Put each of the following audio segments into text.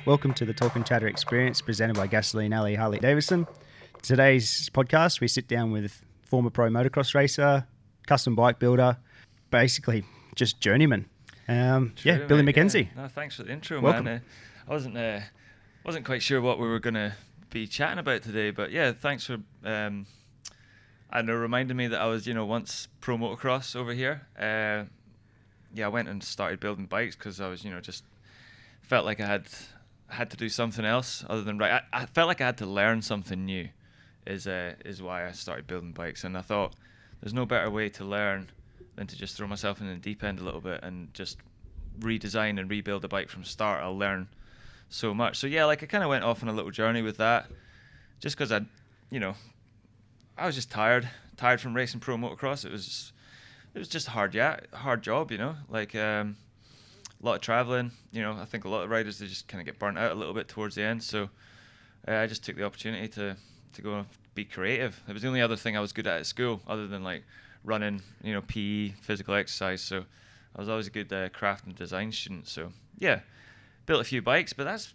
Welcome to the Talk and Chatter Experience presented by Gasoline Alley Harley Davidson. Today's podcast, we sit down with former pro motocross racer, custom bike builder, basically just journeyman. Billy Mackenzie. Yeah. No, thanks for the intro, Welcome. man. I wasn't quite sure what we were going to be chatting about today, but yeah, thanks for reminding me that I was, once pro motocross over here. I went and started building bikes because I was, just felt like I had to do something else other than ride. I felt like I had to learn something new, is why I started building bikes, and I thought there's no better way to learn than to just throw myself in the deep end a little bit and just redesign and rebuild a bike from start. I'll learn so much. So yeah, I kind of went off on a little journey with that, just because I was just tired from racing pro motocross. It was just a hard job, a lot of traveling. I think a lot of riders, they just kind of get burnt out a little bit towards the end. So I just took the opportunity to go and be creative. It was the only other thing I was good at school, other than like running, PE, physical exercise. So I was always a good craft and design student. So yeah, built a few bikes, but that's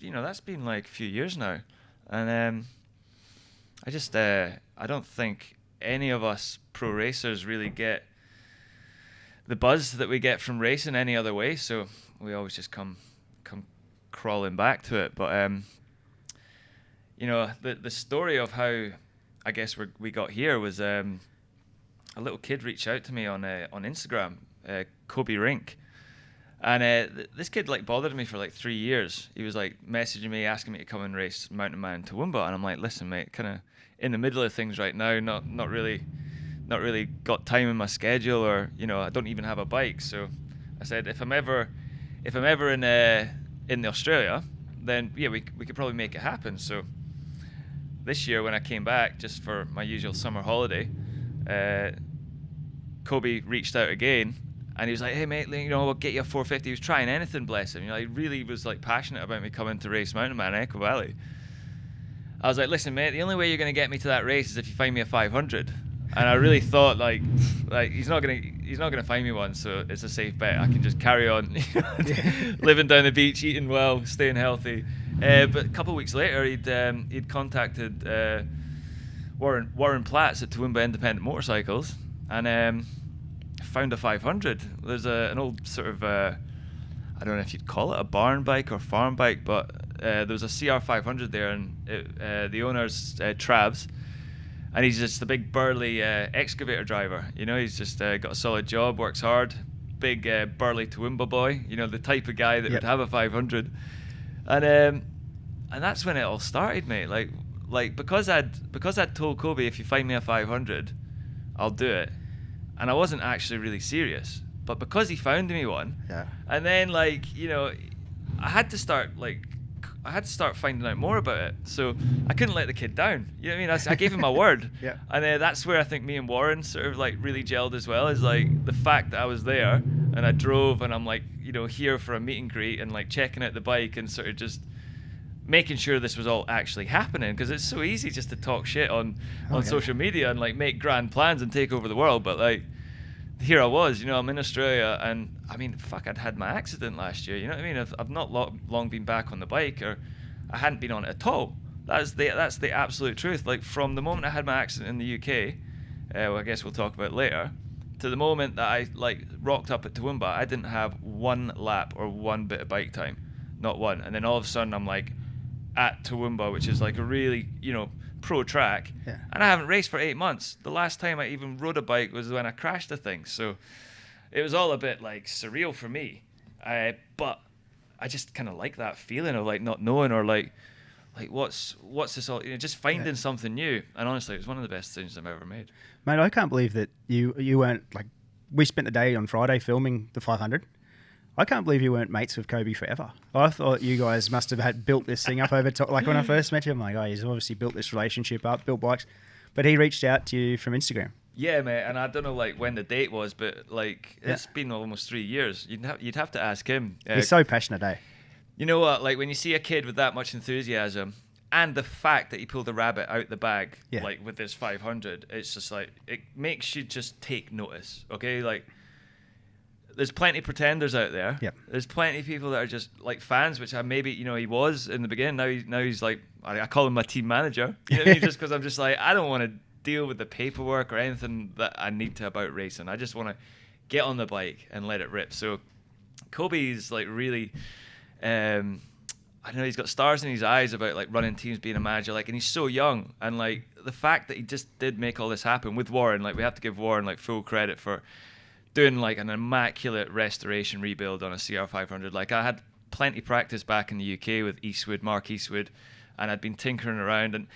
been like a few years now. And I don't think any of us pro racers really get the buzz that we get from racing any other way. So we always just come crawling back to it. But the story of how I guess we got here was a little kid reached out to me on Instagram, Kobe Rink, and this kid bothered me for 3 years. He was messaging me, asking me to come and race Mountain Man Toowoomba, and I'm like, listen, mate, kind of in the middle of things right now, not really got time in my schedule, or I don't even have a bike. So I said, if I'm ever in Australia, then yeah, we could probably make it happen. So this year when I came back just for my usual summer holiday, Kobe reached out again, and he was like, hey mate, we'll get you a 450. He was trying anything, bless him. He really was passionate about me coming to race Mountain Man in Echo Valley. I was like, listen mate, the only way you're going to get me to that race is if you find me a 500. And I really thought he's not gonna find me one, so it's a safe bet. I can just carry on living down the beach, eating well, staying healthy. But a couple of weeks later, he'd contacted Warren Platts at Toowoomba Independent Motorcycles, and found a 500. There's an old sort of I don't know if you'd call it a barn bike or farm bike, but there was a CR 500 there, and the owner's Trabs. And he's just a big burly excavator driver. He's just got a solid job, works hard, big burly Toowoomba boy. The type of guy that would have a 500. And that's when it all started, mate. Because I'd told Kobe, if you find me a 500, I'll do it. And I wasn't actually really serious, but because he found me one, and then I had to start finding out more about it. So I couldn't let the kid down. You know what I mean? I gave him my word. Yeah. And that's where I think me and Warren sort of really gelled as well, is the fact that I was there and I drove, and I'm here for a meet and greet and checking out the bike and sort of just making sure this was all actually happening, because it's so easy just to talk shit on social media and make grand plans and take over the world. But here I was, I'm in Australia, and I'd had my accident last year. You know what I mean? I've not long been back on the bike, or I hadn't been on it at all. That's the absolute truth. From the moment I had my accident in the UK, I guess we'll talk about it later, to the moment that I rocked up at Toowoomba, I didn't have one lap or one bit of bike time, not one. And then all of a sudden I'm at Toowoomba, which is a really pro track, and I haven't raced for 8 months. The last time I even rode a bike was when I crashed the thing. So it was all a bit surreal for me, but I just kind of like that feeling of not knowing, or what's this all, just finding something new. And honestly, it was one of the best decisions I've ever made. Mate, I can't believe that you weren't we spent the day on Friday filming the 500. I can't believe you weren't mates with Kobe forever. I thought you guys must have built this thing up over time. When I first met you, I'm like, oh, he's obviously built this relationship up, built bikes. But he reached out to you from Instagram. Yeah, mate, and I don't know when the date was, but it's been almost 3 years. You'd have to ask him. He's so passionate, eh? You know what? When you see a kid with that much enthusiasm, and the fact that he pulled a rabbit out the bag, with this 500, it's just it makes you just take notice. Okay, there's plenty of pretenders out there. Yep. There's plenty of people that are just like fans, which I maybe, he was in the beginning. Now he's like, I call him my team manager. You know what I mean? Just because I'm just like, I don't want to deal with the paperwork or anything that I need to about racing. I just want to get on the bike and let it rip. So Kobe's like really, I don't know, he's got stars in his eyes about like running teams, being a manager, like, and he's so young. And like the fact that he just did make all this happen with Warren, like we have to give Warren like full credit for doing like an immaculate restoration rebuild on a CR500. Like I had plenty practice back in the UK with Mark Eastwood, and I'd been tinkering around. And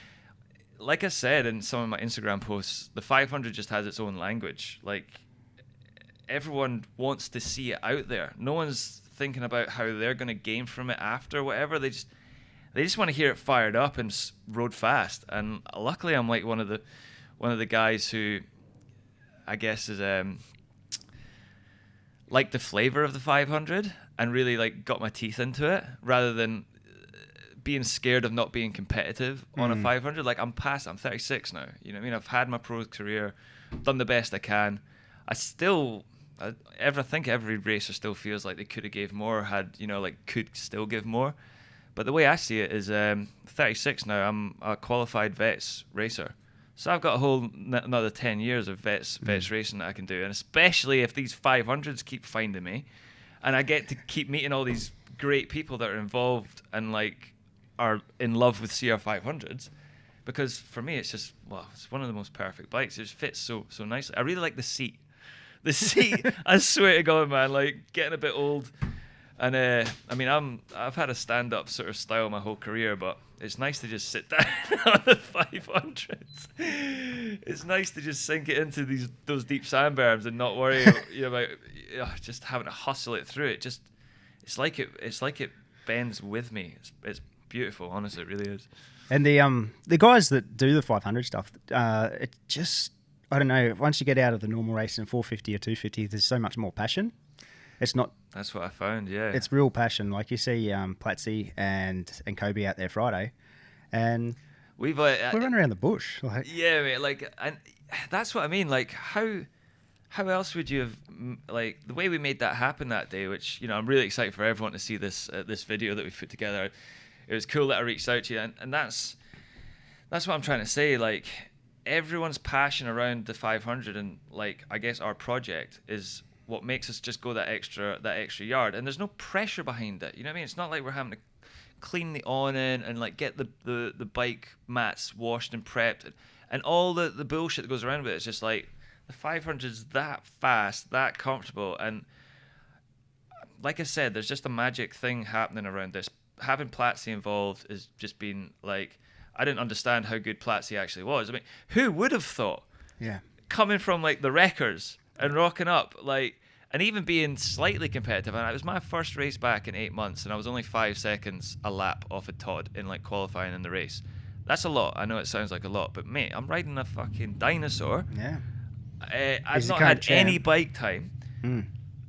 like I said in some of my Instagram posts, the 500 just has its own language. Like everyone wants to see it out there. No one's thinking about how they're going to gain from it after whatever. They just want to hear it fired up and rode fast. And luckily, I'm like one of the guys who I guess is like the flavor of the 500 and really like got my teeth into it rather than being scared of not being competitive on a 500. Like I'm 36 now. You know what I mean? I've had my pro career, done the best I can. I think every racer still feels like they could have gave more, could still give more. But the way I see it is 36 now, I'm a qualified vets racer. So I've got a whole another 10 years of vets racing that I can do. And especially if these 500s keep finding me and I get to keep meeting all these great people that are involved and like are in love with CR500s. Because for me, it's just, it's one of the most perfect bikes. It just fits so nicely. I really like the seat. The seat, I swear to God, man, like getting a bit old. And I've had a stand-up sort of style my whole career, but it's nice to just sit down on the 500s. It's nice to just sink it into those deep sandberms and not worry about just having to hustle it through. It's like it bends with me. It's beautiful, honestly, it really is. And the guys that do the 500 stuff, it just, I don't know, once you get out of the normal racing 450 or 250, there's so much more passion. It's not. That's what I found. Yeah, it's real passion. Like you see, Platzi and Kobe out there Friday, and we're running around the bush. Like, yeah, mate. Like, and that's what I mean. Like, how else would you have like the way we made that happen that day? Which I'm really excited for everyone to see this video that we put together. It was cool that I reached out to you, and that's what I'm trying to say. Like, everyone's passion around the 500 and like I guess our project is what makes us just go that extra yard, and there's no pressure behind it. You know what I mean? It's not like we're having to clean the awning and like get the bike mats washed and prepped and all the bullshit that goes around with it. It's just like the 500's that fast, that comfortable, and like I said, there's just a magic thing happening around this. Having Platzi involved has just been like, I didn't understand how good Platzi actually was. I mean, who would have thought? Yeah. Coming from like the wreckers and rocking up, like, and even being slightly competitive. And it was my first race back in 8 months, and I was only 5 seconds a lap off of Todd in like qualifying in the race. That's a lot. I know it sounds like a lot, but mate, I'm riding a fucking dinosaur. Yeah. I've not had any bike time,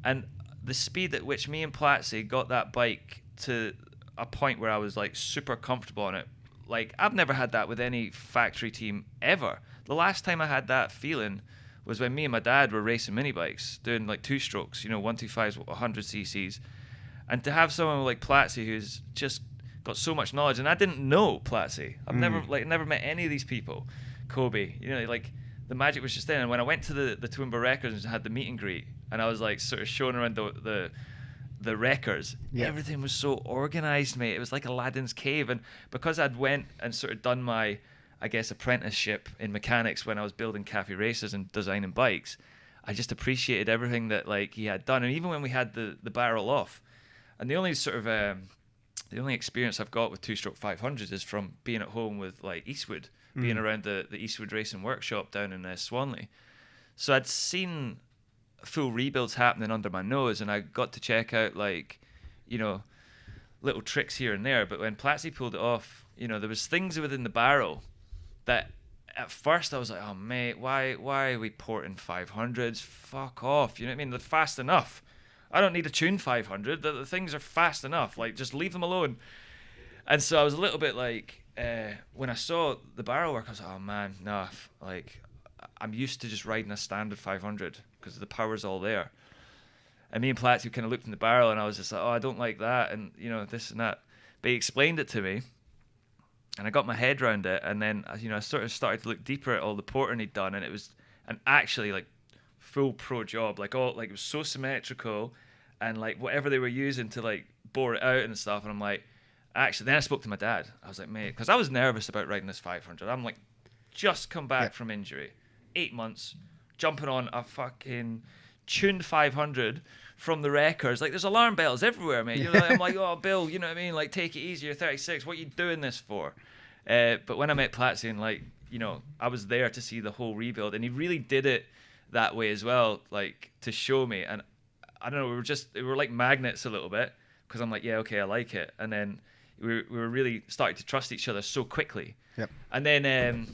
and the speed at which me and Platzi got that bike to a point where I was like super comfortable on it. Like, I've never had that with any factory team ever. The last time I had that feeling was when me and my dad were racing mini bikes, doing like 2-strokes, 125s, 100 cc's. And to have someone like Platzi who's just got so much knowledge, and I didn't know Platzi. I've never met any of these people. Kobe, like the magic was just there. And when I went to the Toowoomba Records and had the meet and greet, and I was like sort of showing around the wreckers, everything was so organized, mate. It was like Aladdin's cave. And because I'd went and sort of done my, I guess, apprenticeship in mechanics when I was building cafe racers and designing bikes, I just appreciated everything that like he had done. And even when we had the barrel off, and the only sort of the only experience I've got with 2-stroke 500s is from being at home with like Eastwood, being around the Eastwood Racing Workshop down in Swanley. So I'd seen full rebuilds happening under my nose, and I got to check out like, little tricks here and there. But when Platzi pulled it off, there was things within the barrel that at first I was like, oh mate, why are we porting 500s? Fuck off. You know what I mean? They're fast enough. I don't need a tuned 500. The things are fast enough. Like, just leave them alone. And so I was a little bit like, when I saw the barrel work, I was like, oh man, no, like I'm used to just riding a standard 500 because the power's all there. And me and Platzi kind of looked in the barrel, and I was just like, oh, I don't like that, and this and that. But he explained it to me, and I got my head around it, and then I sort of started to look deeper at all the porting he'd done, and it was actually like full pro job, like it was so symmetrical, and like whatever they were using to like bore it out and stuff. And I'm like, actually, then I spoke to my dad. I was like, mate, because I was nervous about riding this 500. I'm like, just come back from injury, 8 months, jumping on a fucking tuned 500 from the wreckers. Like, there's alarm bells everywhere, mate. I'm like, oh, Bill, you know what I mean? Like, take it easy. You're 36. What are you doing this for? But when I met Platzi, and like, I was there to see the whole rebuild, and he really did it that way as well, like to show me. And I don't know, we were like magnets a little bit, because I'm like, yeah, okay, I like it. And then we were really starting to trust each other so quickly. Yep. And then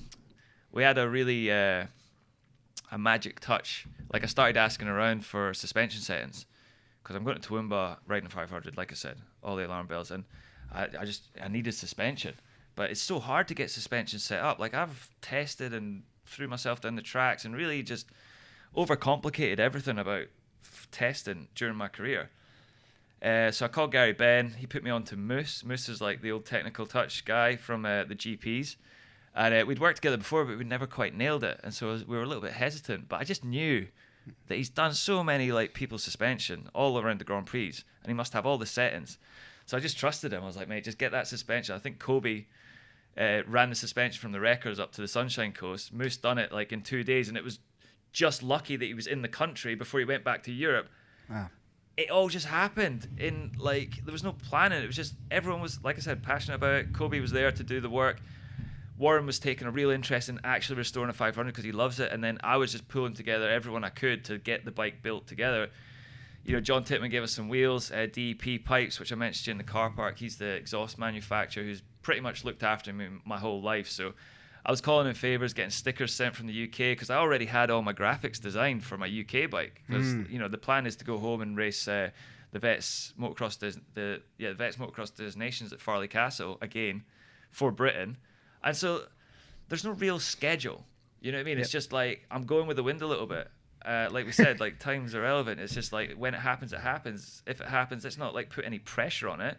we had a really a magic touch. Like, I started asking around for suspension settings, because I'm going to Toowoomba riding 500, like I said, all the alarm bells, and I needed suspension. But it's so hard to get suspension set up. Like, I've tested and threw myself down the tracks and really just overcomplicated everything about testing during my career. So I called Gary Ben. He put me on to Moose. Moose is like the old technical touch guy from the GPs. And we'd worked together before, but we'd never quite nailed it. And so we were a little bit hesitant. But I just knew that he's done so many like people's suspension all around the Grand Prix, and he must have all the settings. So I just trusted him. I was like, mate, just get that suspension. I think Kobe ran the suspension from the wreckers up to the Sunshine Coast. Moose done it like in 2 days, and it was just lucky that he was in the country before he went back to Europe. Wow. It all just happened in like, there was no planning. It was just, everyone was, like I said, passionate about it. Kobe was there to do the work. Warren was taking a real interest in actually restoring a 500 because he loves it. And then I was just pulling together everyone I could to get the bike built together. John Tittman gave us some wheels, DEP pipes, which I mentioned to you in the car park. He's the exhaust manufacturer who's pretty much looked after me my whole life. So I was calling in favors, getting stickers sent from the UK, because I already had all my graphics designed for my UK bike. Because the plan is to go home and race the Vets Motocross the Vets Motocross Designations at Farleigh Castle again for Britain. And so there's no real schedule. You know what I mean? Yep. It's just like, I'm going with the wind a little bit. Like we said, like, time's irrelevant. It's just like, when it happens, it happens. If it happens, let's not like put any pressure on it.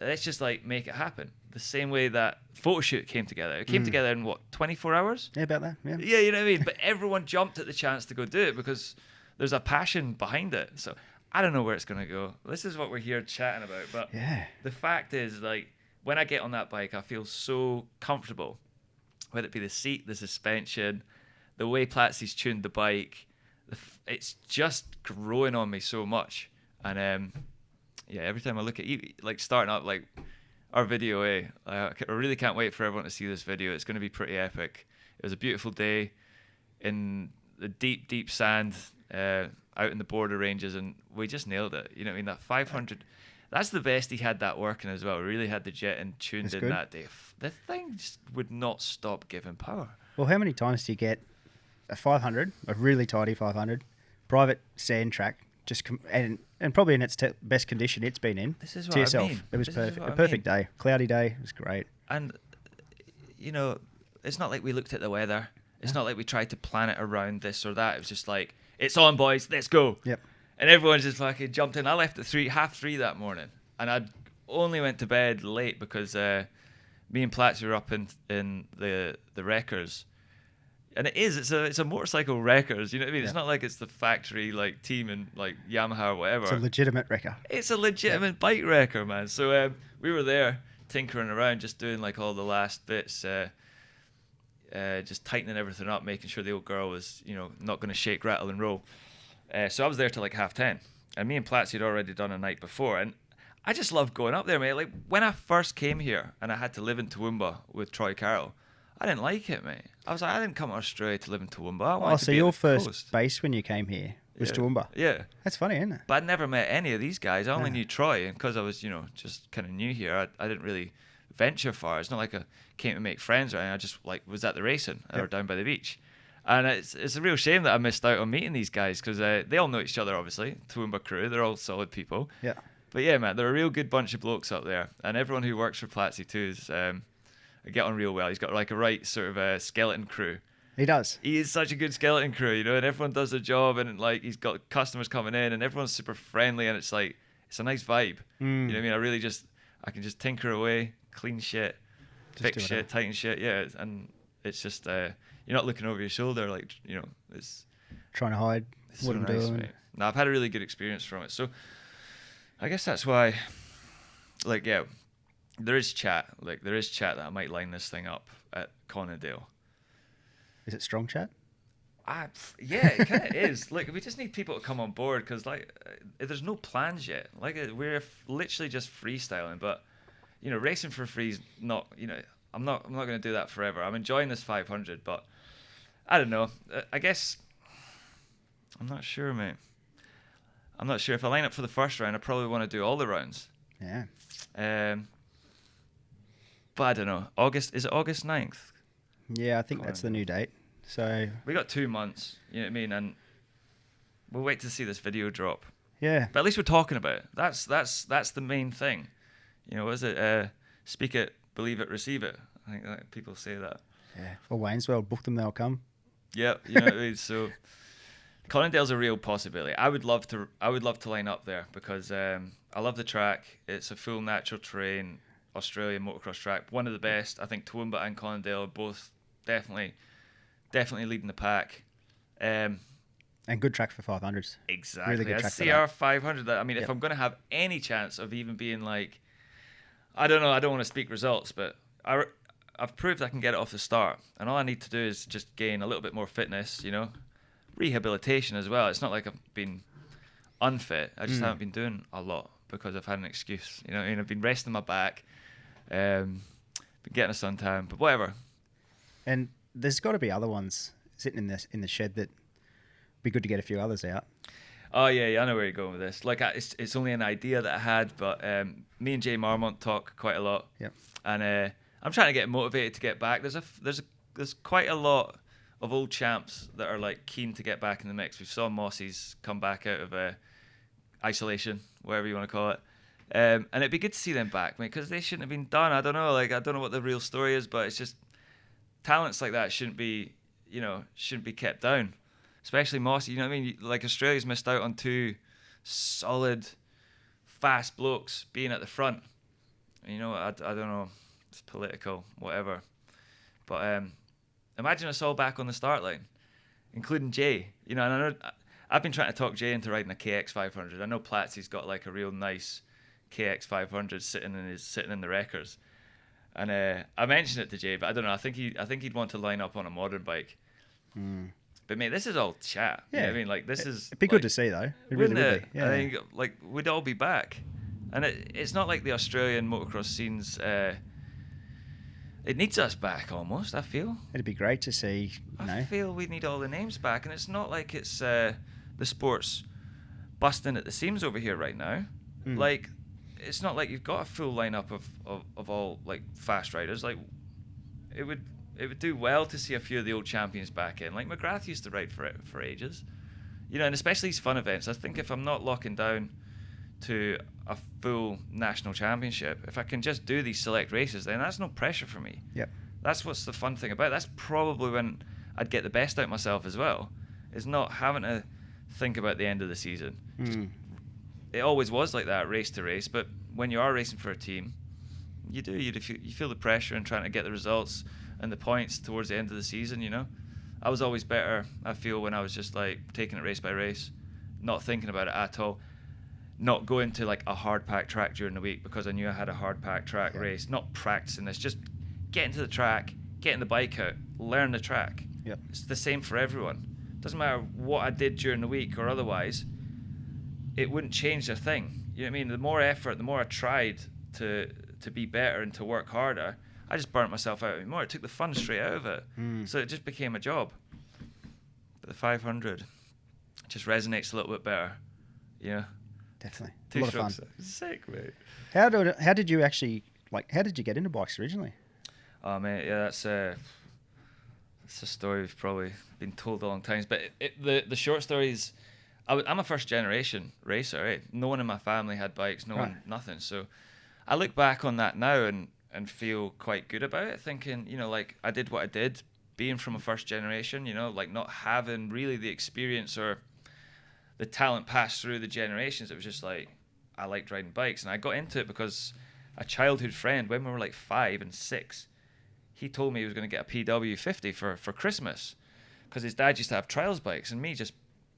Let's just like make it happen. The same way that photo shoot came together. It came together in 24 hours? Yeah, about that. Yeah. Yeah, you know what I mean? But everyone jumped at the chance to go do it because there's a passion behind it. So I don't know where it's going to go. This is what we're here chatting about. But the fact is, like, when I get on that bike, I feel so comfortable, whether it be the seat, the suspension, the way Platzi's tuned the bike. It's just growing on me so much. And every time I look at you, like starting up like our video, I really can't wait for everyone to see this video. It's going to be pretty epic. It was a beautiful day in the deep, deep sand out in the border ranges, and we just nailed it. You know what I mean? That 500... That's the best he had that working as well. We really had the jet and tuned in that day. The thing just would not stop giving power. Well, how many times do you get a 500, a really tidy 500, private sand track, and probably in its best condition it's been in? This is what to yourself. I mean. It was perfect. A perfect day. Cloudy day. It was great. And, it's not like we looked at the weather. It's not like we tried to plan it around this or that. It was just like, it's on, boys. Let's go. Yep. And everyone just fucking jumped in. I left at 3:30 that morning, and I only went to bed late because me and Platz were up in the wreckers, and it's a motorcycle wreckers. You know what I mean? Yeah. It's not like it's the factory like team and like Yamaha or whatever. It's a legitimate wrecker. It's a legitimate bike wrecker, man. So we were there tinkering around, just doing like all the last bits, just tightening everything up, making sure the old girl was not going to shake, rattle, and roll. So I was there till like 10:30, and me and Platz had already done a night before, and I just love going up there, mate. Like, when I first came here and I had to live in Toowoomba with Troy Carroll, I didn't like it, mate. I was like, I didn't come to Australia to live in Toowoomba. So your first base when you came here was Toowoomba? Yeah. That's funny, isn't it? But I'd never met any of these guys. I only knew Troy, and because I was, just kind of new here, I didn't really venture far. It's not like I came to make friends or anything. I just was at the racing or down by the beach. And it's a real shame that I missed out on meeting these guys, because they all know each other, obviously. Toowoomba crew, they're all solid people. Yeah. But yeah, man, they're a real good bunch of blokes up there. And everyone who works for Platzi too is I get on real well. He's got like a right sort of skeleton crew. He does. He is such a good skeleton crew, you know, and everyone does their job, and like he's got customers coming in, and everyone's super friendly, and it's like it's a nice vibe. You know what I mean? I can just tinker away, clean shit, fix shit, tighten shit, yeah, and it's just you're not looking over your shoulder, like, you know, it's trying to hide what I'm doing. Mate. No, I've had a really good experience from it, so I guess that's why, like, yeah, there is chat that I might line this thing up at Conondale. Is it strong chat? Yeah, it kind of is. Look, we just need people to come on board, because like there's no plans yet. Like we're literally just freestyling, but you know, racing for free is not. You know, I'm not going to do that forever. I'm enjoying this 500, but I don't know. I guess I'm not sure, mate. I'm not sure if I line up for the first round. I probably want to do all the rounds. Yeah. But I don't know. Is it August 9th? Yeah, I think that's the new date. So we got 2 months, you know what I mean, and we'll wait to see this video drop. Yeah. But at least we're talking about it. That's the main thing. You know, what is it? Speak it, believe it, receive it. I think that people say that. Yeah. For Wayne's World, book them, they'll come. Yeah, you know what I mean. So Conondale's a real possibility. I would love to line up there, because I love the track. It's a full natural terrain Australian motocross track, one of the best. I think Toowoomba and Conondale are both definitely leading the pack. And good track for 500s. Exactly. Really good track for CR 500. I mean, if I'm going to have any chance of even being like, I don't know, I don't want to speak results, but I've proved I can get it off the start, and all I need to do is just gain a little bit more fitness, you know, rehabilitation as well. It's not like I've been unfit. I just haven't been doing a lot because I've had an excuse. You know what I mean? I've been resting my back, been getting a suntan, but whatever. And there's got to be other ones sitting in the shed that be good to get a few others out. Oh yeah, I know where you're going with this. Like, it's only an idea that I had, but me and Jay Marmont talk quite a lot. Yep. And I'm trying to get motivated to get back. There's quite a lot of old champs that are like keen to get back in the mix. We saw Mossie's come back out of isolation, whatever you want to call it. And it'd be good to see them back, mate, because they shouldn't have been done. I don't know what the real story is, but it's just talents like that shouldn't be kept down. Especially Mossy, you know what I mean? Like, Australia's missed out on two solid, fast blokes being at the front. And you know, I don't know, it's political, whatever. But imagine us all back on the start line, including Jay. You know, and I know I've been trying to talk Jay into riding a KX 500. I know Platsy's got like a real nice KX 500 sitting in the wreckers. And I mentioned it to Jay, but I don't know. I think he'd want to line up on a modern bike. But mate, this is all chat. Yeah, you know what I mean, like, this is. It'd be good to see, though. It really would be. Yeah. I think, like, we'd all be back, and it's not like the Australian motocross scene's. It needs us back almost. I feel. It'd be great to see. I feel we need all the names back, and it's not like it's the sport's busting at the seams over here right now. Like, it's not like you've got a full lineup of all like fast riders. Like, it would do well to see a few of the old champions back in. Like, McGrath used to ride for ages, you know, and especially these fun events. I think if I'm not locking down to a full national championship, if I can just do these select races, then that's no pressure for me. Yep. That's what's the fun thing about it. That's probably when I'd get the best out of myself as well, is not having to think about the end of the season. It always was like that, race to race, but when you are racing for a team, you feel the pressure and trying to get the results and the points towards the end of the season, you know. I was always better, I feel, when I was just like taking it race by race, not thinking about it at all, not going to like a hard packed track during the week because I knew I had a hard packed track race, not practicing this, just getting to the track, getting the bike out, learn the track. Yep. It's the same for everyone. Doesn't matter what I did during the week or otherwise, it wouldn't change a thing. You know what I mean? The more effort, the more I tried to be better and to work harder, I just burnt myself out more. It took the fun straight out of it. So it just became a job. But the 500 just resonates a little bit better. Yeah. Definitely. Two a lot of strokes. fun. Sick, mate. How did you actually, like, how did you get into bikes originally? Oh, mate, yeah, that's a story we've probably been told a long times. But the short story is, I'm a first generation racer. Eh? No one in my family had bikes, nothing. So I look back on that now and feel quite good about it, thinking, you know, like, I did what I did being from a first generation, you know, like not having really the experience or the talent passed through the generations. It was just like, I liked riding bikes. And I got into it because a childhood friend, when we were like 5 and 6, he told me he was going to get a PW50 for Christmas because his dad used to have trials bikes. And me just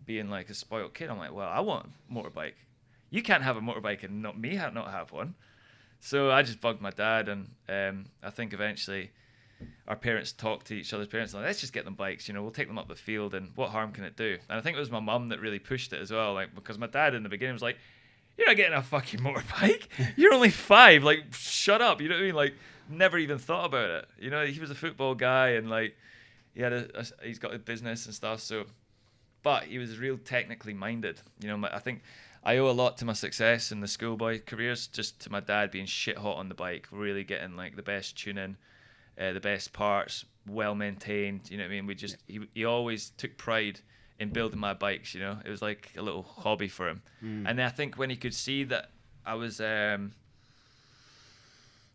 being like a spoiled kid, I'm like, well, I want a motorbike. You can't have a motorbike and not have one. So I just bugged my dad, and I think eventually our parents talked to each other's parents, like, let's just get them bikes, you know, we'll take them up the field, and what harm can it do? And I think it was my mum that really pushed it as well, like, because my dad in the beginning was like, you're not getting a fucking motorbike. You're only 5. Like, shut up. You know what I mean? Like, never even thought about it. You know, he was a football guy, and like, he had he's got a business and stuff. So, but he was real technically minded. You know, I think I owe a lot to my success in the schoolboy careers just to my dad being shit hot on the bike, really getting like the best tuning, the best parts, well maintained. You know what I mean? He always took pride in building my bikes. You know, it was like a little hobby for him. And I think when he could see that I was putting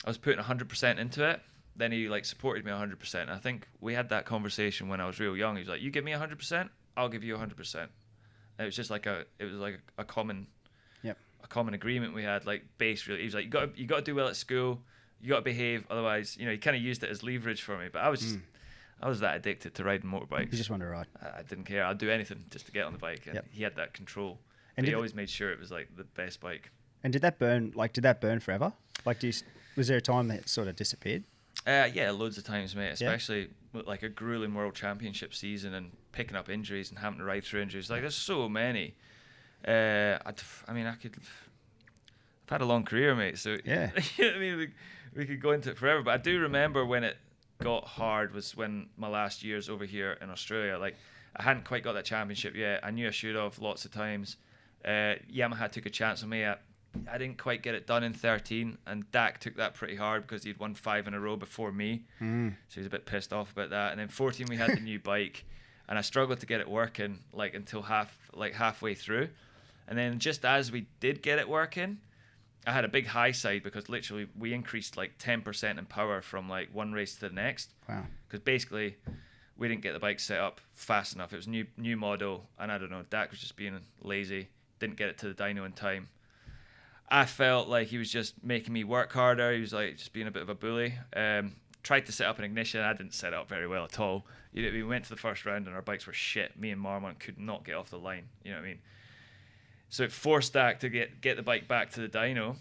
100% into it, then he like supported me 100%. I think we had that conversation when I was real young. He was like, you give me 100%, I'll give you 100%. And it was just like a common agreement we had, like base really. He was like, you got to do well at school, you got to behave, otherwise, you know, he kind of used it as leverage for me. But I was that addicted to riding motorbikes. You just wanted to ride. I didn't care. I'd do anything just to get on the bike, and he had that control. And he always made sure it was like the best bike. And did that burn forever? Like, was there a time that it sort of disappeared? Yeah, loads of times, mate. Especially with like a grueling world championship season and picking up injuries and having to ride through injuries. Like, there's so many. I've had a long career, mate. So yeah, you know what I mean, we could go into it forever. But I do remember when it got hard was when my last years over here in Australia. Like, I hadn't quite got that championship yet. I knew I should have lots of times. Yamaha took a chance on me. I didn't quite get it done in 13, and Dak took that pretty hard because he'd won 5 in a row before me. So he was a bit pissed off about that. And then 14, we had the new bike, and I struggled to get it working like until halfway through. And then just as we did get it working, I had a big high side because literally we increased like 10% in power from like one race to the next. Wow. Because basically we didn't get the bike set up fast enough. It was new model, and I don't know, Dak was just being lazy, didn't get it to the dyno in time. I felt like he was just making me work harder. He was like just being a bit of a bully. Tried to set up an ignition. I didn't set it up very well at all. You know, we went to the first round and our bikes were shit. Me and Marmon could not get off the line. You know what I mean? So it forced Dak to get the bike back to the dyno.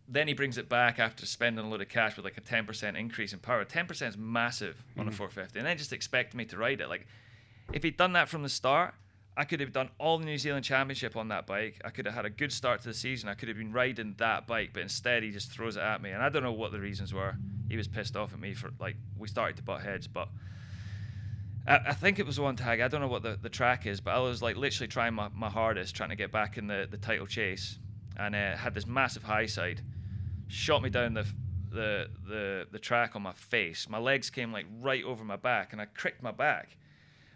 Then he brings it back after spending a load of cash with like a 10% increase in power. 10% is massive on a 450. And then just expect me to ride it. Like, if he'd done that from the start, I could have done all the New Zealand Championship on that bike. I could have had a good start to the season. I could have been riding that bike, but instead he just throws it at me. And I don't know what the reasons were. He was pissed off at me for, like, we started to butt heads, but I think it was one tag. I don't know what the track is, but I was like literally trying my hardest, trying to get back in the title chase, and had this massive high side. Shot me down the track on my face. My legs came like right over my back, and I cricked my back.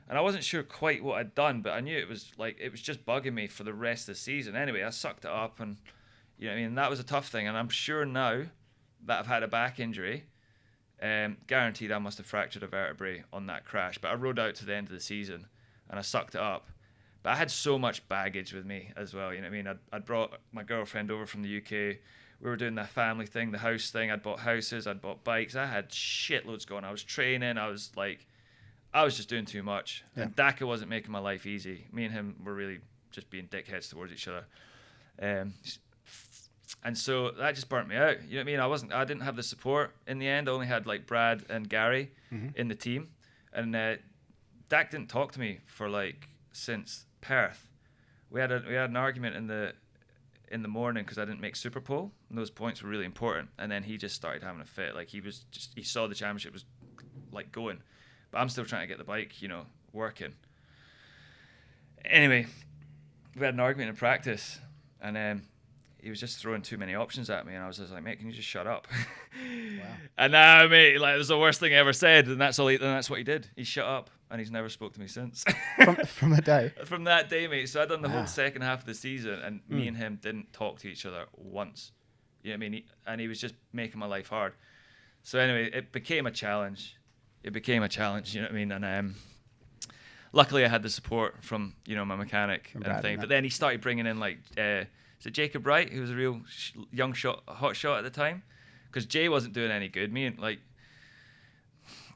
And I wasn't sure quite what I'd done, but I knew it was just bugging me for the rest of the season. Anyway, I sucked it up, and you know what I mean, that was a tough thing. And I'm sure now that I've had a back injury, guaranteed I must have fractured a vertebrae on that crash. But I rode out to the end of the season, and I sucked it up. But I had so much baggage with me as well. You know what I mean? I'd brought my girlfriend over from the UK. We were doing that family thing, the house thing. I'd bought houses, I'd bought bikes. I had shitloads going. I was training. I was just doing too much. Yeah. And Daka wasn't making my life easy. Me and him were really just being dickheads towards each other. And so that just burnt me out. You know what I mean? I didn't have the support in the end. I only had like Brad and Gary in the team. And Dak didn't talk to me for like since Perth. We had an argument in the morning because I didn't make Super Pole, and those points were really important. And then he just started having a fit. Like, he saw the championship was like going. But I'm still trying to get the bike, you know, working. Anyway, we had an argument in practice, and he was just throwing too many options at me, and I was just like, mate, can you just shut up? Wow. And now, mate, like, it was the worst thing I ever said, and that's what he did. He shut up, and he's never spoke to me since. from that day? From that day, mate. So I'd done the whole second half of the season, and me and him didn't talk to each other once. You know what I mean? And he was just making my life hard. So anyway, it became a challenge. it became a challenge. You know what I mean? And luckily, I had the support from my mechanic and thing. But then he started bringing in like is it Jacob Wright, who was a real young hot shot at the time, because Jay wasn't doing any good. Me and like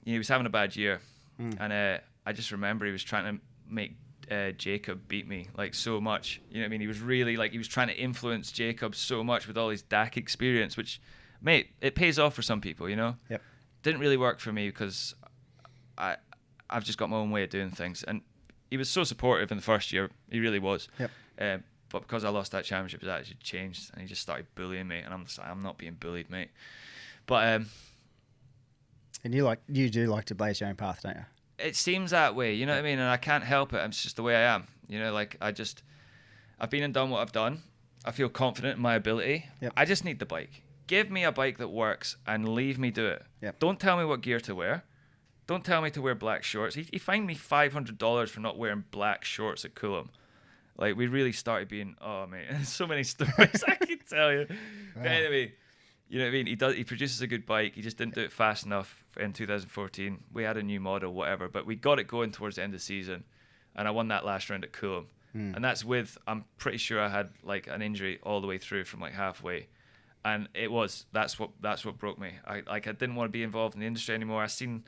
he was having a bad year, and I just remember he was trying to make Jacob beat me like so much. You know what I mean? He was really like he was trying to influence Jacob so much with all his DAC experience, which, mate, it pays off for some people. Yep. Didn't really work for me because I've just got my own way of doing things. And he was so supportive in the first year. He really was. Yep. But because I lost that championship, his attitude changed, and he just started bullying me. And I'm just like, I'm not being bullied, mate. But and you do like to blaze your own path, don't you? It seems that way, you know what I mean? And I can't help it. It's just the way I am. Like I've been and done what I've done. I feel confident in my ability. Yep. I just need the bike. Give me a bike that works and leave me do it. Yep. Don't tell me what gear to wear. Don't tell me to wear black shorts. He fined me $500 for not wearing black shorts at Coolum. Like, we really started being, oh, mate, there's so many stories I can tell you. Wow. But anyway, you know what I mean? He produces a good bike. He just didn't do it fast enough in 2014. We had a new model, whatever, but we got it going towards the end of the season, and I won that last round at Coolum. And that's with, I'm pretty sure I had like an injury all the way through from like halfway. And that's what broke me. I didn't want to be involved in the industry anymore. I seen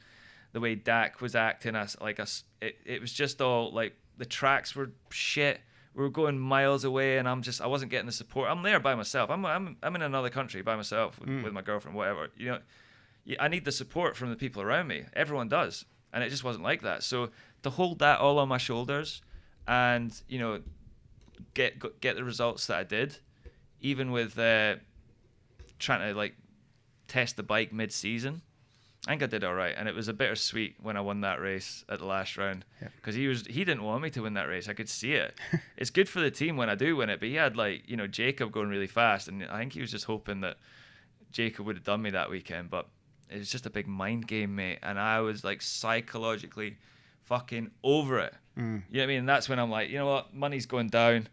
the way Dak was acting. It was just all like the tracks were shit. We were going miles away, and I wasn't getting the support. I'm there by myself. I'm in another country by myself with my girlfriend, whatever. I need the support from the people around me. Everyone does, and it just wasn't like that. So to hold that all on my shoulders, and get the results that I did, even with trying to like test the bike mid-season, I think I did all right. And it was a bittersweet when I won that race at the last round, because he didn't want me to win that race. I could see it. It's good for the team when I do win it, but he had like Jacob going really fast, and I think he was just hoping that Jacob would have done me that weekend. But it was just a big mind game, mate, and I was like psychologically fucking over it. You know what I mean? And that's when I'm like, you know what, money's going down.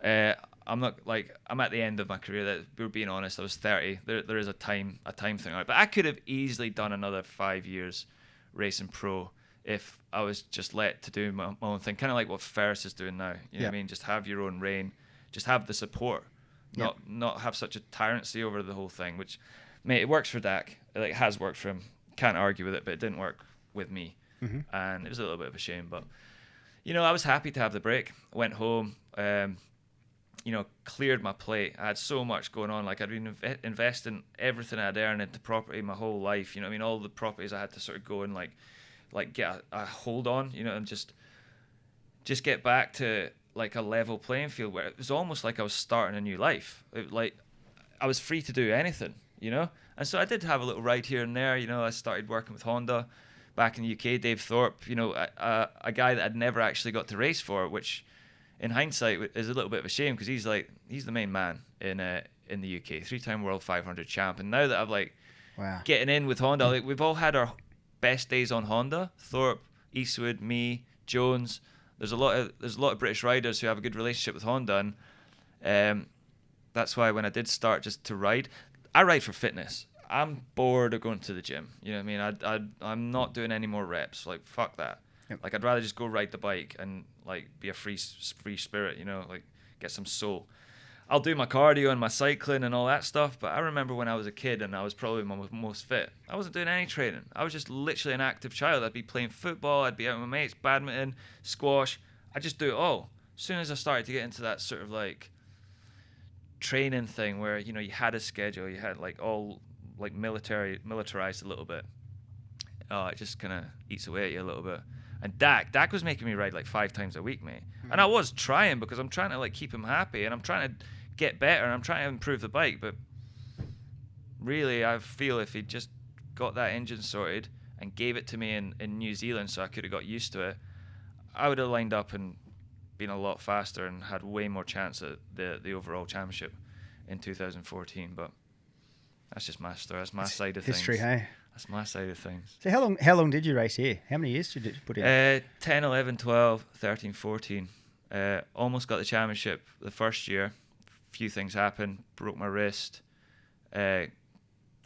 I'm at the end of my career. That we're being honest, I was 30. There is a time thing, right? But I could have easily done another 5 years racing pro if I was just let to do my own thing, kind of like what Ferris is doing now. You know what I mean? Just have your own reign, just have the support, not have such a tyranny over the whole thing. Which, mate, it works for Dak. It has worked for him. Can't argue with it, but it didn't work with me, and it was a little bit of a shame. But I was happy to have the break. Went home. Cleared my plate. I had so much going on. Like, I'd been investing everything I'd earned into property my whole life. You know what I mean? All the properties I had to sort of go and like get a hold on, and just get back to like a level playing field where it was almost like I was starting a new life. Like, I was free to do anything, And so I did have a little ride here and there. I started working with Honda back in the UK. Dave Thorpe, a guy that I'd never actually got to race for, which in hindsight is a little bit of a shame, because he's the main man in the UK, 3-time World 500 champ. And now that I've getting in with Honda, like, we've all had our best days on Honda. Thorpe, Eastwood, me, Jones. There's a lot of British riders who have a good relationship with Honda, and that's why when I did start just to ride, I ride for fitness. I'm bored of going to the gym. You know what I mean? I'm not doing any more reps. Like, fuck that. Like, I'd rather just go ride the bike and like be a free spirit, like get some soul. I'll do my cardio and my cycling and all that stuff, but I remember when I was a kid and I was probably my most fit, I wasn't doing any training. I was just literally an active child. I'd be playing football, I'd be out with my mates, badminton, squash. I just do it all. As soon as I started to get into that sort of like training thing where you had a schedule, you had like all like militarized a little bit, it just kind of eats away at you a little bit. And Dak was making me ride like 5 times a week, mate. And I was trying, because I'm trying to like keep him happy, and I'm trying to get better, and I'm trying to improve the bike. But really, I feel if he just got that engine sorted and gave it to me in New Zealand so I could have got used to it, I would have lined up and been a lot faster and had way more chance at the overall championship in 2014. But that's just my story. That's my side of history, things. Hey? That's my side of things. So how long did you race here? How many years did you put in? 10, 11, 12, 13, 14. Almost got the championship the first year. Few things happened. Broke my wrist.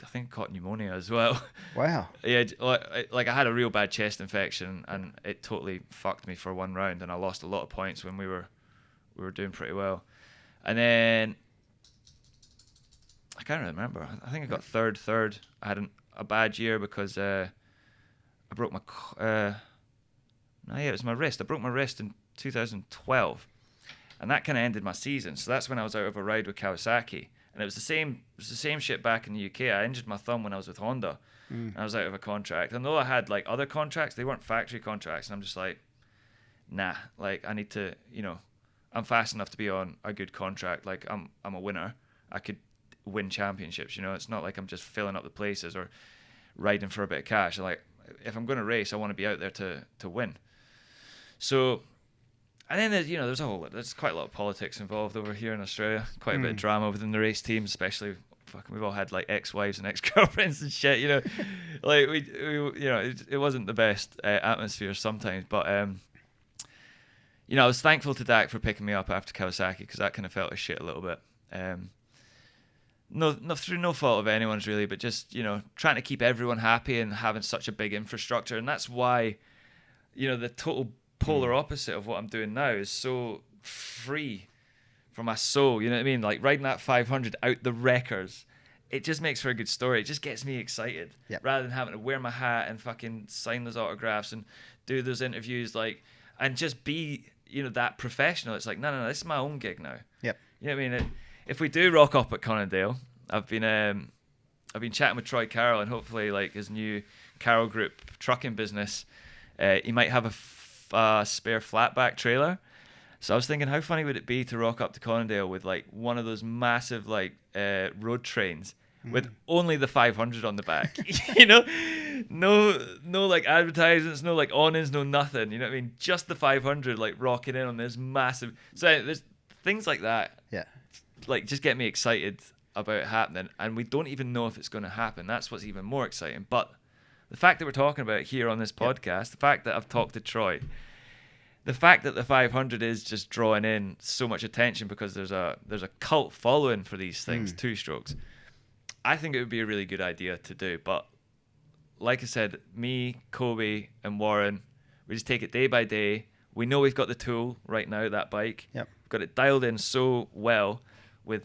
I think I caught pneumonia as well. Wow. Yeah, like I had a real bad chest infection, and it totally fucked me for one round, and I lost a lot of points when we were doing pretty well. And then I can't remember. I think I got third. I had a bad year because I broke my no, yeah, it was my wrist. I broke my wrist in 2012, and that kind of ended my season. So that's when I was out of a ride with Kawasaki, and it was the same shit back in the UK. I injured my thumb when I was with Honda, and I was out of a contract. And though I had like other contracts, they weren't factory contracts, and I'm just like, nah, like I need to, I'm fast enough to be on a good contract. Like I'm a winner. I could win championships. It's not like I'm just filling up the places or riding for a bit of cash. Like if I'm going to race, I want to be out there to win. So, and then there's quite a lot of politics involved over here in Australia. Quite a bit of drama within the race team, especially we've all had like ex-wives and ex-girlfriends and shit. Like we it wasn't the best atmosphere sometimes, but I was thankful to Dak for picking me up after Kawasaki, because that kind of felt like shit a little bit. No, through no fault of anyone's really, but just trying to keep everyone happy and having such a big infrastructure, and that's why the total polar opposite of what I'm doing now is so free from my soul. You know what I mean? Like riding that 500 out the wreckers, it just makes for a good story. It just gets me excited, rather than having to wear my hat and fucking sign those autographs and do those interviews, and just be that professional. It's like no, this is my own gig now. Yep. You know what I mean? If we do rock up at Conondale, I've been chatting with Troy Carroll, and hopefully like his new Carroll Group trucking business, he might have a spare flatback trailer. So I was thinking, how funny would it be to rock up to Conondale with like one of those massive like road trains with only the 500 on the back, no like advertisements, no like awnings, no nothing. You know what I mean? Just the 500 like rocking in on this massive. So there's things like that. Yeah. Like just get me excited about it happening, and we don't even know if it's going to happen. That's what's even more exciting. But the fact that we're talking about it here on this podcast, the fact that I've talked to Troy, the fact that the 500 is just drawing in so much attention because there's a cult following for these things, two strokes. I think it would be a really good idea to do. But like I said, me, Kobe, and Warren, we just take it day by day. We know we've got the tool right now, that bike. Yep. We've got it dialed in so well with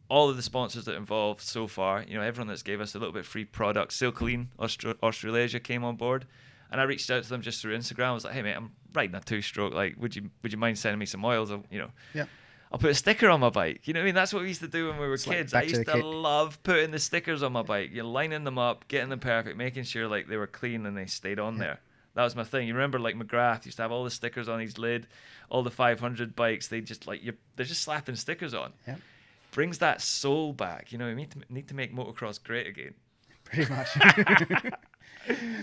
all of the sponsors that are involved so far. Everyone that's gave us a little bit of free product. Silkleen Australasia came on board, and I reached out to them just through Instagram. I was like, hey mate, I'm riding a two-stroke. Like, would you mind sending me some oils? I'll put a sticker on my bike. You know what I mean? That's what we used to do when we were kids. I used to love putting the stickers on my bike. You're lining them up, getting them perfect, making sure like they were clean and they stayed on there. That was my thing. You remember like McGrath used to have all the stickers on his lid, all the 500 bikes. They just they're just slapping stickers on. Yep. Brings that soul back. We need to make motocross great again. Pretty much.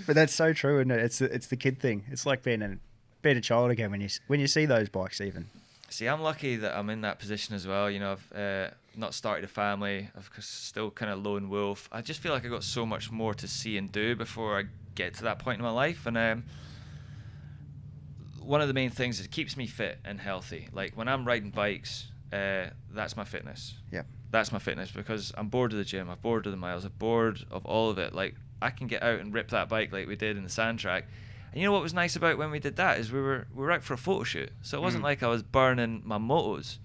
But that's so true, isn't it? It's the kid thing. It's like being a child again when you see those bikes even. See, I'm lucky that I'm in that position as well. I've not started a family. I've still kind of lone wolf. I just feel like I've got so much more to see and do before I get to that point in my life. And one of the main things is it keeps me fit and healthy. Like when I'm riding bikes, that's my fitness. Yeah. That's my fitness, because I'm bored of the gym. I'm bored of the miles. I'm bored of all of it. Like I can get out and rip that bike like we did in the sand track. And you know what was nice about when we did that is we were out for a photo shoot. So it wasn't like I was burning my motos.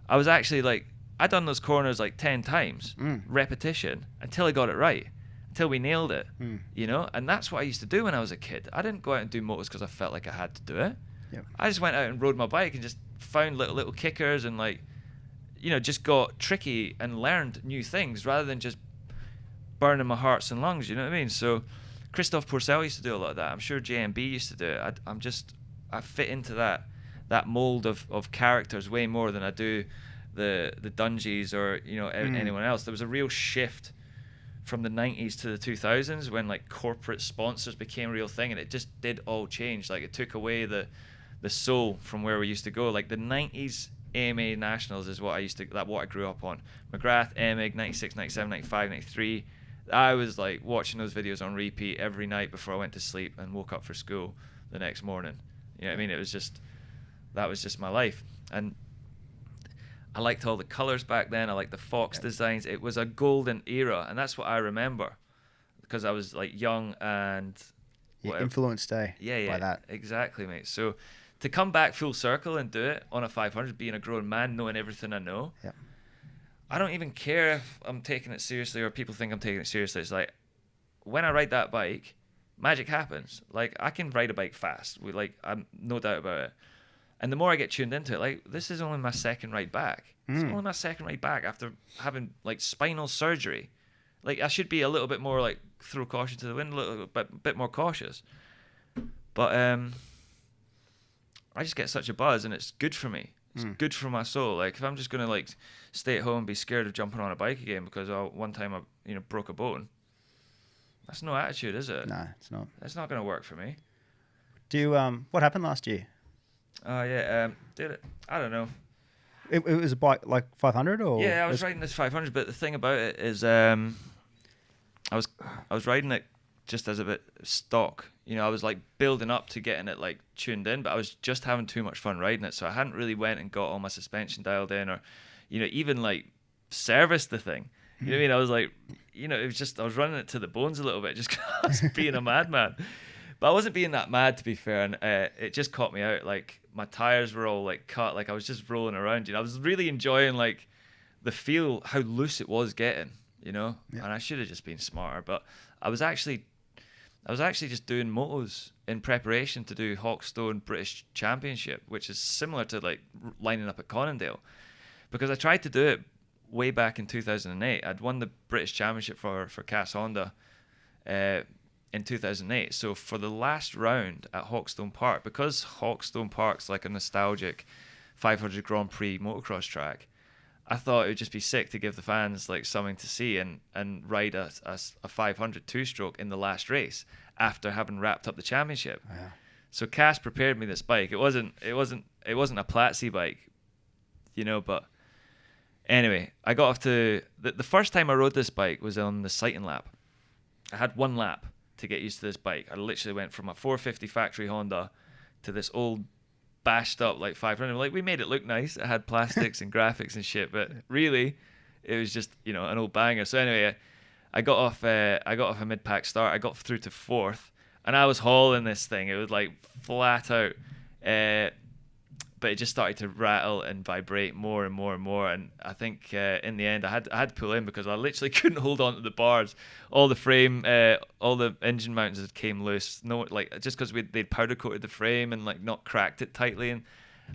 I was actually like, I'd done those corners like 10 times, repetition, until I got it right, until we nailed it, And that's what I used to do when I was a kid. I didn't go out and do motos because I felt like I had to do it. Yep. I just went out and rode my bike and just found little kickers and just got tricky and learned new things rather than just burning my hearts and lungs. You know what I mean? So Christophe Pourcel used to do a lot of that. I'm sure JMB used to do it. I fit into that mold of characters way more than I do the Dungies or anyone else. There was a real shift from the 90s to the 2000s when like corporate sponsors became a real thing, and it just did all change. Like it took away the soul from where we used to go. Like the 90s AMA Nationals is what I grew up on. McGrath, Emig, 96, 97, 95, 93. I was like watching those videos on repeat every night before I went to sleep and woke up for school the next morning. You know what I mean? That was just my life. And I liked all the colors back then. I liked the Fox designs. It was a golden era, and that's what I remember because I was like young and influenced by that. Exactly, mate. So to come back full circle and do it on a 500, being a grown man, knowing everything I know, I don't even care if I'm taking it seriously or people think I'm taking it seriously. It's like when I ride that bike, magic happens. Like I can ride a bike fast. I'm no doubt about it. And the more I get tuned into it, like this is only my second ride back. It's only my second ride back after having like spinal surgery. Like I should be a little bit more like throw caution to the wind, a little bit more cautious. But I just get such a buzz, and it's good for me. It's good for my soul. Like if I'm just gonna like stay at home and be scared of jumping on a bike again because one time I broke a bone, that's no attitude, is it? No, it's not. That's not gonna work for me. Do you, what happened last year? Oh yeah, did it? I don't know. It was a bike like 500 or? Yeah, I was riding this 500, but the thing about it is, I was riding it just as a bit stock. I was like building up to getting it like tuned in, but I was just having too much fun riding it, so I hadn't really went and got all my suspension dialed in, or even like serviced the thing. You know what I mean? I was like, it was just I was running it to the bones a little bit, just 'cause I was being a madman. But I wasn't being that mad, to be fair, and it just caught me out. Like my tires were all like cut, like I was just rolling around. I was really enjoying like the feel, how loose it was getting. And I should have just been smarter. But I was actually just doing motos in preparation to do Hawkstone British Championship, which is similar to like lining up at Conondale, because I tried to do it way back in 2008. I'd won the British Championship for Cass Honda. In 2008. So for the last round at Hawkstone Park, because Hawkstone Park's like a nostalgic 500 Grand Prix motocross track, I thought it would just be sick to give the fans like something to see and ride a 500 two-stroke in the last race after having wrapped up the championship. Yeah. So Cass prepared me this bike. It wasn't a Platzi bike, but anyway, I got off to the first time I rode this bike was on the sighting lap. I had one lap to get used to this bike. I literally went from a 450 factory Honda to this old bashed up like 500. Like we made it look nice. It had plastics and graphics and shit, but really it was just an old banger. So anyway, I got off a mid-pack start. I got through to fourth, and I was hauling this thing. It was like flat out, but it just started to rattle and vibrate more and more and more. And I think in the end, I had to pull in because I literally couldn't hold on to the bars. All the frame, all the engine mounts came loose. Just because they'd powder coated the frame and like not cracked it tightly, and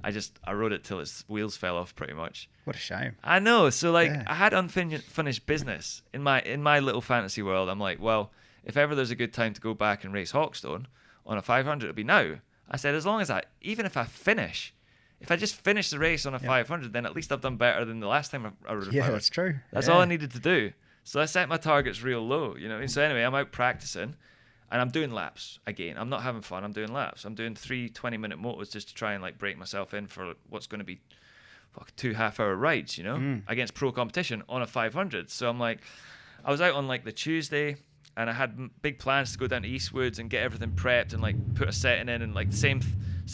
I rode it till its wheels fell off pretty much. What a shame. I know. So I had unfinished business in my little fantasy world. I'm like, well, if ever there's a good time to go back and race Hawkstone on a 500, it'll be now. I said, as long as even if I just finish the race on a 500, then at least I've done better than the last time I rode a 500. Yeah, that's true. That's all I needed to do. So I set my targets real low, So anyway, I'm out practicing, and I'm doing laps again. I'm not having fun. I'm doing laps. I'm doing 3 20-minute motos just to try and like break myself in for what's going to be 2 half-hour rides, against pro competition on a 500. So I'm like, I was out on like the Tuesday, and I had big plans to go down to Eastwoods and get everything prepped and like put a setting in and like same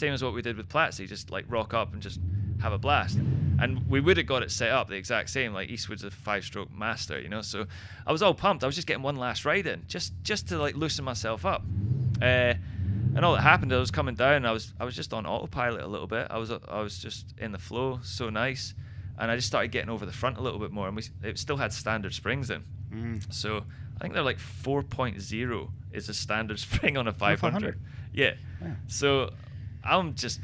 as what we did with Platzi, just like rock up and just have a blast. And we would have got it set up the exact same, like Eastwood's a 5-stroke master, So I was all pumped. I was just getting one last ride in, just to like loosen myself up. And all that happened, I was coming down. I was just on autopilot a little bit. I was just in the flow, so nice. And I just started getting over the front a little bit more, and it still had standard springs in. So I think they're like 4.0 is a standard spring on a 500. Yeah. So I'm just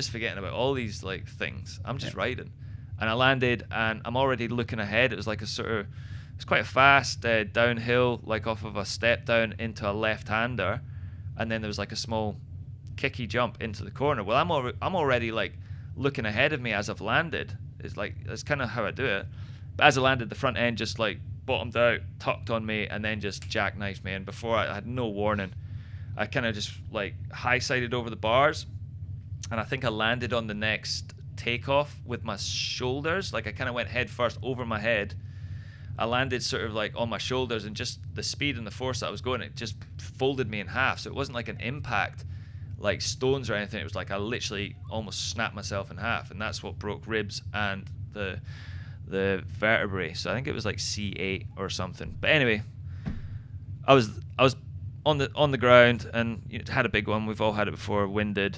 forgetting about all these like things. I'm just riding, and I landed, and I'm already looking ahead. It was like it's quite a fast downhill, like off of a step down into a left-hander, and then there was like a small kicky jump into the corner. Well, I'm already like looking ahead of me as I've landed. That's kind of how I do it. But as I landed, the front end just like bottomed out, tucked on me, and then just jackknifed me. And before I had no warning, I kind of just like high-sided over the bars, and I think I landed on the next takeoff with my shoulders. Like I kind of went head first over my head. I landed sort of like on my shoulders, and just the speed and the force that I was going, it just folded me in half. So it wasn't like an impact like stones or anything. It was like I literally almost snapped myself in half, and that's what broke ribs and the vertebrae. So I think it was like C8 or something. But anyway, I was on the ground and had a big one. We've all had it before, winded.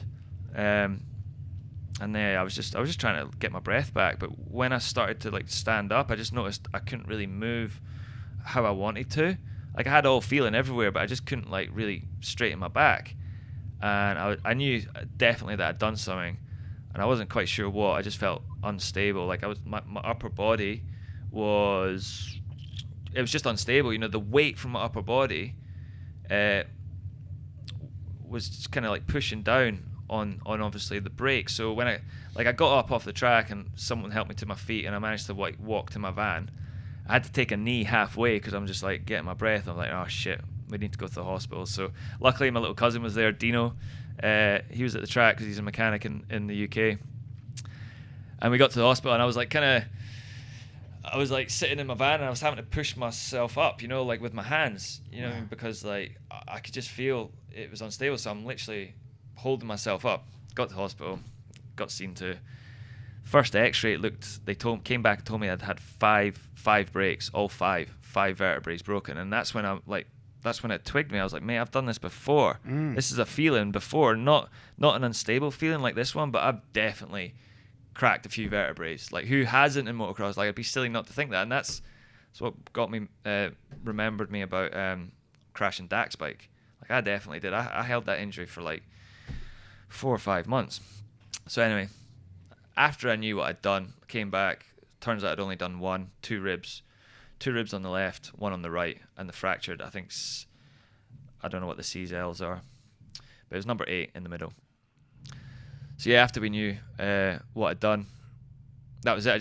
And then I was just trying to get my breath back. But when I started to like stand up, I just noticed I couldn't really move how I wanted to. Like I had all feeling everywhere, but I just couldn't like really straighten my back. And I knew definitely that I'd done something, and I wasn't quite sure what. I just felt unstable. Like my upper body was just unstable. The weight from my upper body was just kind of like pushing down on obviously the brake. So when I got up off the track and someone helped me to my feet and I managed to like walk to my van, I had to take a knee halfway because I'm just like getting my breath. I'm like, oh shit, we need to go to the hospital. So luckily my little cousin was there, Dino. He was at the track because he's a mechanic in the UK. And we got to the hospital and I was like sitting in my van and I was having to push myself up, like with my hands, because like I could just feel it was unstable. So I'm literally holding myself up. Got to the hospital, got seen to. First X-ray, came back and told me I'd had five breaks, all five vertebrae broken, and that's when it twigged me. I was like, mate, I've done this before. This is a feeling before, not an unstable feeling like this one, but I've definitely cracked a few vertebrae. Like who hasn't in motocross? Like I'd be silly not to think that, and that's what got me remembered me about crashing Dak's bike. Like I definitely did. I held that injury for like 4 or 5 months. So anyway, after I knew what I'd done, I came back. Turns out I'd only done two ribs on the left, one on the right, and the fractured, I don't know what the C's/L's are, but it was number 8 in the middle. So yeah, after we knew what I'd done, that was it.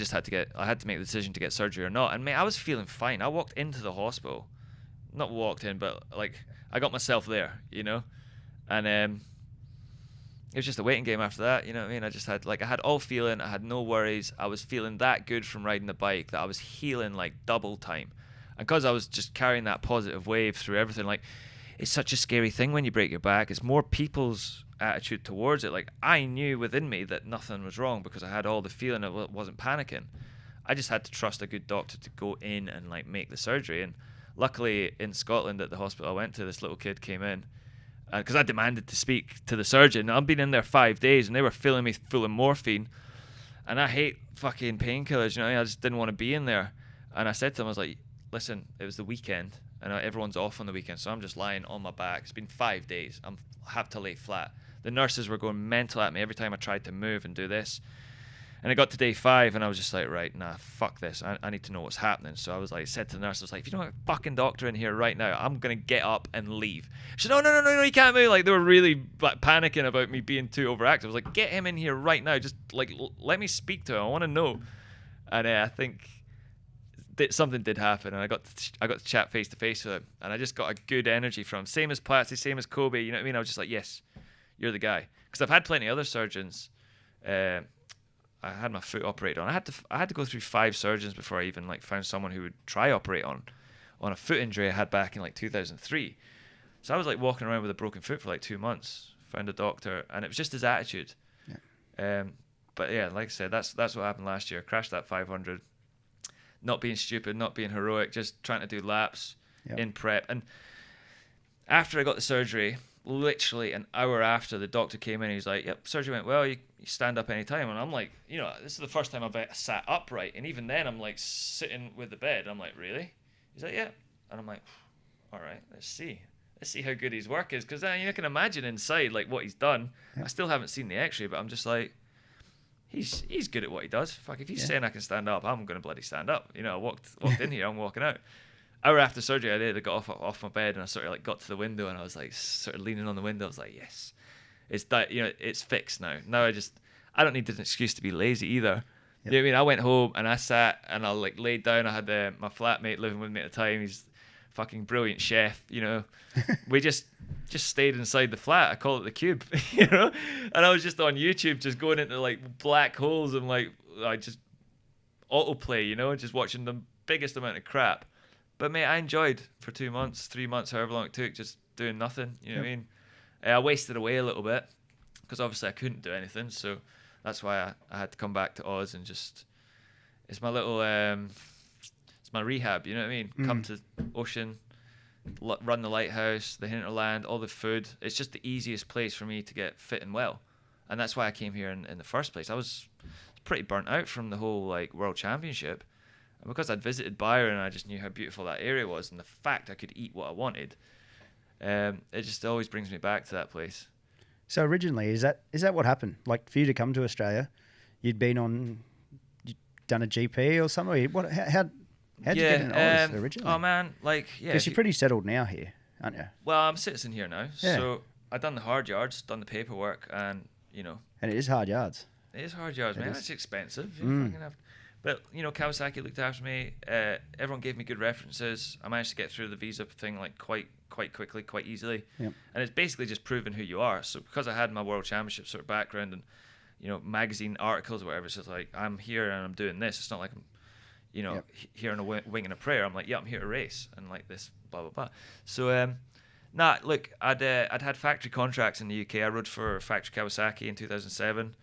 I had to make the decision to get surgery or not. And mate, I was feeling fine. I walked into the hospital, not walked in, but like I got myself there, and it was just a waiting game after that, you know what I mean? I had all feeling, I had no worries. I was feeling that good from riding the bike that I was healing like double time. And because I was just carrying that positive wave through everything, like it's such a scary thing when you break your back. It's more people's attitude towards it. Like I knew within me that nothing was wrong because I had all the feeling. I wasn't panicking. I just had to trust a good doctor to go in and like make the surgery. And luckily in Scotland at the hospital I went to, this little kid came in. Because I demanded to speak to the surgeon. I've been in there 5 days and they were filling me full of morphine. And I hate fucking painkillers, I just didn't want to be in there. And I said to him, I was like, listen, it was the weekend and everyone's off on the weekend. So I'm just lying on my back. It's been 5 days. I have to lay flat. The nurses were going mental at me every time I tried to move and do this. And I got to day 5 and I was just like, right, nah, fuck this. I need to know what's happening. So I was like, said to the nurse, I was like, if you don't have a fucking doctor in here right now, I'm going to get up and leave. She said, no, you can't move. Like they were really like, panicking about me being too overactive. I was like, get him in here right now. Just like, let me speak to him. I want to know. And I think something did happen. And I got to chat face to face with him. And I just got a good energy from him. Same as Platzi, same as Kobe. You know what I mean? I was just like, yes, you're the guy. Because I've had plenty of other surgeons. I had my foot operated on. I had to go through 5 surgeons before I even like found someone who would try operate on a foot injury I had back in like 2003. So I was like walking around with a broken foot for like 2 months. Found a doctor, and it was just his attitude. Yeah. But yeah, like I said, that's what happened last year. Crashed that 500. Not being stupid, not being heroic, just trying to do laps in prep. And after I got the surgery, literally an hour after, the doctor came in, he was like, yep, surgery went well, you stand up anytime. And I'm like, this is the first time I've sat upright, and even then I'm like sitting with the bed. I'm like, really? He's like, yeah. And I'm like, all right, let's see how good his work is, because you can imagine inside like what he's done. I still haven't seen the x-ray, but I'm just like, he's good at what he does. Fuck, if he's saying I can stand up, I'm gonna bloody stand up. I walked in here, I'm walking out. Hour after surgery, I got off my bed, and I sort of like got to the window, and I was like sort of leaning on the window. I was like, yes, it's that, it's fixed now. Now I don't need an excuse to be lazy either. Yep. You know what I mean? I went home and I sat and I like laid down. I had my flatmate living with me at the time. He's a fucking brilliant chef. We just stayed inside the flat. I call it the cube. And I was just on YouTube, just going into like black holes and like I just autoplay. Just watching the biggest amount of crap. But mate, I enjoyed for 2 months, 3 months, however long it took, just doing nothing. You know what I mean? I wasted away a little bit because obviously I couldn't do anything. So that's why I had to come back to Oz and just, it's my little, it's my rehab, you know what I mean? Come to Ocean, run the lighthouse, the hinterland, all the food. It's just the easiest place for me to get fit and well. And that's why I came here in the first place. I was pretty burnt out from the whole like world championship. And because I'd visited Byron, I just knew how beautiful that area was, and the fact I could eat what I wanted, it just always brings me back to that place. So originally, is that what happened? Like for you to come to Australia, you'd done a GP or something? How did you get in Oz originally? Oh man, like because you're pretty settled now here, aren't you? Well, I'm a citizen here now, so I done the hard yards, done the paperwork, and And it is hard yards. It is hard yards, man. It's expensive. But Kawasaki looked after me. Everyone gave me good references. I managed to get through the visa thing like quite quickly, quite easily. Yep. And it's basically just proving who you are. So because I had my world championship sort of background and magazine articles or whatever, it's just like I'm here and I'm doing this. It's not like I'm here on a wing and a prayer. I'm like, yeah, I'm here to race and like this, blah blah blah. So look, I'd had factory contracts in the UK. I rode for Factory Kawasaki in 2007.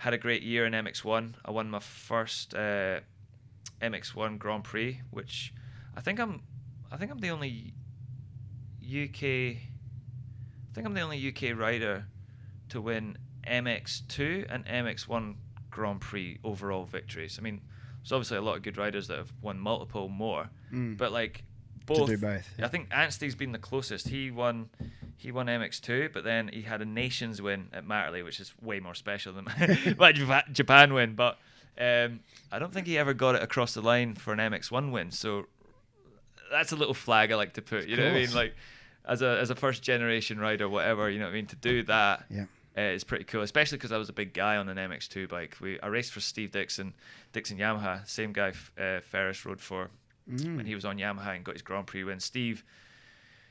Had a great year in MX1. I won my first MX1 Grand Prix, which I think I'm the only UK rider to win MX2 and MX1 Grand Prix overall victories. I mean, there's obviously a lot of good riders that have won multiple more, but like both. To do both. Yeah. I think Anstey's been the closest. He won MX2, but then he had a nations win at Matterley, which is way more special than my Japan win. But I don't think he ever got it across the line for an MX1 win. So that's a little flag I like to put. You know what I mean? Like as a first generation rider, whatever. You know what I mean? To do that, is pretty cool. Especially because I was a big guy on an MX2 bike. I raced for Steve Dixon Yamaha, same guy Ferris rode for when he was on Yamaha and got his Grand Prix win. Steve.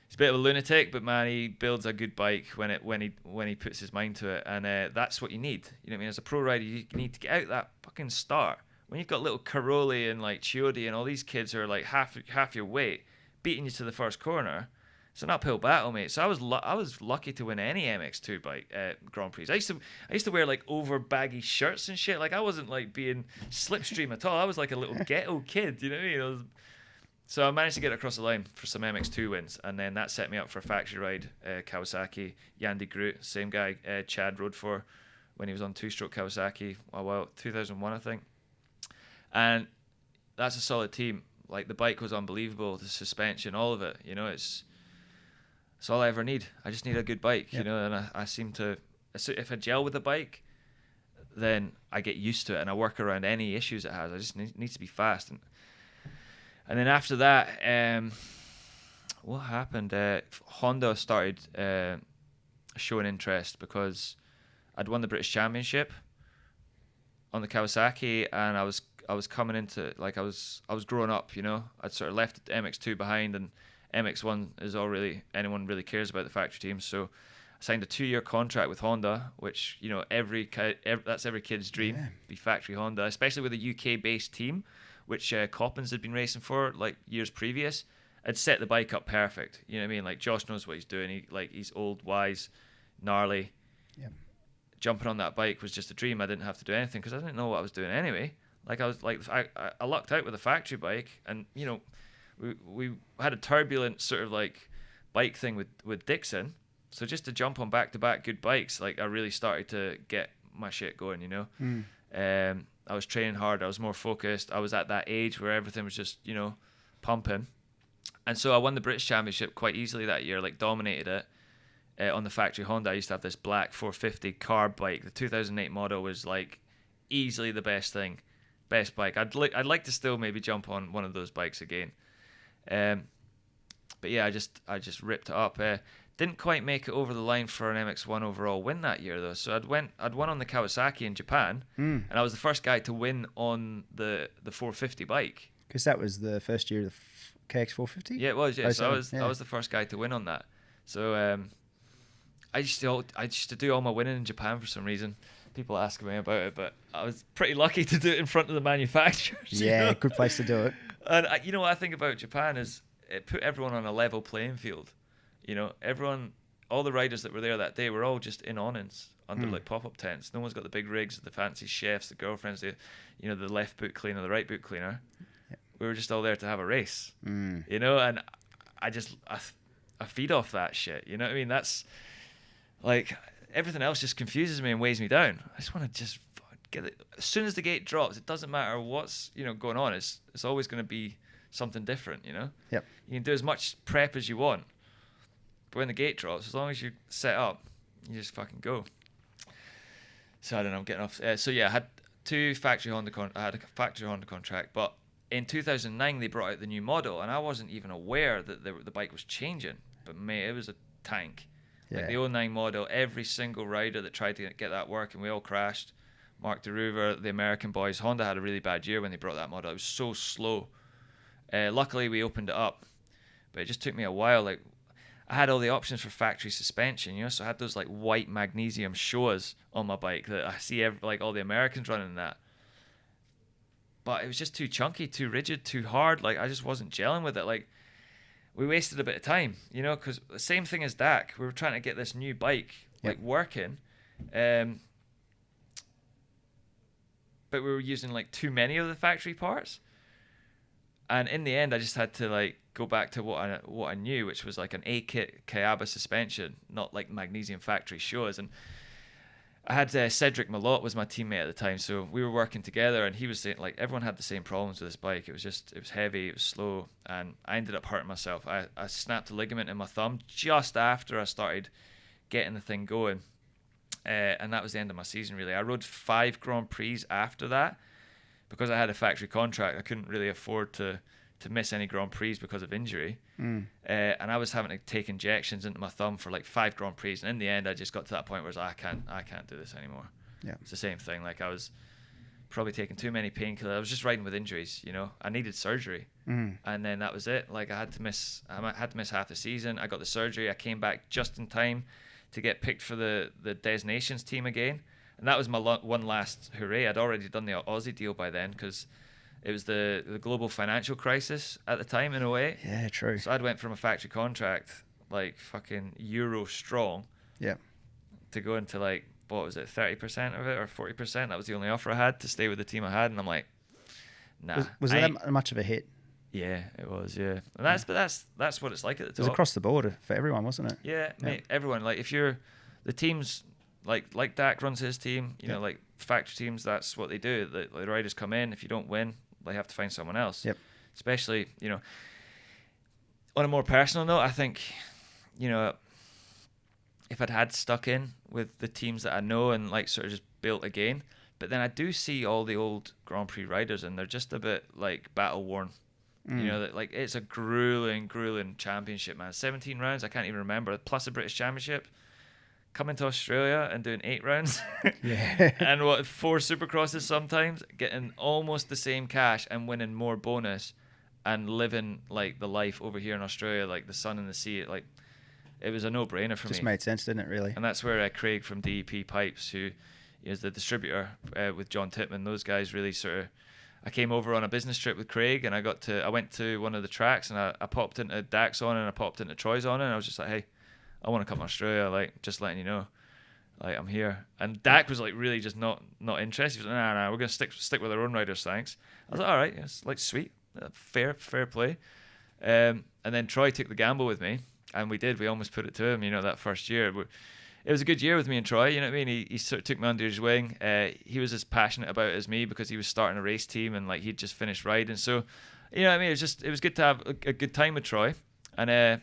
He's a bit of a lunatic, but man, he builds a good bike when he puts his mind to it, and that's what you need. You know what I mean? As a pro rider, you need to get out that fucking start. When you've got little Caroli and like Chiodi and all these kids who are like half your weight, beating you to the first corner, it's an uphill battle, mate. So I was lucky to win any MX2 bike Grand Prix. I used to wear like over baggy shirts and shit. Like I wasn't like being slipstream at all. I was like a little ghetto kid. You know what I mean? So I managed to get across the line for some MX2 wins, and then that set me up for a factory ride. Kawasaki, Yandy Groot, same guy Chad rode for when he was on two-stroke Kawasaki. Well, 2001 I think. And that's a solid team. Like the bike was unbelievable, the suspension, all of it. It's all I ever need. I just need a good bike, and I seem to. If I gel with the bike, then I get used to it, and I work around any issues it has. I just need to be fast. And then after that, what happened? Honda started showing interest because I'd won the British Championship on the Kawasaki, and I was coming into I was growing up. I'd sort of left MX2 behind, and MX1 is all really anyone really cares about the factory team. So I signed a 2-year contract with Honda, which that's every kid's dream, be factory Honda, especially with a UK based team, which Coppins had been racing for like years previous. I'd set the bike up perfect. You know what I mean? Like Josh knows what he's doing. He's old, wise, gnarly. Yeah. Jumping on that bike was just a dream. I didn't have to do anything because I didn't know what I was doing anyway. Like I lucked out with a factory bike, and we had a turbulent sort of like bike thing with Dixon. So just to jump on back-to-back good bikes, like I really started to get my shit going. I was training hard. I was more focused. I was at that age where everything was just, pumping. And so I won the British Championship quite easily that year, like dominated it on the factory Honda. I used to have this black 450 carb bike. The 2008 model was like easily the best bike. I'd like to still maybe jump on one of those bikes again. But yeah, I just ripped it up. Didn't quite make it over the line for an MX1 overall win that year though. So I'd won on the Kawasaki in Japan, and I was the first guy to win on the 450 bike. Because that was the first year of the KX 450. Yeah, it was. Yeah, so I was the first guy to win on that. So I used to do all my winning in Japan for some reason. People ask me about it, but I was pretty lucky to do it in front of the manufacturers. Yeah, good place to do it. And what I think about Japan is it put everyone on a level playing field. Everyone all the riders that were there that day were all just in awnings under like pop-up tents. No one's got the big rigs, the fancy chefs, the girlfriends, the left boot cleaner, the right boot cleaner. Yep. We were just all there to have a race, and I feed off that shit. You know what I mean? That's like everything else just confuses me and weighs me down. I just want to just get it. As soon as the gate drops, it doesn't matter what's going on. It's always going to be something different. Yep. You can do as much prep as you want, but when the gate drops, as long as you set up, you just fucking go. So I don't know. I'm getting off. I had I had a factory Honda contract, but in 2009 they brought out the new model, and I wasn't even aware that the bike was changing. But mate, it was a tank. Like the 09 model, every single rider that tried to get that working, we all crashed. Mark DeRuver, the American boys, Honda had a really bad year when they brought that model. It was so slow. Luckily, we opened it up, but it just took me a while. Like, I had all the options for factory suspension, so I had those like white magnesium Showas on my bike that I see all the Americans running that. But it was just too chunky, too rigid, too hard. Like, I just wasn't gelling with it. Like, we wasted a bit of time, because the same thing as Dak. We were trying to get this new bike working, but we were using like too many of the factory parts. And in the end, I just had to like go back to what I knew, which was like an A-kit Kayaba suspension, not like magnesium factory Showas. And I had Cedric Malott was my teammate at the time, so we were working together, and he was saying like everyone had the same problems with this bike. It was heavy, it was slow, and I ended up hurting myself. I snapped a ligament in my thumb just after I started getting the thing going, and that was the end of my season really. I rode 5 Grand Prix after that. Because I had a factory contract, I couldn't really afford to miss any Grand Prix because of injury. And I was having to take injections into my thumb for like 5 Grand Prix. And in the end, I just got to that point where I can't do this anymore. Yeah, it's the same thing. Like, I was probably taking too many painkillers. I was just riding with injuries, I needed surgery. And then that was it. Like, I had to miss half the season. I got the surgery. I came back just in time to get picked for the Des Nations team again. And that was my one last hooray. I'd already done the Aussie deal by then because it was the global financial crisis at the time in a way. Yeah, true. So I'd went from a factory contract, like fucking euro strong, to go into like, what was it, 30% of it or 40%? That was the only offer I had to stay with the team I had. And I'm like, nah. Was that much of a hit? Yeah, it was, yeah. And that's what it's like at the top. It was across the board for everyone, wasn't it? Yeah, mate, everyone. Like, if you're the teams... Like Dak runs his team, like factory teams, that's what they do. The riders come in. If you don't win, they have to find someone else. Yep. Especially, on a more personal note, I think, if I'd had stuck in with the teams that I know and like sort of just built again, but then I do see all the old Grand Prix riders and they're just a bit like battle worn. That like it's a grueling championship, man. 17 rounds, I can't even remember, plus a British Championship. Coming to Australia and doing 8 rounds and 4 supercrosses sometimes, getting almost the same cash and winning more bonus and living like the life over here in Australia, like the sun and the sea. Like, it was a no-brainer for me. Just made sense, didn't it, really? And that's where Craig from DEP Pipes, who is the distributor with John Tittman, those guys really sort of... I came over on a business trip with Craig and I went to one of the tracks and I popped into Dak's on and I popped into Troy's on and I was just like, hey, I want to come to Australia, like, just letting you know, like, I'm here. And Dak was like really just not interested. He was like, nah, we're gonna stick with our own riders, thanks. I was like, all right, it's like sweet, fair play. And then Troy took the gamble with me, and we did. We almost put it to him, that first year. But it was a good year with me and Troy. You know what I mean? He sort of took me under his wing. He was as passionate about it as me because he was starting a race team and like he'd just finished riding. So, you know what I mean? It was good to have a good time with Troy, and.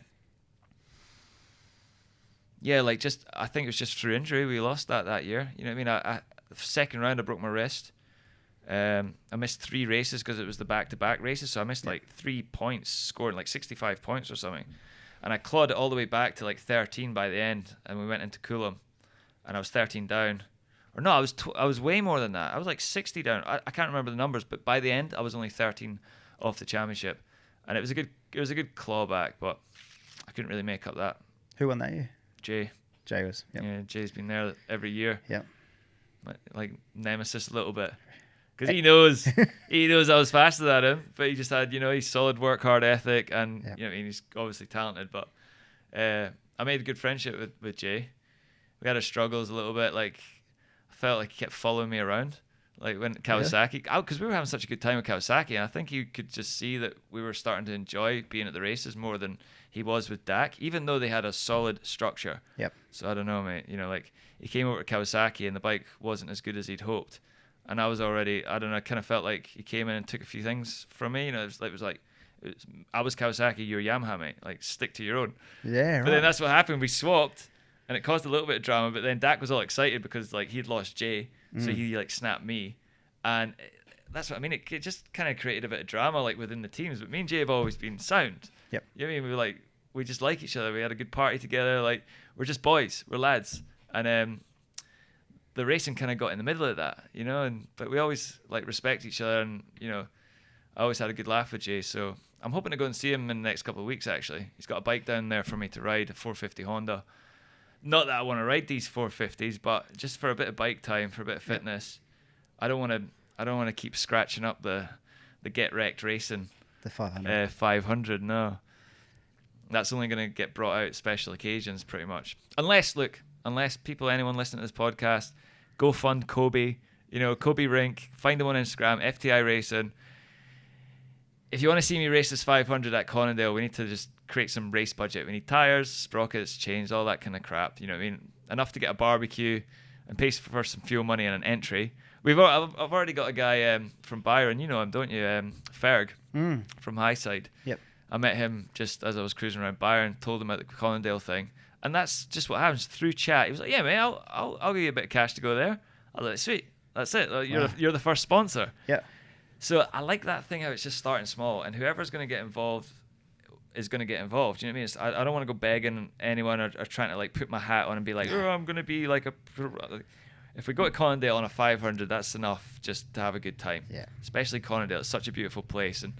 Yeah, like I think it was just through injury we lost that year. You know what I mean? The second round I broke my wrist. I missed 3 races because it was the back-to-back races, so I missed like 3 points, scoring like 65 points or something. And I clawed it all the way back to like 13 by the end, and we went into Coolum, and I was 13 down. Or no, I was way more than that. I was like 60 down. I can't remember the numbers, but by the end I was only 13 off the championship, and it was a good clawback, but I couldn't really make up that. Who won that year? Jay was. Yep. Yeah, Jay's been there every year. Yeah. Like nemesis a little bit. Because he knows I was faster than him, but he just had, he's solid work, hard ethic, and, he's obviously talented, but I made a good friendship with Jay. We had our struggles a little bit. Like, I felt like he kept following me around. Like when Kawasaki, because we were having such a good time with Kawasaki, and I think you could just see that we were starting to enjoy being at the races more than he was with Dak, even though they had a solid structure. Yep. So I don't know, mate. You know, like he came over to Kawasaki and the bike wasn't as good as he'd hoped, and I was already, I don't know, I kind of felt like he came in and took a few things from me. You know, it was like I was Kawasaki, you're Yamaha, mate. Like stick to your own. Yeah. But then that's what happened. We swapped. And it caused a little bit of drama, but then Dak was all excited because like he'd lost Jay, so he like snapped me, and that's what I mean. It just kind of created a bit of drama like within the teams. But me and Jay have always been sound. Yep. You know what I mean? We just like each other. We had a good party together. Like we're just boys. We're lads. And the racing kind of got in the middle of that, you know. But we always like respect each other, and you know, I always had a good laugh with Jay. So I'm hoping to go and see him in the next couple of weeks. Actually, he's got a bike down there for me to ride, a 450 Honda. Not that I want to ride these 450s, but just for a bit of bike time, for a bit of fitness. I don't want to keep scratching up the get wrecked racing. The 500. 500, no. That's only going to get brought out at special occasions, pretty much. Unless anyone listening to this podcast, go fund Kobe. You know, Kobe Rink. Find him on Instagram, FTI Racing. If you want to see me race this 500 at Conondale, we need to just create some race budget. We need tires, sprockets, chains, all that kind of crap. You know what I mean? Enough to get a barbecue and pay for some fuel money and an entry. I've already got a guy from Byron. You know him, don't you? Ferg from Highside. Yep. I met him just as I was cruising around Byron. Told him about the Conondale thing, and that's just what happens through chat. He was like, "Yeah, mate, I'll give you a bit of cash to go there." I was like, "Sweet, that's it. You're the first sponsor." Yeah. So I like that thing how it's just starting small, and whoever's going to get involved is going to get involved. You know what I mean? I don't want to go begging anyone or trying to like put my hat on and be like, oh, I'm going to be like a. If we go to Conondale on a 500, that's enough just to have a good time. Yeah. Especially Conondale, it's such a beautiful place, and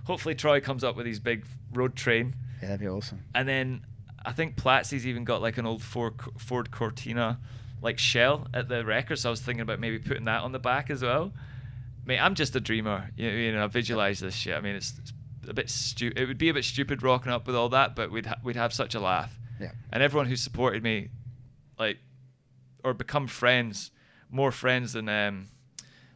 hopefully Troy comes up with his big road train. Yeah, that'd be awesome. And then I think Platsy's even got like an old Ford Cortina like shell at the wrecker, so I was thinking about maybe putting that on the back as well. Mate, I'm just a dreamer. You know, I visualize this shit. I mean, it's a bit stupid. It would be a bit stupid rocking up with all that, but we'd have such a laugh. Yeah. And everyone who supported me, like, or become friends, more friends than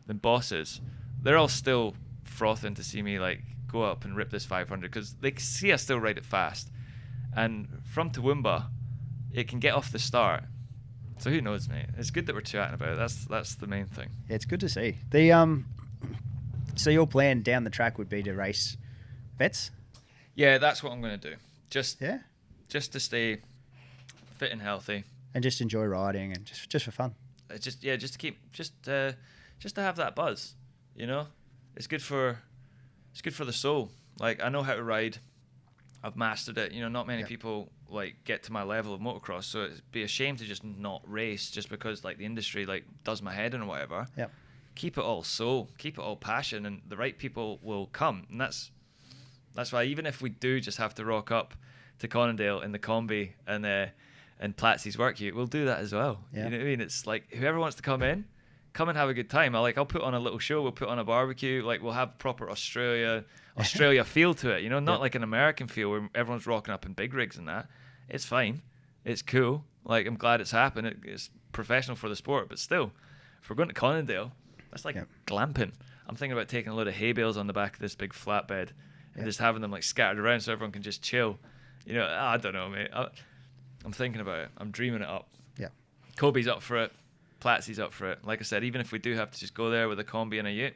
bosses, they're all still frothing to see me like go up and rip this 500 because they see I still ride it fast. And from Toowoomba, it can get off the start. So who knows, mate? It's good that we're chatting about it. That's the main thing. Yeah, it's good to see. The so your plan down the track would be to race vets? Yeah, that's what I'm going to do. Just to stay fit and healthy, and just enjoy riding and just for fun. Just to keep to have that buzz. You know, it's good for the soul. Like I know how to ride. I've mastered it. You know, not many people like get to my level of motocross, so it'd be a shame to just not race just because like the industry like does my head in or whatever. Yep. Keep it all soul, keep it all passion, and the right people will come. And that's why even if we do just have to rock up to Conondale in the combi and Platsy's work ute, we'll do that as well. Yeah. You know what I mean? It's like whoever wants to come and have a good time. I'll put on a little show. We'll put on a barbecue. Like we'll have proper Australia feel to it. You know, not like an American feel where everyone's rocking up in big rigs and that. It's fine. It's cool. Like I'm glad it's happened. It's professional for the sport, but still, if we're going to Conondale, that's like glamping. I'm thinking about taking a load of hay bales on the back of this big flatbed and just having them like scattered around so everyone can just chill. You know, I don't know, mate. I'm thinking about it. I'm dreaming it up. Yeah. Kobe's up for it. Platsy's up for it. Like I said, even if we do have to just go there with a combi and a ute,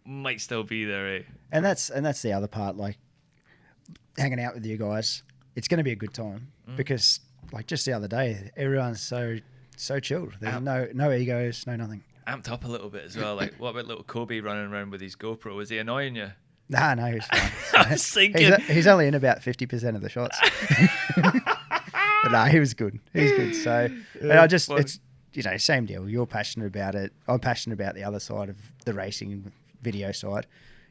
might still be there, eh? And that's the other part, like hanging out with you guys. It's going to be a good time because, like just the other day, everyone's so chilled. There's no egos, no nothing. Amped up a little bit as well. Like, what about little Kobe running around with his GoPro? Was he annoying you? No, he's fine. I was thinking he's only in about 50% of the shots. But no, he was good. He's good. So it's same deal. You're passionate about it. I'm passionate about the other side of the racing video side.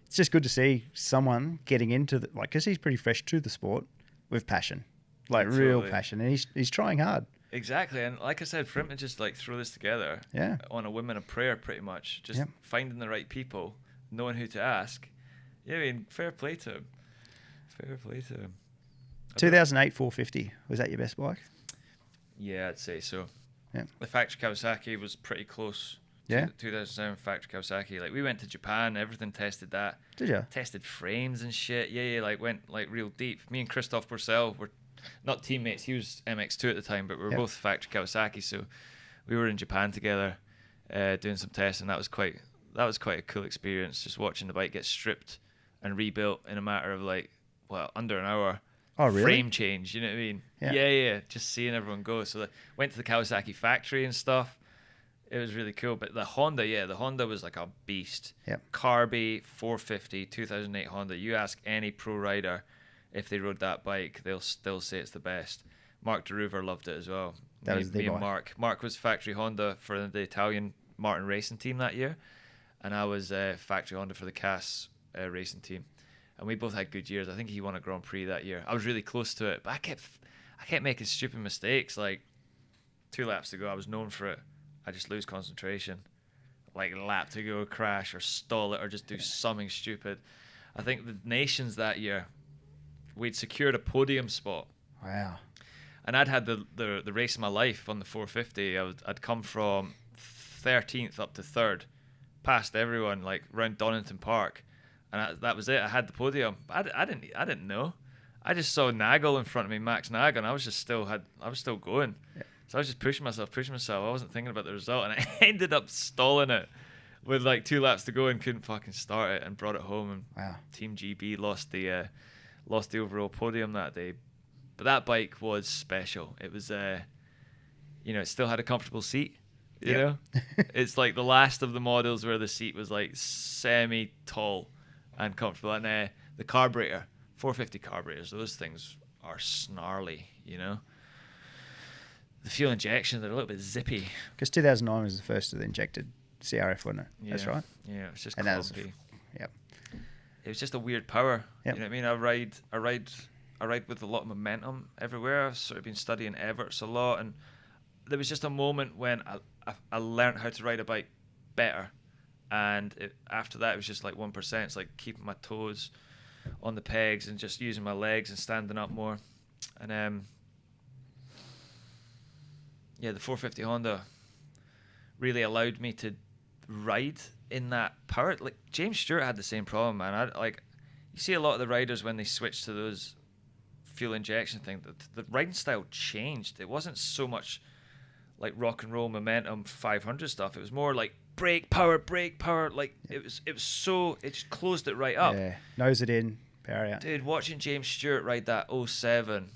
It's just good to see someone getting into because he's pretty fresh to the sport with passion, real passion, and he's trying hard. Exactly, and like I said, for him to just like throw this together on a whim and a prayer, pretty much, just finding the right people, knowing who to ask. Yeah, I mean, fair play to him. Fair play to him. 2008 450, was that your best bike? Yeah, I'd say so. Yeah. The factory Kawasaki was pretty close. Yeah. 2007 factory Kawasaki. Like we went to Japan, everything tested that. Did you? Tested frames and shit. Yeah, like went like real deep. Me and Christoph Purcell were not teammates. He was MX2 at the time, but we were both factory Kawasaki. So we were in Japan together, doing some tests, and that was quite a cool experience. Just watching the bike get stripped and rebuilt in a matter of like under an hour. Oh, really? Frame change, you know what I mean? Yeah. Just seeing everyone go. So went to the Kawasaki factory and stuff. It was really cool. But the Honda was like a beast. Yep. Carby 450 2008 Honda. You ask any pro rider if they rode that bike, they'll still say it's the best. Mark DeRuver loved it as well. Me and Mark. Mark was factory Honda for the Italian Martin racing team that year, and I was factory Honda for the Cass racing team. And we both had good years. I think he won a Grand Prix that year. I was really close to it, but I kept making stupid mistakes. Like 2 laps to go, I was known for it. I just lose concentration. Like a lap to go, crash or stall it or just do something stupid. I think the Nations that year, we'd secured a podium spot. Wow. And I'd had the race of my life on the 450. I'd come from 13th up to 3rd, past everyone, like around Donington Park. And that was it. I had the podium. I didn't know. I just saw Nagel in front of me, Max Nagel, and I was still going. Yeah. So I was just pushing myself. I wasn't thinking about the result, and I ended up stalling it with like 2 laps to go and couldn't fucking start it and brought it home. And Team GB lost the overall podium that day. But that bike was special. It was it still had a comfortable seat. You know, it's like the last of the models where the seat was like semi-tall and comfortable. And the carburetor, 450 carburetors, those things are snarly, you know. The fuel injection, they're a little bit zippy. Because 2009 was the first of the injected CRF, wasn't it? Yeah. That's right. Yeah, it was just clunky. Yep. It was just a weird power. Yep. You know what I mean? I ride with a lot of momentum everywhere. I've sort of been studying Everts a lot, and there was just a moment when I learned how to ride a bike better. And after that, it was just like 1%. It's like keeping my toes on the pegs and just using my legs and standing up more. And the 450 Honda really allowed me to ride in that power. Like James Stewart had the same problem, man. You see a lot of the riders when they switch to those fuel injection thing, the riding style changed. It wasn't so much like rock and roll momentum 500 stuff. It was more like brake power. Like it just closed it right up. Yeah, nose it in, power out. Dude, watching James Stewart ride that 07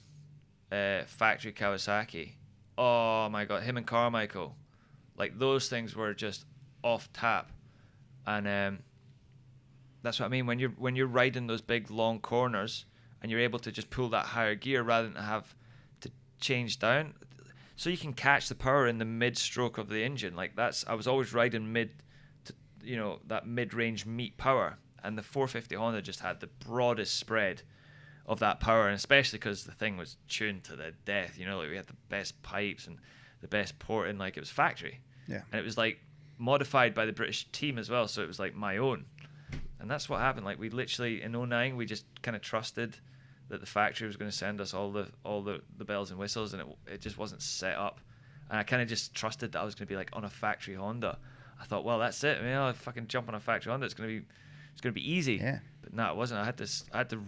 factory Kawasaki. Oh my god, him and Carmichael, like those things were just off tap, and that's what I mean when you're riding those big long corners and you're able to just pull that higher gear rather than have to change down. So you can catch the power in the mid-stroke of the engine. Like I was always riding that mid-range meat power, and the 450 Honda just had the broadest spread of that power, and especially because the thing was tuned to the death. You know, like we had the best pipes and the best porting. Like it was factory, and it was like modified by the British team as well. So it was like my own, and that's what happened. Like we literally in 09, we just kind of trusted that the factory was going to send us all the bells and whistles, and it just wasn't set up. And I kind of just trusted that I was going to be like on a factory Honda. I thought, well, that's it. I mean, I'll fucking jump on a factory Honda. It's going to be easy. Yeah. But no, it wasn't. I had to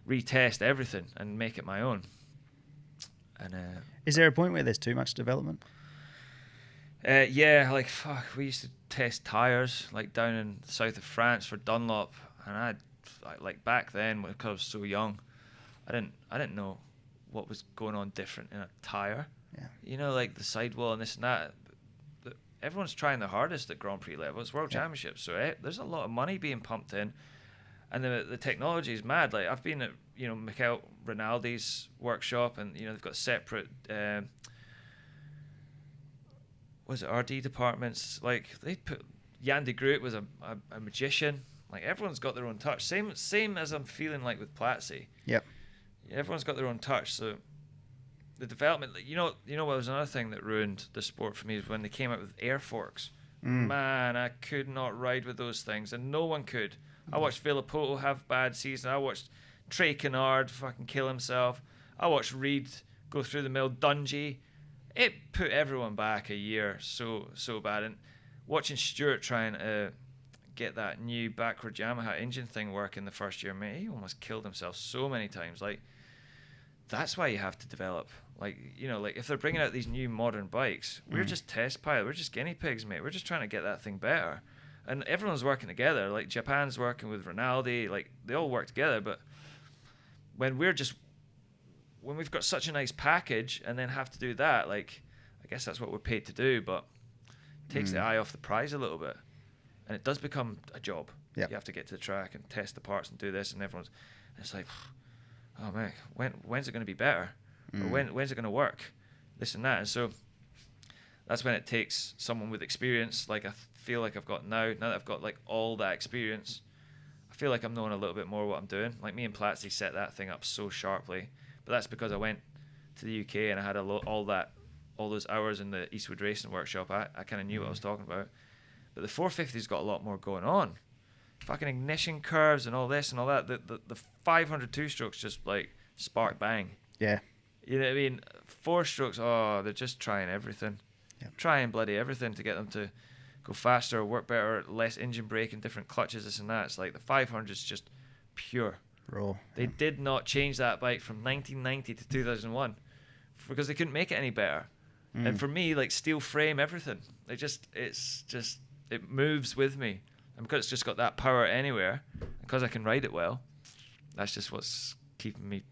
retest everything and make it my own. And is there a point where there's too much development? Yeah, like fuck. We used to test tires like down in the south of France for Dunlop, and like back then, because I was so young, I didn't know what was going on different in a tire. Yeah. You know, like the sidewall and this and that. Everyone's trying their hardest at Grand Prix level. It's World Championships, so there's a lot of money being pumped in, and the technology is mad. Like I've been at Mikel Rinaldi's workshop, and they've got separate RD departments. Like they put Jan de Groot was a magician. Like everyone's got their own touch. Same as I'm feeling like with Platzi. Yep. Everyone's got their own touch. So the development, what was another thing that ruined the sport for me is when they came out with air forks. Man, I could not ride with those things, and no one could. I watched Villapoto have bad season. I watched Trey Kennard fucking kill himself. I watched Reed go through the mill, Dungey. It put everyone back a year so bad. And watching Stewart trying to get that new backward Yamaha engine thing working the first year, mate, he almost killed himself so many times. Like, that's why you have to develop. Like, you know, like if they're bringing out these new modern bikes, we're just test pilot. We're just guinea pigs, mate. We're just trying to get that thing better. And everyone's working together. Like, Japan's working with Rinaldi. Like, they all work together. But when we've got such a nice package and then have to do that, like, I guess that's what we're paid to do, but it takes the eye off the prize a little bit. And it does become a job. Yep. You have to get to the track and test the parts and do this, and it's like, oh man, when's it going to be better? Or when's it going to work? This and that. And so that's when it takes someone with experience, like I feel like I've got now that I've got like all that experience, I feel like I'm knowing a little bit more what I'm doing. Like me and Platsy set that thing up so sharply, but that's because I went to the UK and I had all those hours in the Eastwood Racing Workshop. I kind of knew what I was talking about. But the 450's got a lot more going on. Fucking ignition curves and all this and all that. The 500 two-strokes just like spark bang. Yeah. You know what I mean? 4-strokes, they're just trying everything. Yep. Trying bloody everything to get them to go faster, work better, less engine braking, different clutches, this and that. It's like the 500 is just pure. Raw. They did not change that bike from 1990 to 2001 because they couldn't make it any better. And for me, like steel frame, everything. It moves with me. And because it's just got that power anywhere, because I can ride it well, that's just what's keeping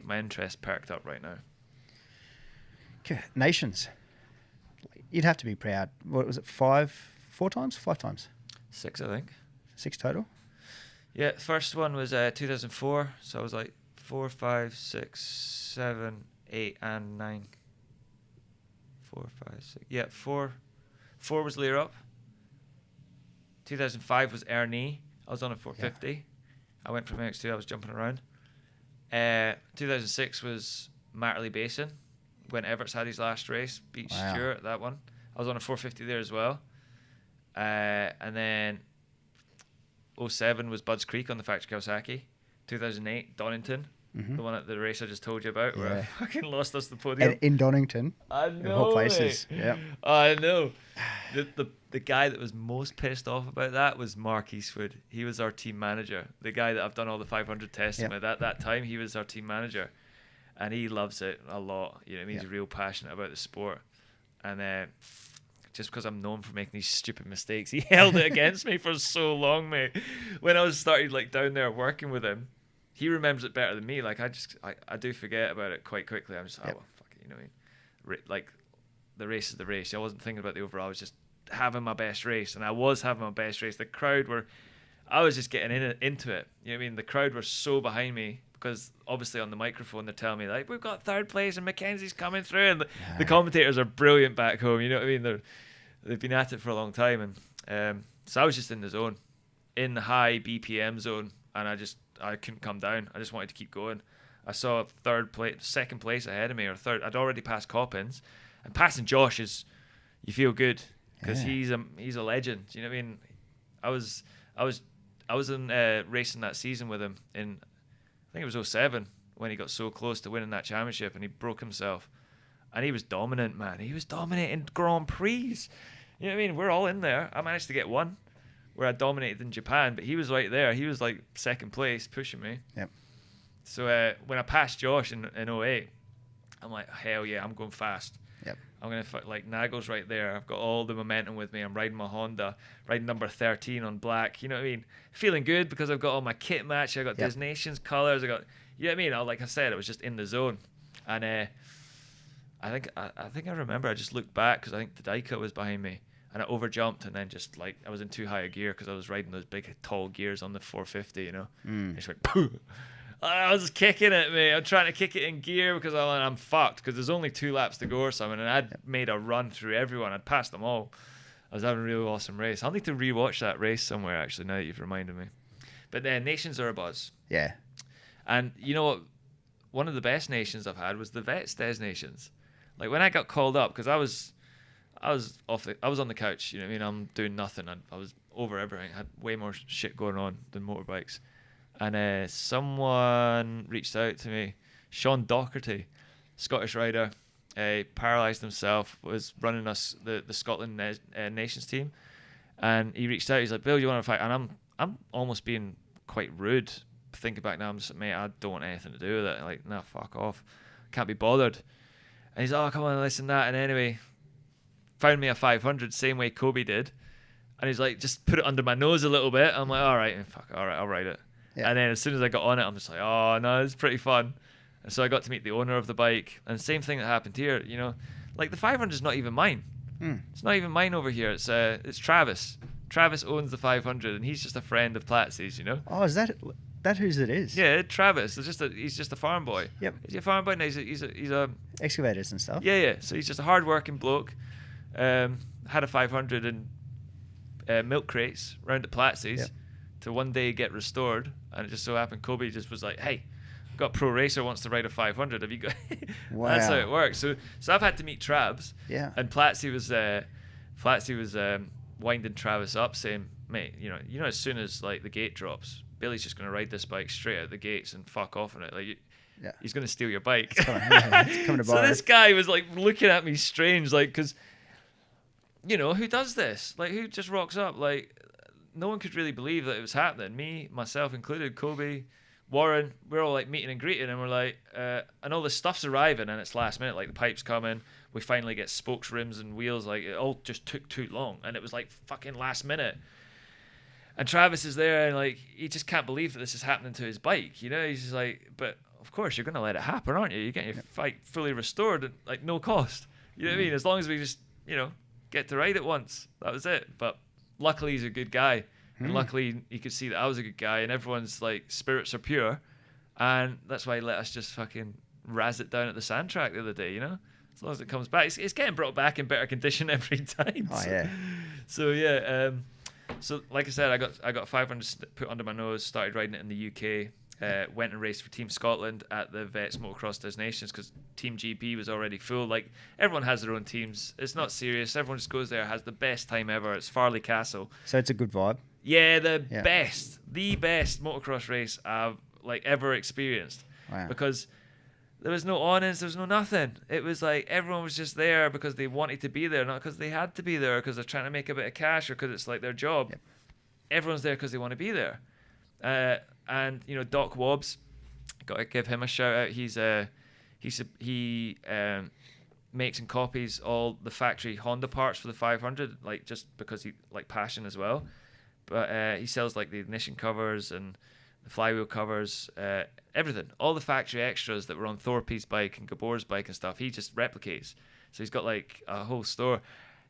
my interest perked up right now. Okay. Nations. You'd have to be proud. What was it? 5 times? 5 times? 6, I think. 6 total? Yeah, first one was 2004. So I was like 4, 5, 6, 7, 8, and 9. 4, 5, 6. Yeah, 4 was Lear Up. 2005 was Ernie. I was on a 450. Yeah. I went from MX2. I was jumping around. 2006 was Matterley Basin when Everts had his last race. Beat Stewart, that one. I was on a 450 there as well. And then 07 was Budds Creek on the Factory Kawasaki. 2008, Donington. The one at the race I just told you about where I fucking lost us the podium. And in Donington. I know, of all places. Yeah. I know. The guy that was most pissed off about that was Mark Eastwood. He was our team manager. The guy that I've done all the 500 tests with. At that time, he was our team manager. And he loves it a lot. You know what I mean? He's real passionate about the sport. And just because I'm known for making these stupid mistakes, he held it against me for so long, mate. When I started like down there working with him, he remembers it better than me. Like I do forget about it quite quickly. I'm just well, fuck it, you know what I mean? Like the race is the race. I wasn't thinking about the overall. I was just having my best race, and I was having my best race. The crowd I was just getting into it. You know what I mean? The crowd were so behind me because obviously on the microphone they're telling me like we've got 3rd place and Mackenzie's coming through, and the commentators are brilliant back home. You know what I mean? They've been at it for a long time, and so I was just in the zone, in the high BPM zone, and I couldn't come down. I just wanted to keep going. I saw 2nd place ahead of me, or 3rd. I'd already passed Coppins, and passing Josh you feel good because he's a legend. You know what I mean? I was in racing that season with him in, I think it was 07 when he got so close to winning that championship and he broke himself, and he was dominant, man. He was dominating Grand Prix. You know what I mean? We're all in there. I managed to get one where I dominated in Japan, but he was right there. He was like 2nd place pushing me. Yep. So when I passed Josh in 08, I'm like, hell yeah, I'm going fast. Yep. I'm going to, like, Nagel's right there. I've got all the momentum with me. I'm riding my Honda, riding number 13 on black. You know what I mean? Feeling good because I've got all my kit match. I got Des Nations colors. You know what I mean? Like I said, it was just in the zone. And I think I remember I just looked back because I think the Daika was behind me. And I overjumped, and then just like I was in too high a gear because I was riding those big tall gears on the 450, you know. I just went, pooh. I was kicking it, mate. I'm trying to kick it in gear because I'm fucked because there's only 2 laps to go or something, and I'd made a run through everyone. I'd passed them all. I was having a really awesome race. I'll need to rewatch that race somewhere actually now that you've reminded me. But then Nations are a buzz. Yeah. And you know what? One of the best nations I've had was the Vets Des Nations. Like when I got called up because I was on the couch, you know what I mean? I'm doing nothing. I was over everything. I had way more shit going on than motorbikes. And someone reached out to me, Sean Docherty, Scottish rider, paralysed himself, was running us the Scotland nations team, and he reached out. He's like, Bill, you want to fight? And I'm almost being quite rude. Thinking back now, I'm just like, mate, I don't want anything to do with it. Like, nah, fuck off. Can't be bothered. And he's like, oh, come on, listen that. And anyway, found me a 500, same way Kobe did. And he's like, just put it under my nose a little bit. I'm like, all right, fuck, all right, I'll ride it. Yeah. And then as soon as I got on it, I'm just like, oh no, it's pretty fun. And so I got to meet the owner of the bike, and same thing that happened here. You know, like the 500 is not even mine. It's not even mine over here. It's Travis. Travis owns the 500, and he's just a friend of Platsy's. You know. Oh, is that whose it is? Yeah, Travis. He's just a farm boy. Yep. He's a farm boy. No, he's a excavators and stuff. Yeah. So he's just a hard-working bloke. Had a 500 in milk crates round at Platsy's. Yep. To one day get restored, and it just so happened Kobe just was like, hey, I've got a pro racer wants to ride a 500, have you got wow. That's how it works. So I've had to meet Travs. Yeah. And Platsy was winding Travis up saying, mate, you know as soon as like the gate drops, Billy's just going to ride this bike straight out the gates and fuck off on it. Like he's going to steal your bike. It's coming to so this guy was like looking at me strange, like, because who does this? Like, who just rocks up? Like, no one could really believe that it was happening. Me, myself included, Kobe, Warren, we're all like meeting and greeting, and we're like, and all this stuff's arriving, and it's last minute. Like the pipe's coming, we finally get spokes, rims, and wheels. Like it all just took too long, and it was like fucking last minute. And Travis is there, and like he just can't believe that this is happening to his bike. He's just like, but of course you're gonna let it happen, aren't you? You're getting your bike fully restored at like no cost. You know what I mean? As long as we just get to ride it once, that was it. But luckily he's a good guy, and luckily he could see that I was a good guy, and everyone's like spirits are pure, and that's why he let us just fucking razz it down at the sand track the other day. As long as it comes back, it's getting brought back in better condition every time. Oh yeah. So yeah, so like I said, I got 500 put under my nose, started riding it in the UK. Went and raced for Team Scotland at the Vets Motocross Destinations because Team GB was already full. Like, everyone has their own teams. It's not serious. Everyone just goes there, has the best time ever. It's Farley Castle. So it's a good vibe. Yeah, the best motocross race I've ever experienced. Wow. Because there was no awnings, there was no nothing. It was like everyone was just there because they wanted to be there, not because they had to be there, because they're trying to make a bit of cash or because it's like their job. Yep. Everyone's there because they want to be there. And Doc Wobbs, got to give him a shout out. He makes and copies all the factory Honda parts for the 500, like just because he passion as well. But he sells like the ignition covers and the flywheel covers, everything, all the factory extras that were on Thorpe's bike and Gabor's bike and stuff. He just replicates. So he's got like a whole store,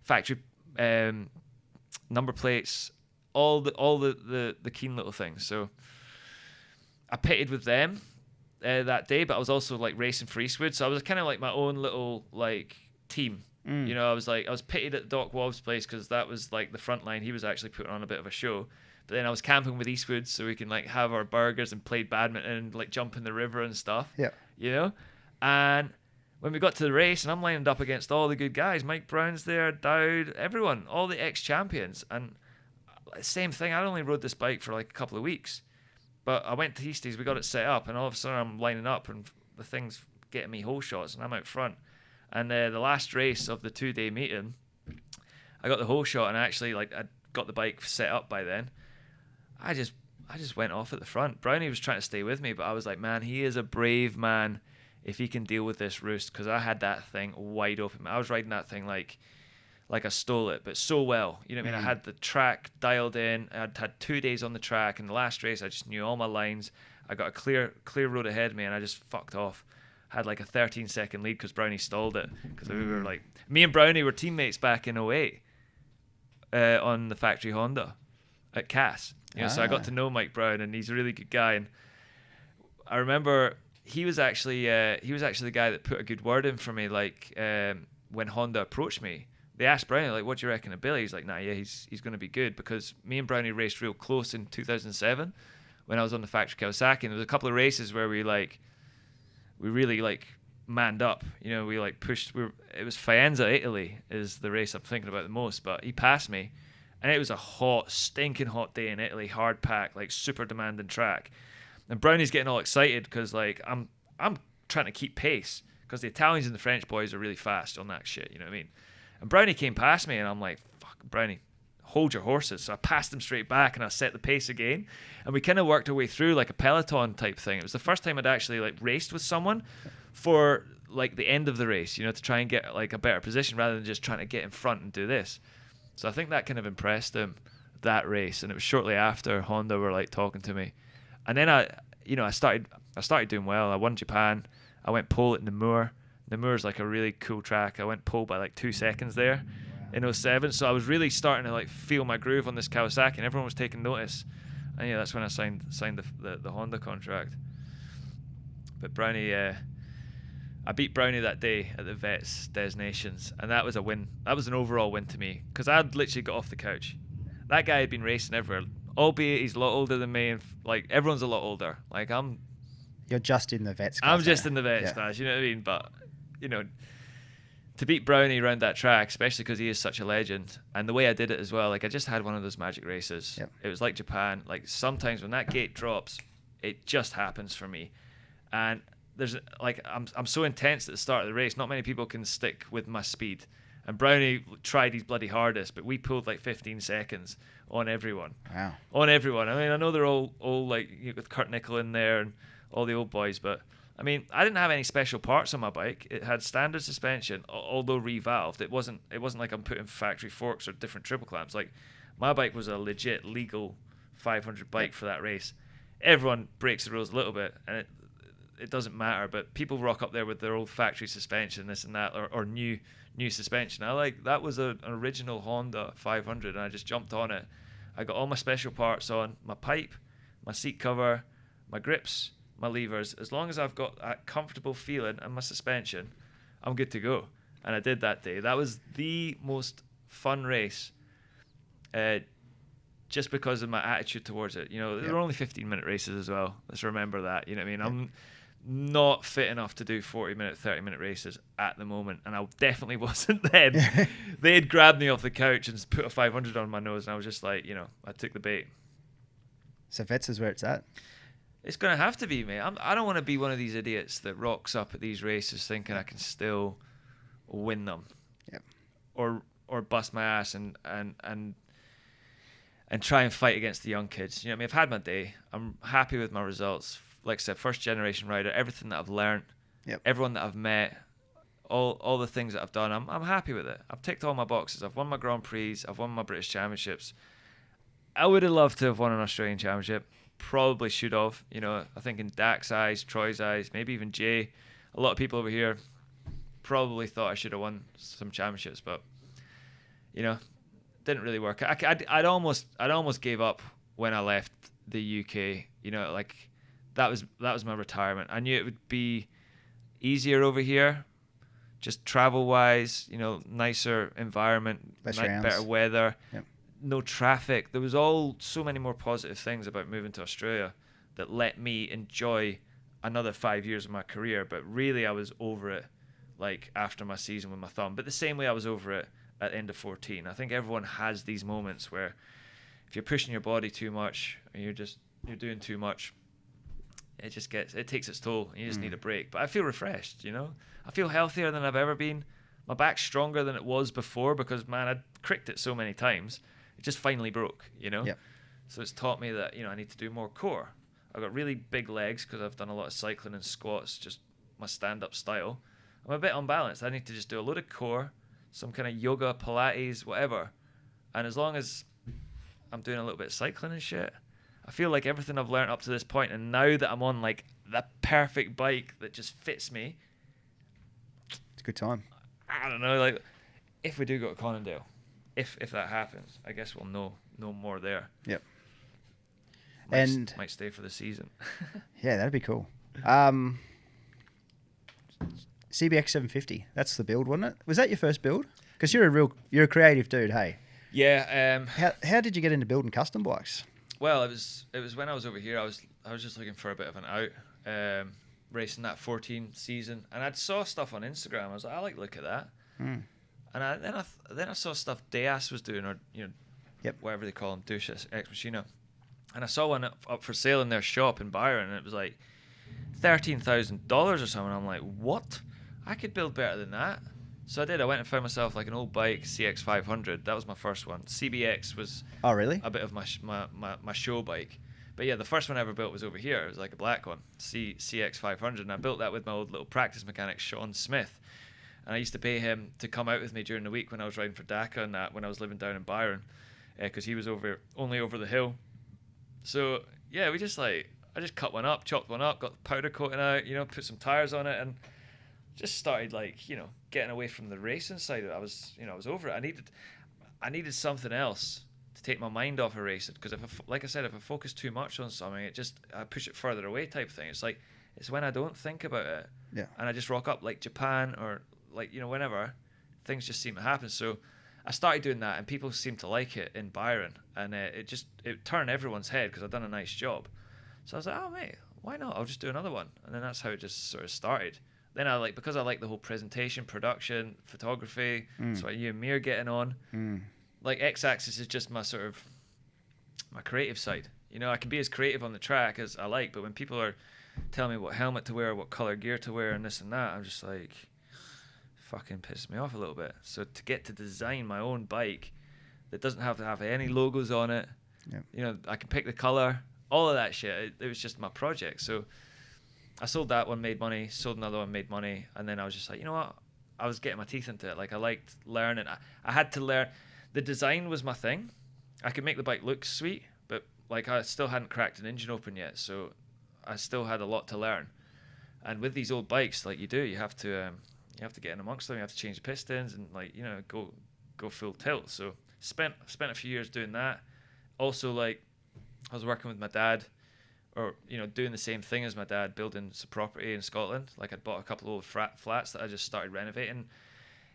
factory number plates, all the keen little things. So I pitted with them that day, but I was also like racing for Eastwood, so I was kind of like my own little like team. I was pitted at Doc Wobb's place because that was like the front line. He was actually putting on a bit of a show, but then I was camping with Eastwood so we can like have our burgers and play badminton and like jump in the river and stuff. Yeah, and when we got to the race and I'm lined up against all the good guys, Mike Brown's there, Dowd, everyone, all the ex-champions, and same thing. I only rode this bike for like a couple of weeks. But I went to Easties, we got it set up, and all of a sudden I'm lining up and the thing's getting me hole shots and I'm out front. And the last race of the 2-day meeting, I got the hole shot, and actually I got the bike set up by then. I just went off at the front. Brownie was trying to stay with me, but I was like, man, he is a brave man if he can deal with this roost, because I had that thing wide open. I was riding that thing like I stole it, but so well. You know what I mean? I had the track dialed in. I'd had 2 days on the track, and the last race I just knew all my lines. I got a clear road ahead of me, and I just fucked off. Had like a 13-second lead because Brownie stalled it. Because we were like, me and Brownie were teammates back in 08 on the factory Honda at Cass. So I got to know Mike Brown, and he's a really good guy. And I remember he was actually the guy that put a good word in for me. Like when Honda approached me, they asked Brownie, like, what do you reckon of Billy? He's like, nah, yeah, he's going to be good, because me and Brownie raced real close in 2007 when I was on the factory Kawasaki, and there was a couple of races where we really like manned up. We like pushed. It was Faenza, Italy, is the race I'm thinking about the most. But he passed me, And it was a hot, stinking hot day in Italy, hard pack, like super demanding track. And Brownie's getting all excited because like I'm trying to keep pace because the Italians and the French boys are really fast on that shit, you know what I mean? And Brownie came past me and I'm like, fuck, Brownie, hold your horses. So I passed him straight back and I set the pace again. And we kind of worked our way through like a peloton type thing. It was the first time I'd actually like raced with someone for like the end of the race, you know, to try and get like a better position rather than just trying to get in front and do this. So I think that kind of impressed him, that race. And it was shortly after Honda were like talking to me. And then I started doing well. I won Japan. I went pole at Namur. Namur's like a really cool track. I went pole by like 2 seconds there in 07. So I was really starting to like feel my groove on this Kawasaki, and everyone was taking notice. And yeah, that's when I signed the Honda contract. But Brownie, I beat Brownie that day at the Vets Nations, and that was a win. That was an overall win to me because I'd literally got off the couch. That guy had been racing everywhere, albeit he's a lot older than me, and like everyone's a lot older. Like You're just in the Vets class. I'm just in the Vets class, you know what I mean? But you know, to beat Brownie around that track, especially because he is such a legend, and the way I did it as well, like I just had one of those magic races. Yep. It was like Japan. Like sometimes when that gate drops, it just happens for me, and there's like I'm so intense at the start of the race. Not many people can stick with my speed, and Brownie tried his bloody hardest, but we pulled like 15 seconds on everyone. Wow. On everyone. I mean, I know they're all like with Kurt Nichol in there and all the old boys, but I mean, I didn't have any special parts on my bike. It had standard suspension, although revalved. It wasn't like I'm putting factory forks or different triple clamps. Like my bike was a legit legal 500 bike for that race. Everyone breaks the rules a little bit, and it doesn't matter. But people rock up there with their old factory suspension, this and that, or new suspension. That was an original Honda 500, and I just jumped on it. I got all my special parts on, my pipe, my seat cover, my grips, my levers. As long as I've got that comfortable feeling and my suspension, I'm good to go. And I did that day. That was the most fun race, just because of my attitude towards it. You know, they were only 15-minute races as well. Let's remember that. You know what I mean? I'm not fit enough to do 40-minute, 30-minute races at the moment, and I definitely wasn't then. They had grabbed me off the couch and put a 500 on my nose, and I was just like, you know, I took the bait. So Vets is where it's at. It's going to have to be, mate. I don't want to be one of these idiots that rocks up at these races thinking I can still win them. Yep. Or bust my ass and try and fight against the young kids. You know what I mean? I've had my day. I'm happy with my results. Like I said, first generation rider, everything that I've learned, everyone that I've met, all the things that I've done, I'm happy with it. I've ticked all my boxes. I've won my Grand Prix. I've won my British Championships. I would have loved to have won an Australian Championship. Probably should have. You know, I think in Dak's eyes, Troy's eyes, maybe even Jay, a lot of people over here probably thought I should have won some championships, but you know, didn't really work. I'd almost gave up when I left the UK. You know, like that was my retirement. I knew it would be easier over here, just travel wise. You know, nicer environment, better weather. Yep. No traffic. There was so many more positive things about moving to Australia that let me enjoy another 5 years of my career. But really, I was over it, like after my season with my thumb. But the same way I was over it at the end of 14. I think everyone has these moments where if you're pushing your body too much, and you're doing too much, it takes its toll, and you just need a break. But I feel refreshed. You know, I feel healthier than I've ever been. My back's stronger than it was before because man, I'd cricked it so many times. It just finally broke, you know? Yep. So it's taught me that, you know, I need to do more core. I've got really big legs because I've done a lot of cycling and squats, just my stand-up style. I'm a bit unbalanced. I need to just do a load of core, some kind of yoga, Pilates, whatever. And as long as I'm doing a little bit of cycling and shit, I feel like everything I've learned up to this point, and now that I'm on like the perfect bike that just fits me, it's a good time. I don't know, like if we do go to Conondale, if that happens, I guess we'll know more there. Yep. Might stay for the season. Yeah, that'd be cool. CBX 750. That's the build, wasn't it? Was that your first build? Because you're a creative dude, hey. Yeah. How did you get into building custom bikes? Well, it was when I was over here. I was just looking for a bit of an out, racing that 14 season, and I saw stuff on Instagram. I was like, I like the look at that. And then I saw stuff Deas was doing, or you know, Yep. whatever they call them, Douche Ex Machina. And I saw one up for sale in their shop in Byron, and it was like $13,000 or something. I'm like, what? I could build better than that. So I did. I went and found myself like an old bike, CX500. That was my first one. CBX was really? a bit of my show bike. But yeah, the first one I ever built was over here. It was like a black one, CX500. And I built that with my old little practice mechanic, Sean Smith. And I used to pay him to come out with me during the week when I was riding for DACA and that, when I was living down in Byron, because he was only over the hill. So yeah, I just cut one up, chopped one up, got the powder coating out, put some tires on it, and just started getting away from the racing side of it. I was over it. I needed something else to take my mind off of racing, because if I focus too much on something, I push it further away type thing. It's when I don't think about it, yeah, and I just rock up like Japan or whenever, things just seem to happen. So I started doing that, and people seemed to like it in Byron, and it turned everyone's head because I'd done a nice job. So I was like, oh mate, why not? I'll just do another one. And then that's how it just sort of started. Then because I like the whole presentation, production, photography. So you and me are getting on. Like X-axis is just my sort of my creative side. I can be as creative on the track as I like, but when people are telling me what helmet to wear, what color gear to wear, and this and that, I'm just like, fucking pisses me off a little bit. So to get to design my own bike that doesn't have to have any logos on it, I can pick the color, all of that shit. It was just my project. So I sold that one, made money, sold another one, made money, and then I was just like, you know what? I was getting my teeth into it. Like, I liked learning. I had to learn. The design was my thing. I could make the bike look sweet, but I still hadn't cracked an engine open yet, so I still had a lot to learn. And with these old bikes, you have to get in amongst them. You have to change the pistons and go full tilt. So spent a few years doing that. Also, I was working with my dad, or doing the same thing as my dad, building some property in Scotland. I'd bought a couple of old flats that I just started renovating.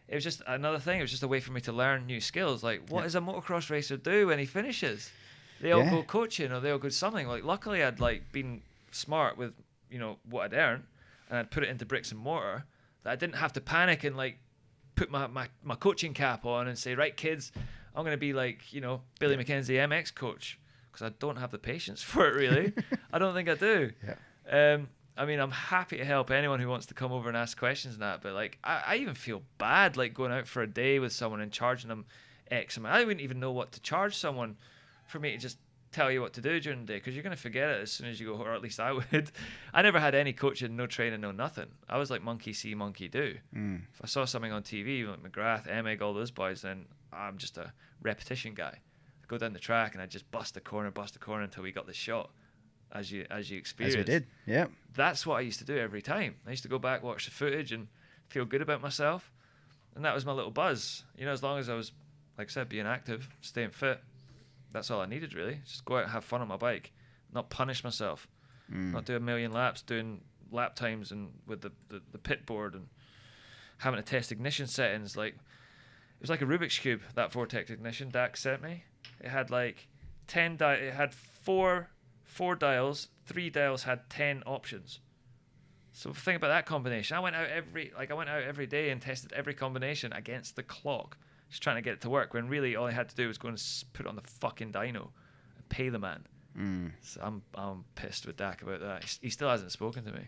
It was just another thing. It was just a way for me to learn new skills. What does a motocross racer do when he finishes? They all go coaching, or they all go something. Luckily I'd been smart with what I'd earned, and I'd put it into bricks and mortar, that I didn't have to panic and put my coaching cap on and say, right kids, I'm going to be Billy Mackenzie MX coach, because I don't have the patience for it, really. I don't think I do. I'm happy to help anyone who wants to come over and ask questions and that, but I even feel bad going out for a day with someone and charging them X amount. I wouldn't even know what to charge someone for me to just tell you what to do during the day, because you're going to forget it as soon as you go, or at least I would. I never had any coaching, no training, no nothing. I was like monkey see, monkey do. If I saw something on TV, like McGrath, Emig, all those boys, then I'm just a repetition guy. I go down the track and I just bust the corner until we got the shot, as you experienced. As we did, yeah. That's what I used to do every time. I used to go back, watch the footage, and feel good about myself. And that was my little buzz. As long as I was, like I said, being active, staying fit, that's all I needed, really. Just go out and have fun on my bike, not punish myself, not do a million laps, doing lap times and with the pit board and having to test ignition settings. It was like a Rubik's Cube, that Vortex ignition Dax sent me. It had 10 it had four dials, 3 dials had 10 options. So think about that combination. I went out every day and tested every combination against the clock, just trying to get it to work, when really all I had to do was go and put it on the fucking dyno and pay the man. So I'm pissed with Dak about that. He still hasn't spoken to me.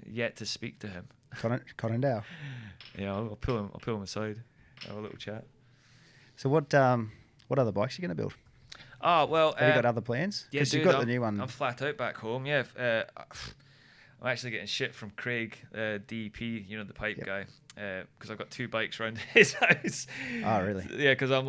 Yet to speak to him. Conan Dow. Yeah, I'll pull him aside. Have a little chat. So what other bikes are you going to build? Oh, well, have you got other plans? Yeah, you've got the new one. I'm flat out back home. Yeah, I'm actually getting shit from Craig, DEP, the pipe guy, because I've got 2 bikes around his house. Oh, really? Yeah, because I'm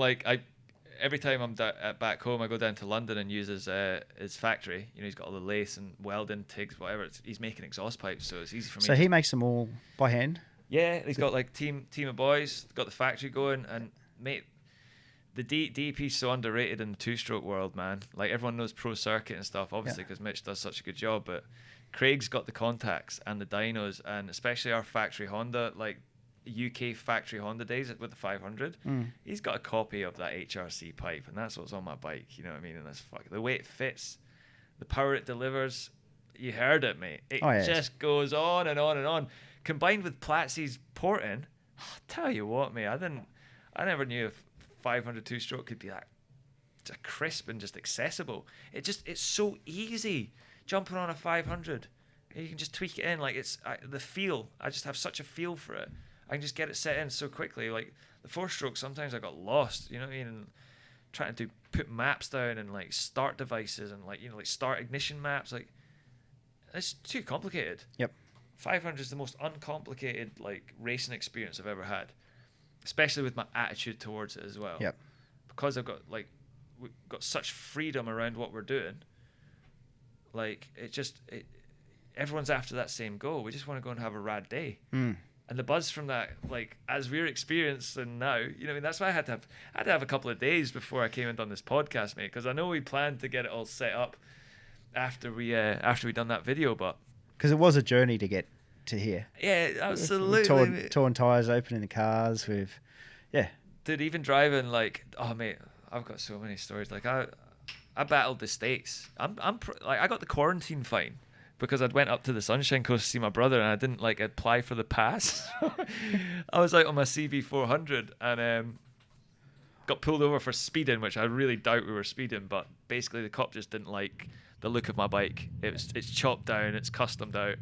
every time I'm back home, I go down to London and use his factory. He's got all the lace and welding, TIGs, whatever. He's making exhaust pipes, so it's easy for me. So he makes them all by hand? Yeah, he's got team of boys, got the factory going, and mate, the DEP's so underrated in the 2-stroke world, man. Everyone knows Pro Circuit and stuff, obviously, because Mitch does such a good job, but Craig's got the contacts and the dynos, and especially our factory Honda, UK factory Honda days with the 500. He's got a copy of that HRC pipe, and that's what's on my bike. You know what I mean? And that's the way it fits, the power it delivers. You heard it, mate. It just goes on and on and on. Combined with Platzi's porting, I'll tell you what, mate. I never knew if 500 2-stroke could be that crisp and just accessible. It's so easy jumping on a 500. You can just tweak it in. Like the feel. I just have such a feel for it. I can just get it set in so quickly. Like the 4-stroke, sometimes I got lost. You know what I mean? And trying to put maps down and like start devices and like start ignition maps. Like it's too complicated. Yep. 500 is the most uncomplicated like racing experience I've ever had, especially with my attitude towards it as well. Yep. Because we've got such freedom around what we're doing. Like everyone's after that same goal. We just want to go and have a rad day. And the buzz from that, like as we're experiencing now, that's why I had to have a couple of days before I came and done this podcast, mate. Because I know we planned to get it all set up after we done that video, but because it was a journey to get to here. Yeah, absolutely. Torn tires, opening the cars with, yeah. Dude, even driving, like, oh mate, I've got so many stories. Like I battled the States. I got the quarantine fine because I'd went up to the Sunshine Coast to see my brother and I didn't like apply for the pass. I was out on my CB400 and got pulled over for speeding, which I really doubt we were speeding, but basically the cop just didn't like the look of my bike. It's chopped down, it's customed out.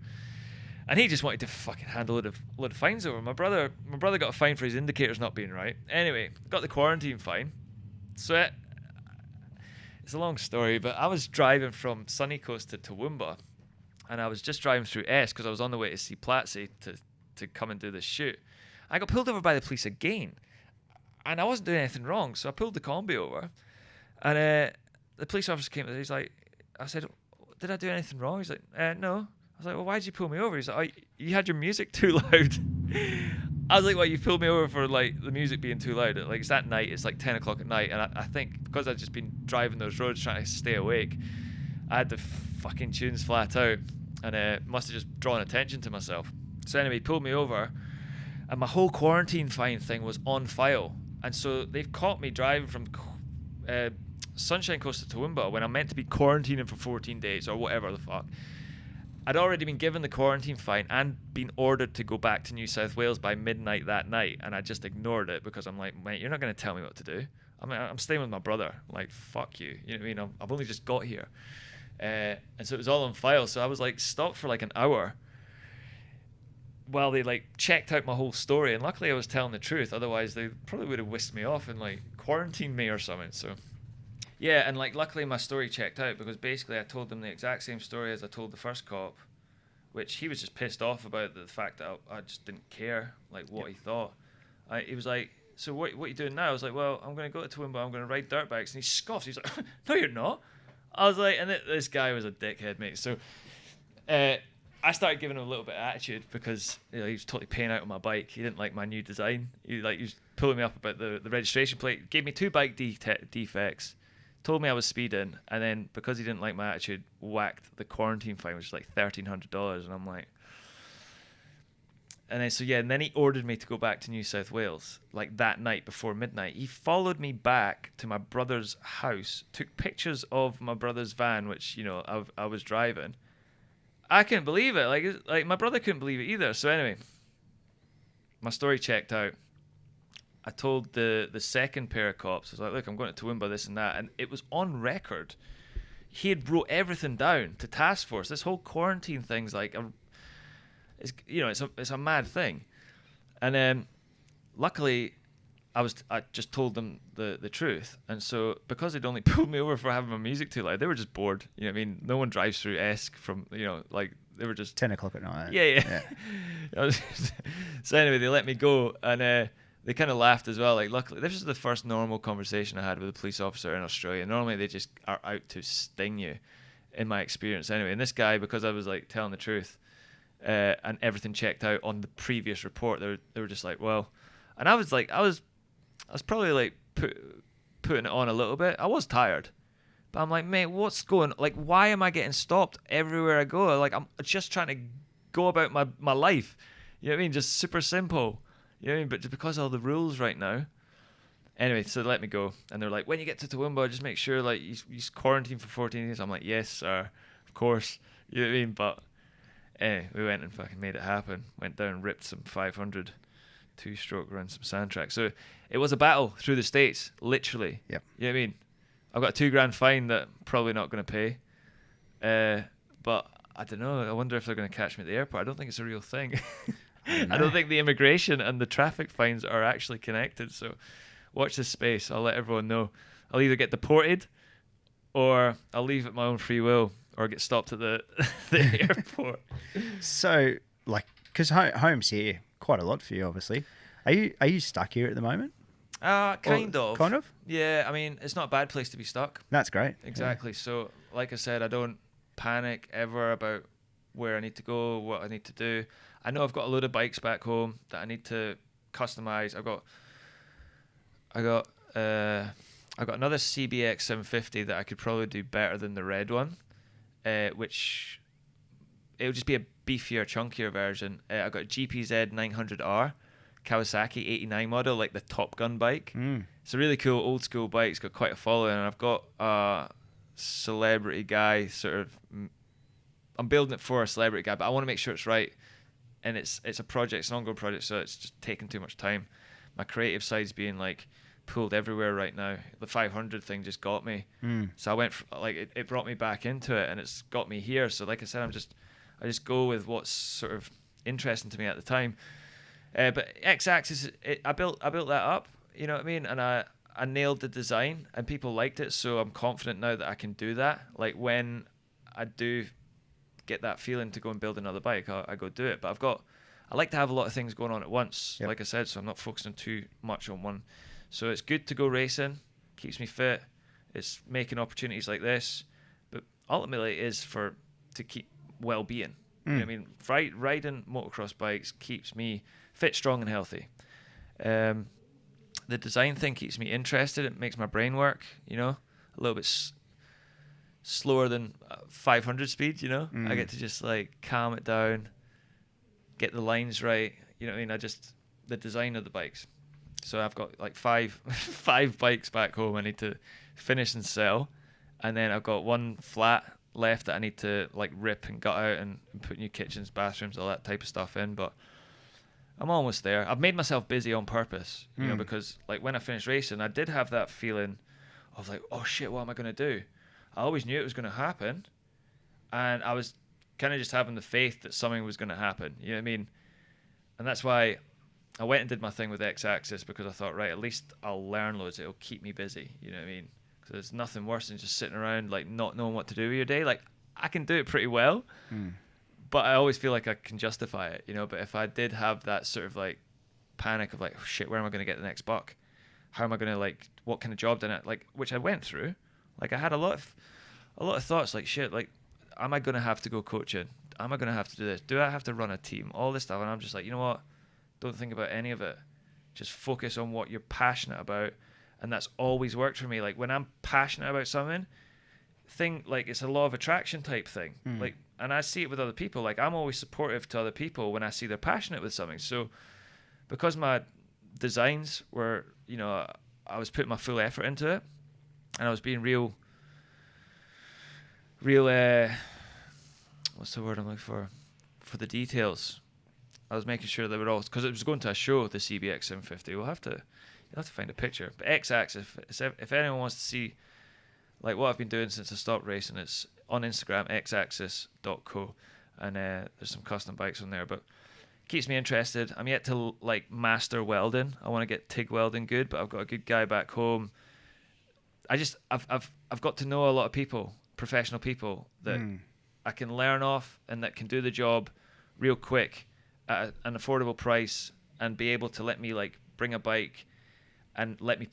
And he just wanted to fucking hand a load of fines over. My brother got a fine for his indicators not being right. Anyway, got the quarantine fine. So it's a long story, but I was driving from Sunny Coast to Toowoomba, and I was just driving through S because I was on the way to see Platzi to come and do this shoot. I got pulled over by the police again, and I wasn't doing anything wrong, so I pulled the combi over, and the police officer came. He's like, I said, did I do anything wrong? He's like, no. I was like, well, why did you pull me over? He's like, oh, you had your music too loud. I was like, well, you pulled me over for like the music being too loud. Like it's that night, it's like 10 o'clock at night, and I think because I'd just been driving those roads trying to stay awake, I had the fucking tunes flat out, and must have just drawn attention to myself. So anyway, he pulled me over, and my whole quarantine fine thing was on file, and so they've caught me driving from Sunshine Coast to Toowoomba when I'm meant to be quarantining for 14 days or whatever the fuck. I'd already been given the quarantine fine and been ordered to go back to New South Wales by midnight that night, and I just ignored it because I'm like, mate, you're not going to tell me what to do. I'm staying with my brother. Like, fuck you. You know what I mean? I've only just got here. And so it was all on file. So I was like stopped for like an hour while they like checked out my whole story. And luckily I was telling the truth. Otherwise they probably would have whisked me off and like quarantined me or something. So yeah, and like luckily my story checked out because basically I told them the exact same story as I told the first cop, which he was just pissed off about the fact that I just didn't care like what he thought. He was like, so what are you doing now? I was like, well, I'm going to go to Toowoomba, I'm going to ride dirt bikes. And he scoffed. He's like, no, you're not. I was like, and this guy was a dickhead, mate. So I started giving him a little bit of attitude because he was totally paying out on my bike. He didn't like my new design. He was pulling me up about the registration plate, gave me 2 bike defects, told me I was speeding, and then because he didn't like my attitude, whacked the quarantine fine, which is like $1,300. And I'm like, and then so yeah, and then he ordered me to go back to New South Wales like that night before midnight. He followed me back to my brother's house, took pictures of my brother's van, which I was driving. I couldn't believe it. Like my brother couldn't believe it either. So anyway, my story checked out. I told the second pair of cops, I was like, look, I'm going to Toowoomba, this and that. And it was on record. He had wrote everything down to task force. This whole quarantine thing's like, it's a mad thing. And then luckily I just told them the truth. And so because they'd only pulled me over for having my music too loud, they were just bored. You know what I mean? No one drives through Esk from, like they were just 10 o'clock at night. Yeah. So anyway, they let me go, and they kind of laughed as well. Like, luckily, this is the first normal conversation I had with a police officer in Australia. Normally, they just are out to sting you, in my experience. Anyway, and this guy, because I was like telling the truth, and everything checked out on the previous report, they were just like, well, and I was probably like putting it on a little bit. I was tired, but I'm like, mate, what's going? Like, why am I getting stopped everywhere I go? Like, I'm just trying to go about my life. You know what I mean? Just super simple. You know what I mean? But just because of all the rules right now. Anyway, so they let me go. And they're like, when you get to Toowoomba, just make sure like you quarantine for 14 days. I'm like, yes, sir. Of course. You know what I mean? But anyway, we went and fucking made it happen. Went down and ripped some 500 2-stroke around some sand tracks. So it was a battle through the States, literally. Yep. You know what I mean? I've got a $2,000 fine that I'm probably not going to pay. But I don't know. I wonder if they're going to catch me at the airport. I don't think it's a real thing. I don't think the immigration and the traffic fines are actually connected. So watch this space. I'll let everyone know. I'll either get deported or I'll leave at my own free will or get stopped at the airport. So, like, because home's here quite a lot for you, obviously. Are you stuck here at the moment? Kind of. Kind of? Yeah, I mean, it's not a bad place to be stuck. That's great. Exactly. Yeah. So, like I said, I don't panic ever about where I need to go, what I need to do. I know I've got a load of bikes back home that I need to customize. I got another CBX 750 that I could probably do better than the red one, which it would just be a beefier, chunkier version. I got a GPZ 900R Kawasaki 89 model, like the Top Gun bike. It's a really cool old school bike. It's got quite a following, and I've got a celebrity guy I'm building it for a celebrity guy, but I want to make sure it's right. And it's a project, it's an ongoing project, so it's just taking too much time. My creative side's being like pulled everywhere right now. The 500 thing just got me. So I went it brought me back into it, and it's got me here. So like I said, I just go with what's sort of interesting to me at the time. But X-Axis, I built that up, you know what I mean? And I nailed the design, and people liked it, so I'm confident now that I can do that. Like when I do get that feeling to go and build another bike, I go do it. But I like to have a lot of things going on at once, like I said, so I'm not focusing too much on one. So it's good to go racing, keeps me fit. It's making opportunities like this, but ultimately it is to keep well-being. You know what I mean? Riding motocross bikes keeps me fit, strong, and healthy. The design thing keeps me interested. It makes my brain work, you know, a little bit slower than 500 speed, you know. I get to just like calm it down, get the lines right, you know what I mean? The design of the bikes. So I've got like five bikes back home I need to finish and sell, and then I've got one flat left that I need to like rip and gut out and put new kitchens, bathrooms, all that type of stuff in. But I'm almost there. I've made myself busy on purpose, you know, because like when I finished racing, I did have that feeling of like, oh shit, what am I going to do? I always knew it was going to happen, and I was kind of just having the faith that something was going to happen, you know what I mean? And that's why I went and did my thing with X-Axis, because I thought, right, at least I'll learn loads. It'll keep me busy, you know what I mean? Because there's nothing worse than just sitting around like not knowing what to do with your day. Like I can do it pretty well, but I always feel like I can justify it, you know. But if I did have that sort of like panic of like, oh, shit, where am I going to get the next buck? How am I going to like, what kind of job did I like? Which I went through. Like I had a lot of thoughts like, shit, like, am I going to have to go coaching? Am I going to have to do this? Do I have to run a team? All this stuff. And I'm just like, you know what? Don't think about any of it. Just focus on what you're passionate about. And that's always worked for me. Like when I'm passionate about something, like it's a law of attraction type thing. Like, and I see it with other people. Like I'm always supportive to other people when I see they're passionate with something. So because my designs were, you know, I was putting my full effort into it, and I was being real, what's the word I'm looking for the details. I was making sure they were all, because it was going to a show, the CBX 750. You'll have to find a picture. But X-Axis, if anyone wants to see like what I've been doing since I stopped racing, it's on Instagram, xaxis.co, and there's some custom bikes on there. But it keeps me interested. I'm yet to like master welding. I want to get TIG welding good, but I've got a good guy back home. I've got to know a lot of people, professional people that I can learn off and that can do the job real quick at an affordable price, and be able to let me like bring a bike and let me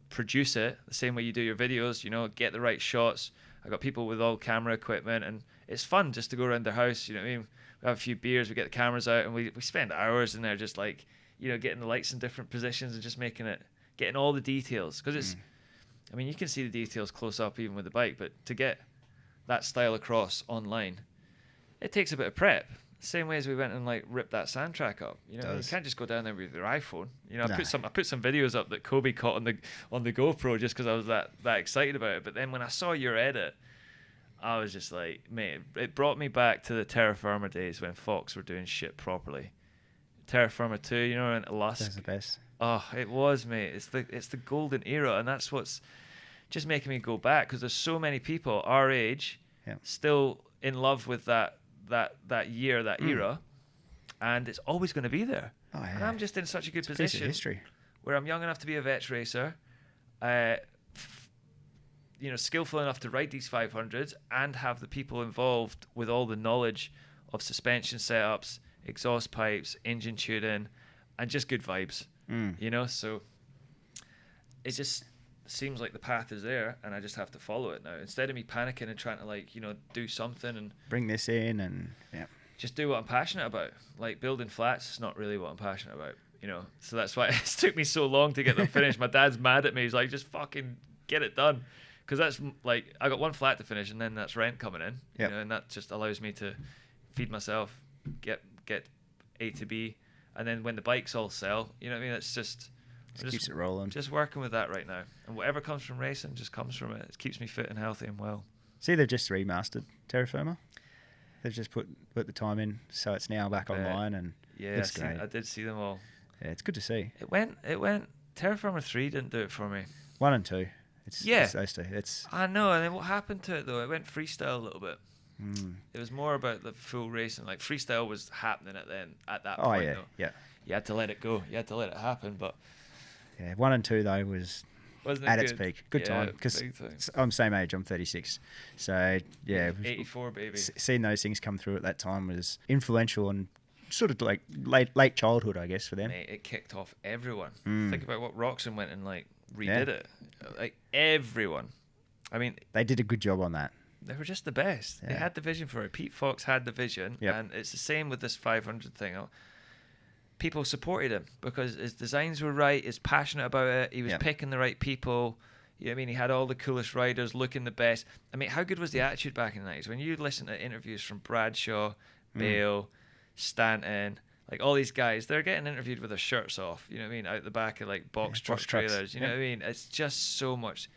produce it the same way you do your videos, you know, get the right shots. I got people with all camera equipment, and it's fun just to go around their house, you know what I mean? We have a few beers, we get the cameras out, and we spend hours in there just like, you know, getting the lights in different positions and just getting all the details. Because it's, I mean, you can see the details close up even with the bike, but to get that style across online, it takes a bit of prep. Same way as we went and like ripped that sand track up, you know, you can't just go down there with your iPhone. You know, I put some videos up that Kobe caught on the GoPro just because I was that excited about it. But then when I saw your edit, I was just like, mate, it brought me back to the Terra Firma days when Fox were doing shit properly. Terra Firma 2, you know, and Lusk. That's the best. Oh, it was, mate. It's the golden era, and that's what's just making me go back, because there's so many people our age still in love with that year, that era, and it's always going to be there. Oh, yeah. And I'm just in such a good It's a position piece of history. where I'm young enough to be a vets racer, skillful enough to ride these 500s, and have the people involved with all the knowledge of suspension setups, exhaust pipes, engine tuning, and just good vibes. So it just seems like the path is there, and I just have to follow it now, instead of me panicking and trying to do something and bring this in and just do what I'm passionate about. Like building flats is not really what I'm passionate about, so that's why it took me so long to get them finished. My dad's mad at me. He's like, just fucking get it done, because that's like, I got one flat to finish, and then that's rent coming in, and that just allows me to feed myself, get A to B, and then when the bikes all sell, you know what I mean, it's just keeps it rolling. Just working with that right now, and whatever comes from racing just comes from it. It keeps me fit and healthy and well. See, they've just remastered Terra Firma. They've just put the time in, so it's now back online, and it's great. I did see them all. Yeah, it's good to see. It went. Terra Firma 3 didn't do it for me. 1 and 2. It's those two. I know. And then what happened to it though? It went freestyle a little bit. It was more about the full racing. Like freestyle was happening at that point. Oh yeah, though. yeah. You had to let it go. You had to let it happen. But 1 and 2 though wasn't at its peak. Good time, because I'm same age. I'm 36, so yeah. 84 baby. Seeing those things come through at that time was influential and sort of like late childhood, I guess, for them. Mate, it kicked off everyone. Think about what Roxon went and redid it. Like everyone. I mean, they did a good job on that. They were just the best. They had the vision for it. Pete Fox had the vision, and it's the same with this 500 thing. People supported him because his designs were right. He's passionate about it. He was picking the right people. You know what I mean? He had all the coolest riders, looking the best. I mean, how good was the attitude back in the 90s? When you listen to interviews from Bradshaw, Bale, Stanton, like all these guys, they're getting interviewed with their shirts off. You know what I mean? Out the back of like box truck trailers. You know what I mean? It's just so much.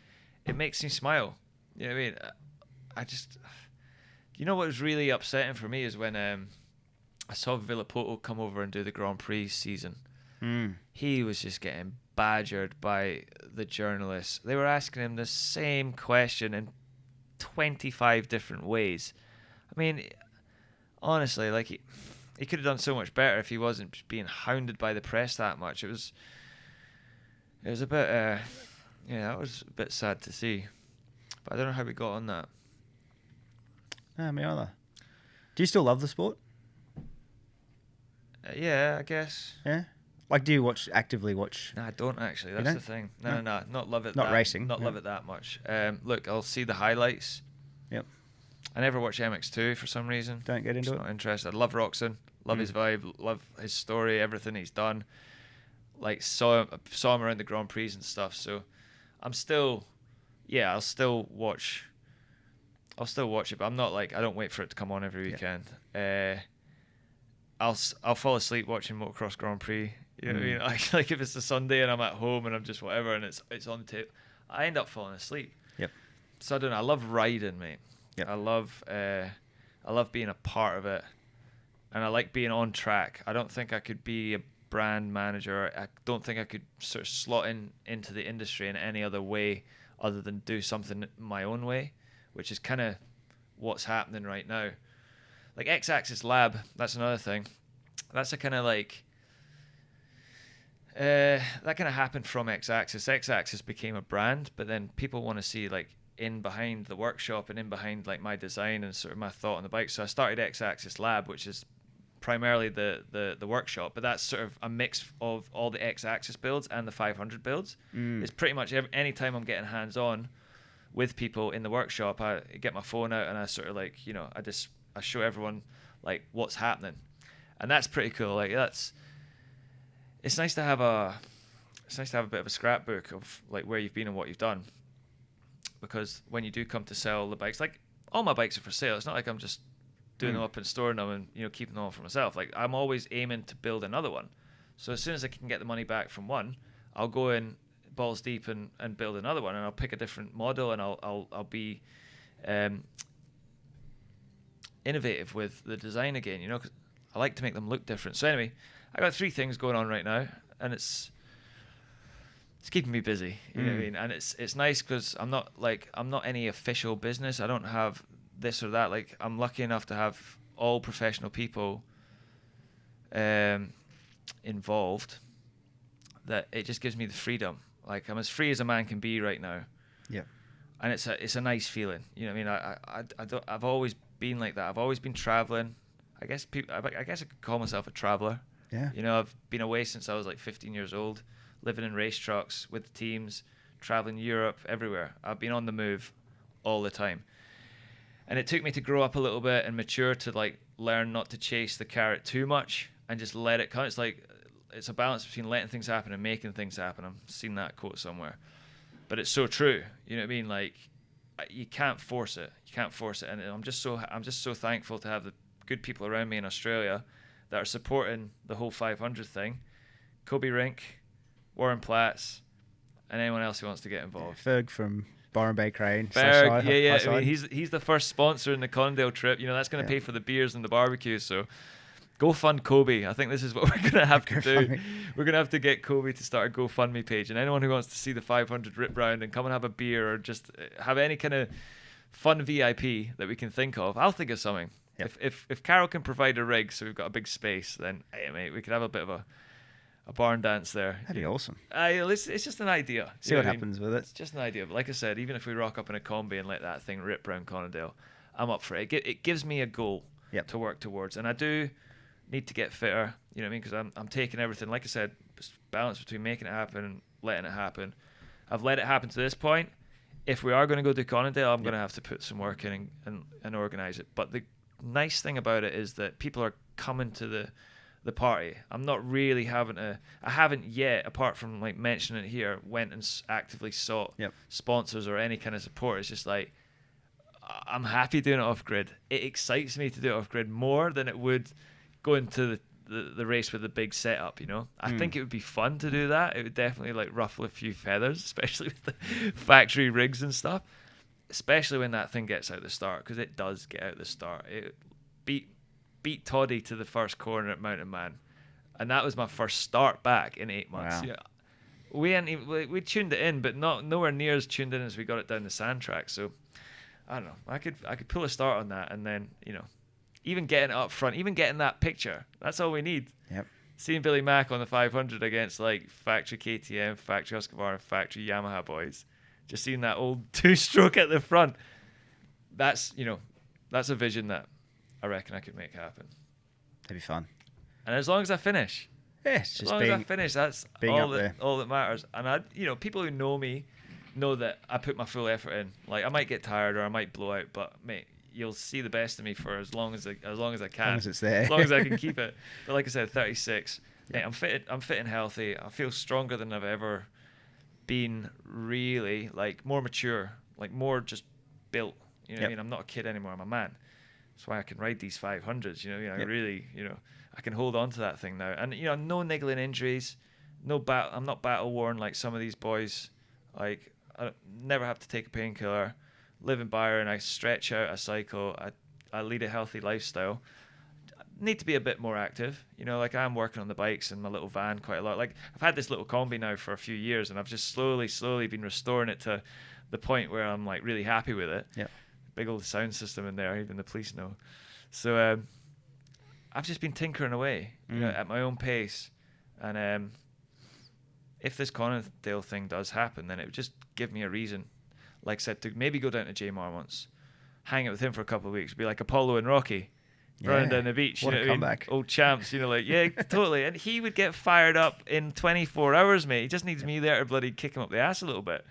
It makes me smile. You know what I mean? I just, what was really upsetting for me is when I saw Villapoto come over and do the Grand Prix season. He was just getting badgered by the journalists. They were asking him the same question in 25 different ways. I mean, honestly, like he could have done so much better if he wasn't being hounded by the press that much. It was a bit, that was a bit sad to see. But I don't know how we got on that. No, me either. Do you still love the sport? Yeah, I guess. Yeah. Like, do you actively watch? No, I don't actually. That's the thing. No, not love it. Not racing. Not love it that much. Look, I'll see the highlights. Yep. I never watch MX2 for some reason. Don't get into it. Not interested. I love Roxon. Love his vibe. Love his story. Everything he's done. Like saw him around the Grand Prix and stuff. So I'm still, I'll still watch it, but I'm not like, I don't wait for it to come on every weekend. I'll fall asleep watching Motocross Grand Prix. You know what I mean? Like if it's a Sunday and I'm at home and I'm just whatever and it's on tape, I end up falling asleep. Yep. So I don't know. I love riding, mate. Yep. I love being a part of it, and I like being on track. I don't think I could be a brand manager. I don't think I could sort of slot into the industry in any other way other than do something my own way, which is kind of what's happening right now. Like X-Axis Lab, that's another thing. That's a kind of like that kind of happened from X-Axis. X-Axis became a brand, but then people want to see like in behind the workshop and in behind like my design and sort of my thought on the bike. So I started X-Axis Lab, which is primarily the workshop, but that's sort of a mix of all the X-Axis builds and the 500 builds. It's pretty much any time I'm getting hands-on with people in the workshop, I get my phone out and I sort of like, I show everyone like what's happening, and that's pretty cool. Like it's nice to have a bit of a scrapbook of like where you've been and what you've done, because when you do come to sell the bikes, like all my bikes are for sale. It's not like I'm just doing them up and storing them and keeping them all for myself. Like I'm always aiming to build another one. So as soon as I can get the money back from one, I'll go in balls deep and build another one, and I'll pick a different model, and I'll be innovative with the design again, because I like to make them look different. So anyway, I got 3 things going on right now, and it's it's keeping me busy. You know what I mean? And it's nice because I'm not any official business. I don't have this or that. Like, I'm lucky enough to have all professional people involved, that it just gives me the freedom. Like, I'm as free as a man can be right now. Yeah. And it's a nice feeling. You know what I mean? I've always been like that. I've always been traveling. I guess I could call myself a traveler. Yeah. You know, I've been away since I was like 15 years old, living in race trucks with the teams, traveling Europe, everywhere. I've been on the move all the time. And it took me to grow up a little bit and mature to like learn not to chase the carrot too much and just let it come. It's like, it's a balance between letting things happen and making things happen. I've seen that quote somewhere, but it's so true. You know what I mean? Like, you can't force it. You can't force it. And I'm just so thankful to have the good people around me in Australia that are supporting the whole 500 thing. Kobe Rink, Warren Platts, and anyone else who wants to get involved. Ferg from Byron Bay Crane. Berg, yeah. I mean, he's the first sponsor in the Condell trip. You know, that's going to pay for the beers and the barbecue. So go fund Kobe. I think this is what we're going to have to do. We're going to have to get Kobe to start a GoFundMe page. And anyone who wants to see the 500 rip round and come and have a beer or just have any kind of fun VIP that we can think of, I'll think of something. Yep. If Carol can provide a rig so we've got a big space, then hey, mate, we could have a bit of a barn dance there. That'd be awesome. It's just an idea. See what happens with it. It's just an idea. But like I said, even if we rock up in a combi and let that thing rip round Conondale, I'm up for it. It gives me a goal to work towards. And I do need to get fitter, you know what I mean? Because I'm taking everything, like I said, balance between making it happen and letting it happen. I've let it happen to this point. If we are going to go to Conondale, I'm going to have to put some work in and organise it. But the nice thing about it is that people are coming to the party. I'm not really I haven't yet, apart from like mentioning it here, went and actively sought sponsors or any kind of support. It's just like, I'm happy doing it off grid. It excites me to do it off grid more than it would go into the race with the big setup, you know. I think it would be fun to do that. It would definitely like ruffle a few feathers, especially with the factory rigs and stuff, especially when that thing gets out the start, because it does get out the start. It beat Toddy to the first corner at Mountain Man, and that was my first start back in 8 months. Wow. Yeah, we tuned it in, but nowhere near as tuned in as we got it down the sand track. So I don't know. I could pull a start on that, and then, you know, even getting it up front, even getting that picture, that's all we need. Yep. Seeing Billy Mack on the 500 against like factory KTM, factory Husqvarna, factory Yamaha boys, just seeing that old two-stroke at the front, that's a vision that I reckon I could make happen. That'd be fun. And as long as I finish, it's just as long as I finish, that's all that matters. And people who know me know that I put my full effort in. Like, I might get tired or I might blow out, but mate, you'll see the best of me for as long as I can. As long as it's there. As long as I can keep it. But like I said, 36. Mate, I'm fit and healthy. I feel stronger than I've ever been, really. Like, more mature, like more just built. You know what I mean? I'm not a kid anymore. I'm a man. That's why I can ride these 500s. I really, I can hold on to that thing now. And no niggling injuries, I'm not battle worn like some of these boys. Like, I never have to take a painkiller. Live in Byron. I stretch out. I cycle. I lead a healthy lifestyle. I need to be a bit more active. Like, I'm working on the bikes in my little van quite a lot. Like, I've had this little combi now for a few years, and I've just slowly been restoring it to the point where I'm like really happy with it. Yeah. Big old sound system in there, even the police know. So I've just been tinkering away, at my own pace. And if this Conondale thing does happen, then it would just give me a reason, like I said, to maybe go down to J Mar once, hang out with him for a couple of weeks, be like Apollo and Rocky, running down the beach. What a comeback. Old champs, yeah, totally. And he would get fired up in 24 hours, mate. He just needs me there to bloody kick him up the ass a little bit.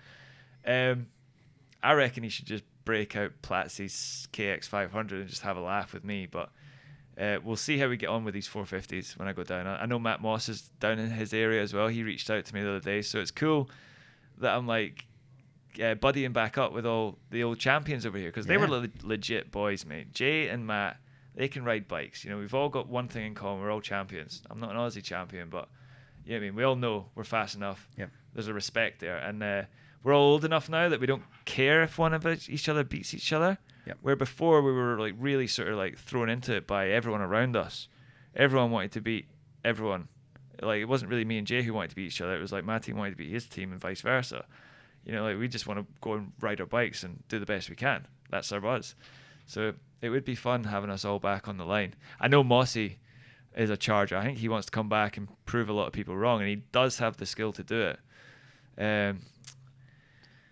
I reckon he should just break out Platsy's KX500 and just have a laugh with me. But we'll see how we get on with these 450s when I go down. I know Matt Moss is down in his area as well. He reached out to me the other day. So it's cool that I'm like buddying back up with all the old champions over here, because they were legit boys, mate. Jay and Matt, they can ride bikes. We've all got one thing in common. We're all champions. I'm not an Aussie champion, but we all know we're fast enough. Yep. There's a respect there. And we're all old enough now that we don't care if one of each other beats each other. Yep. Where before we were like really sort of like thrown into it by everyone around us. Everyone wanted to beat everyone. Like, it wasn't really me and Jay who wanted to beat each other. It was like my team wanted to beat his team and vice versa. You know, like, we just want to go and ride our bikes and do the best we can. That's our buzz. So it would be fun having us all back on the line. I know Mossy is a charger. I think he wants to come back and prove a lot of people wrong, and he does have the skill to do it.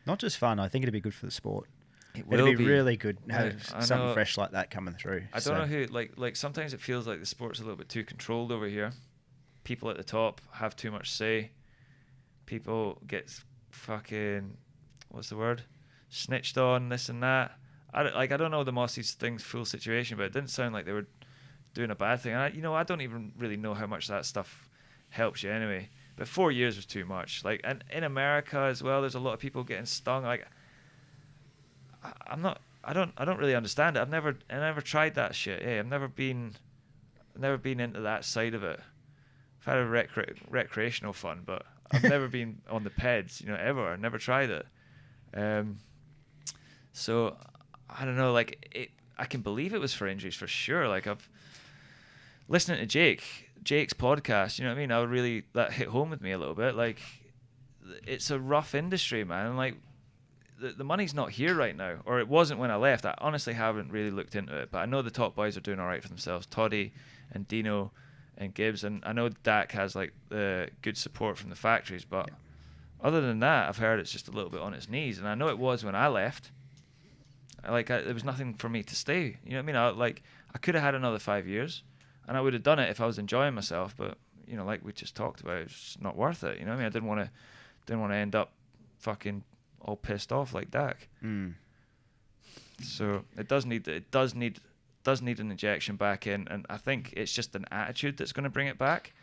Not just fun. I think it'd be good for the sport. It'll be really good to have I something know, fresh like that coming through. I don't know who, like sometimes it feels like the sport's a little bit too controlled over here. People at the top have too much say. People get fucking, what's the word? Snitched on, this and that. I don't know the Mossy's thing's full situation, but it didn't sound like they were doing a bad thing. And I don't even really know how much that stuff helps you anyway. But 4 years was too much. Like, and in America as well, there's a lot of people getting stung. Like, I don't really understand it. I never tried that shit. I've never been into that side of it. I've had a recreational fun, but I've never been on the peds, ever. I never tried it. So I don't know, like, I can believe it was for injuries for sure. Like, I've listening to Jake's podcast, you know what I mean? That hit home with me a little bit. Like, it's a rough industry, man. And like, the money's not here right now, or it wasn't when I left. I honestly haven't really looked into it, but I know the top boys are doing all right for themselves. Toddy and Dino and Gibbs, and I know Dak has like the good support from the factories, but other than that, I've heard it's just a little bit on its knees. And I know it was when I left. There was nothing for me to stay. You know what I mean? I could have had another 5 years, and I would have done it if I was enjoying myself. But like we just talked about, it's not worth it. You know what I mean? I didn't want to end up fucking all pissed off like Dak. So it does need an injection back in, and I think it's just an attitude that's going to bring it back.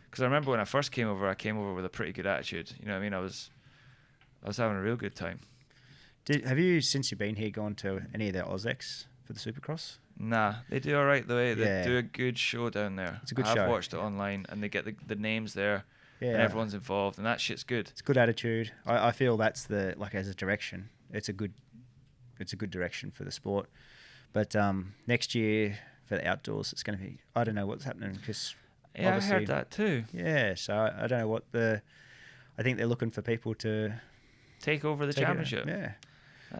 Because I remember when I first came over, I came over with a pretty good attitude. You know what I mean? I was having a real good time. Have you, since you've been here, gone to any of the Ausex for the Supercross? Nah, they do all right though. They do a good show down there. It's a good show. I've watched it online, and they get the names there, and everyone's involved, and that shit's good. It's a good attitude. I feel that's as a direction. It's a good direction for the sport. But next year for the outdoors, it's going to be, I don't know what's happening, because I heard that too. Yeah, so I don't know I think they're looking for people to take over the championship. Yeah.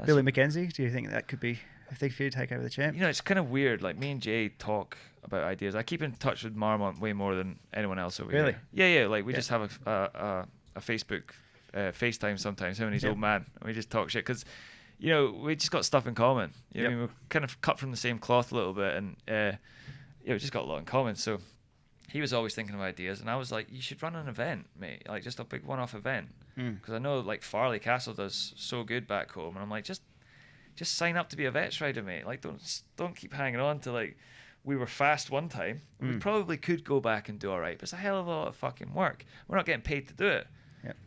Billy Mackenzie, do you think that could be a thing for you to take over the champ? It's kind of weird. Like, me and Jay talk about ideas. I keep in touch with Marmont way more than anyone else over here. Really? Yeah. Like, we just have a Facebook FaceTime sometimes, him and his old man, and we just talk shit because, we just got stuff in common. I mean, we're kind of cut from the same cloth a little bit, and we just got a lot in common. So he was always thinking of ideas, and I was like, you should run an event, mate, like just a big one-off event. Because I know like Farley Castle does so good back home, and I'm like, just sign up to be a vets rider, mate. Like, don't keep hanging on to, like, we were fast one time. We probably could go back and do all right, but it's a hell of a lot of fucking work. We're not getting paid to do it.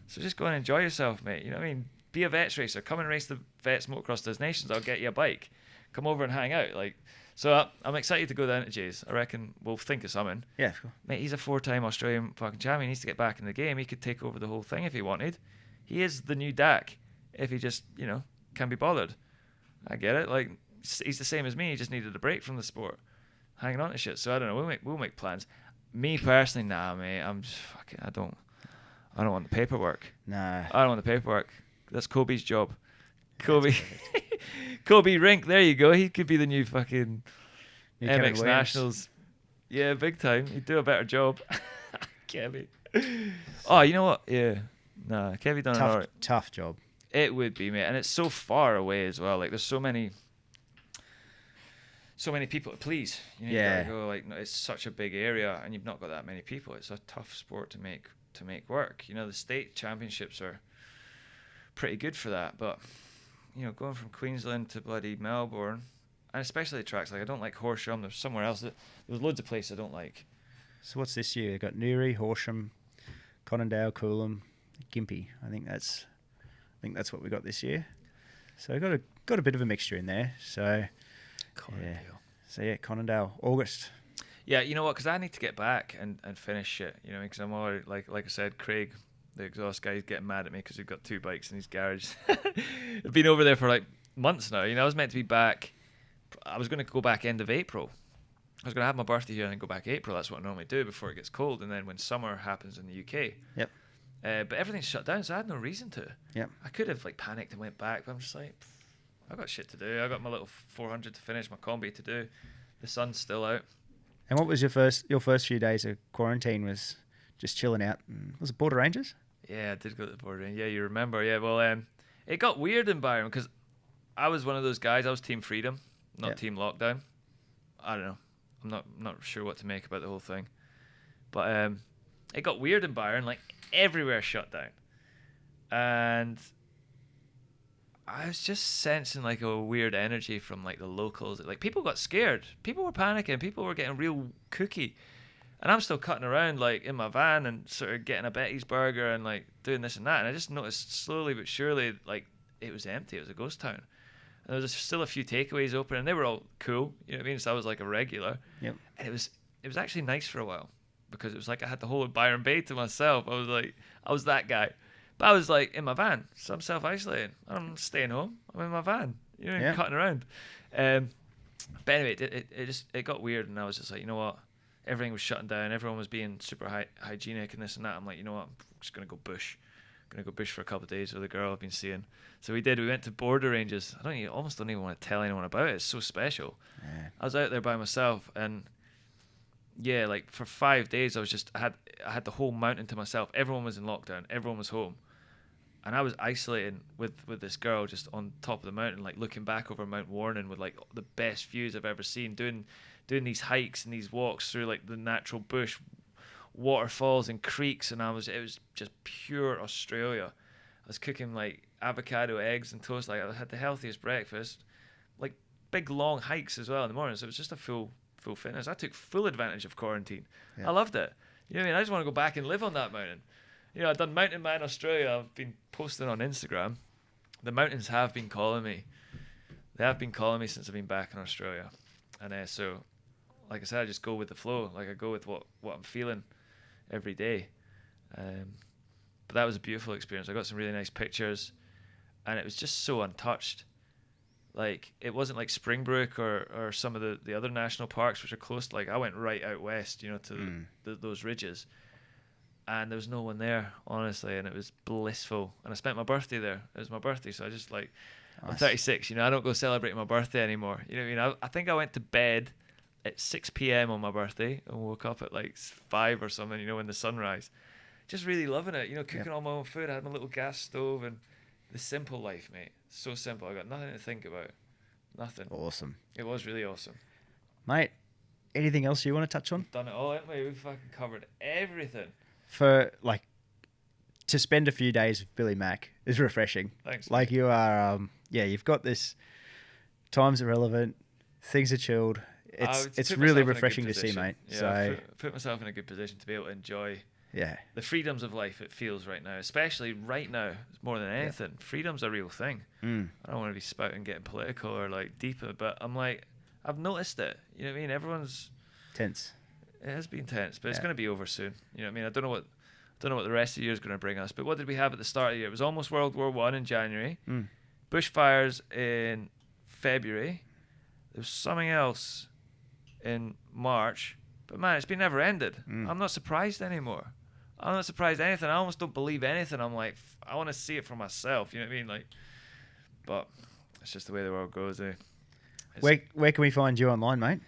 So just go and enjoy yourself, mate. You know what I mean? Be a vets racer. Come and race the Vets Motocross Destinations. I'll get you a bike. Come over and hang out. Like, so I'm excited to go down to Jay's. I reckon we'll think of something. Yeah, cool. Mate, he's a 4-time Australian fucking champion. He needs to get back in the game. He could take over the whole thing if he wanted. He is the new Dak if he just, can be bothered. I get it. Like, he's the same as me. He just needed a break from the sport, hanging on to shit. So I don't know. We'll make plans. Me personally, nah, mate. I'm just fucking. I don't want the paperwork. Nah. I don't want the paperwork. That's Kobe's job. Kobe Rink. There you go. He could be the new fucking MX Nationals. Yeah, big time. He'd do a better job. Kevy. Oh, you know what? Yeah. Nah, Kevy done an alright. Tough job. It would be, mate, and it's so far away as well. Like, there's so many people to please. You gotta go. Like, it's such a big area, and you've not got that many people. It's a tough sport to make work. The state championships are pretty good for that, but going from Queensland to bloody Melbourne, and especially the tracks, like, I don't like Horsham. There's somewhere else there's loads of places I don't like. So what's this year? They've got Newry, Horsham, Conondale, Coolum, Gympie. I think that's what we got this year. So got a bit of a mixture in there. So Conondale, August. Yeah, you know what? Because I need to get back and finish it. Because I'm already like I said, Craig, the exhaust guy, is getting mad at me because we've got 2 bikes in his garage. I've been over there for like months now. I was meant to be back. I was going to go back end of April, I was going to have my birthday here and then go back April. That's what I normally do before it gets cold, and then when summer happens in the UK. Yep. But everything's shut down, so I had no reason to. Yep. I could have like panicked and went back, but I'm just like, I got shit to do. I got my little 400 to finish, my combi to do. The sun's still out. And what was your first few days of quarantine? Was just chilling out? Was it Border Rangers? Yeah, I did go to the border. Yeah, you remember? Yeah, well, it got weird in Byron because I was one of those guys. I was Team Freedom, not Team Lockdown. I don't know. I'm not sure what to make about the whole thing, but it got weird in Byron. Like everywhere shut down, and I was just sensing like a weird energy from like the locals. Like people got scared. People were panicking. People were getting real kooky. And I'm still cutting around like in my van and sort of getting a Betty's burger and like doing this and that. And I just noticed slowly but surely like it was empty. It was a ghost town. And there was still a few takeaways open, and they were all cool. You know what I mean? So I was like a regular. Yep. And it was actually nice for a while because it was like I had the whole of Byron Bay to myself. I was that guy. But I was like in my van, so I'm self-isolating. I'm staying home. I'm in my van. You know, cutting around. But anyway, it got weird, and I was just like, you know what? Everything was shutting down. Everyone was being super hygienic and this and that. I'm like, you know what? I'm just gonna go bush. Gonna go bush for a couple of days with a girl I've been seeing. So we did. We went to Border Ranges. Almost don't even want to tell anyone about it. It's so special. Yeah. I was out there by myself, and yeah, like for 5 days, I had the whole mountain to myself. Everyone was in lockdown. Everyone was home, and I was isolating with this girl just on top of the mountain, like looking back over Mount Warning with like the best views I've ever seen. Doing these hikes and these walks through like the natural bush, waterfalls and creeks, and it was just pure Australia. I was cooking like avocado, eggs and toast. Like I had the healthiest breakfast, like big long hikes as well in the morning. So it was just a full fitness. I took full advantage of quarantine. Yeah. I loved it. You know what I mean? I just want to go back and live on that mountain. You know, I've done Mountain Man Australia. I've been posting on Instagram. The mountains have been calling me. They have been calling me since I've been back in Australia. And so, like I said, I just go with the flow. Like I go with what I'm feeling every day. But that was a beautiful experience. I got some really nice pictures, and it was just so untouched. Like it wasn't like Springbrook or some of the other national parks which are close. Like I went right out west, you know, to those ridges, and there was no one there, honestly, and it was blissful. And I spent my birthday there. It was my birthday, so I just like nice. I'm 36. You know, I don't go celebrating my birthday anymore. You know what I mean? I think I went to bed at 6 p.m. on my birthday and woke up at like 5 or something, you know, when the sunrise. Just really loving it, you know, cooking all my own food. I had my little gas stove and the simple life, mate. So simple. I got nothing to think about. Nothing. Awesome. It was really awesome. Mate, anything else you want to touch on? Done it all, haven't we? We've fucking covered everything. For, like, to spend a few days with Billy Mack is refreshing. Thanks. Like, you are, you've got this, times are relevant, things are chilled. It's really refreshing to see, mate. Yeah, so put myself in a good position to be able to enjoy Yeah. The freedoms of life, it feels right now, especially right now, more than anything. Yeah. Freedom's a real thing. I don't want to be spouting getting political or like deeper, but I'm like, I've noticed it. You know what I mean? Everyone's tense. It has been tense, but it's going to be over soon. You know what I mean? I don't know what the rest of the year is going to bring us. But what did we have at the start of the year? It was almost World War I in January. Bushfires in February. There was something else in March. But man, it's been never ended. I'm not surprised anymore. I'm not surprised anything. I almost don't believe anything. I'm like, I want to see it for myself. You know what I mean? Like, but it's just the way the world goes. Where can we find you online, mate?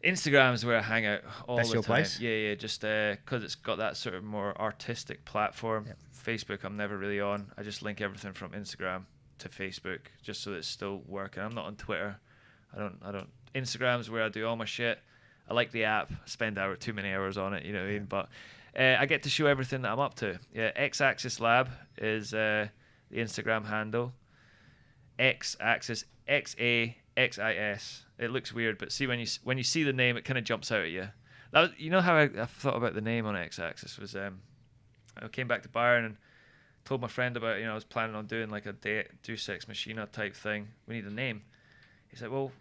Instagram is where I hang out all That's the your time. place? Yeah, just because it's got that sort of more artistic platform. Yep. Facebook, I'm never really on. I just link everything from Instagram to Facebook just so that it's still working. I'm not on Twitter. I don't. Instagram's where I do all my shit. I like the app. I spend too many hours on it, you know what I mean? But I get to show everything that I'm up to. Yeah, X-Axis Lab is the Instagram handle. X-Axis, X-A-X-I-S. It looks weird, but see when you see the name, it kind of jumps out at you. You know how I thought about the name on X-Axis was I came back to Byron and told my friend about it. I was planning on doing like a Deus Ex Machina type thing. We need a name. He's like, well,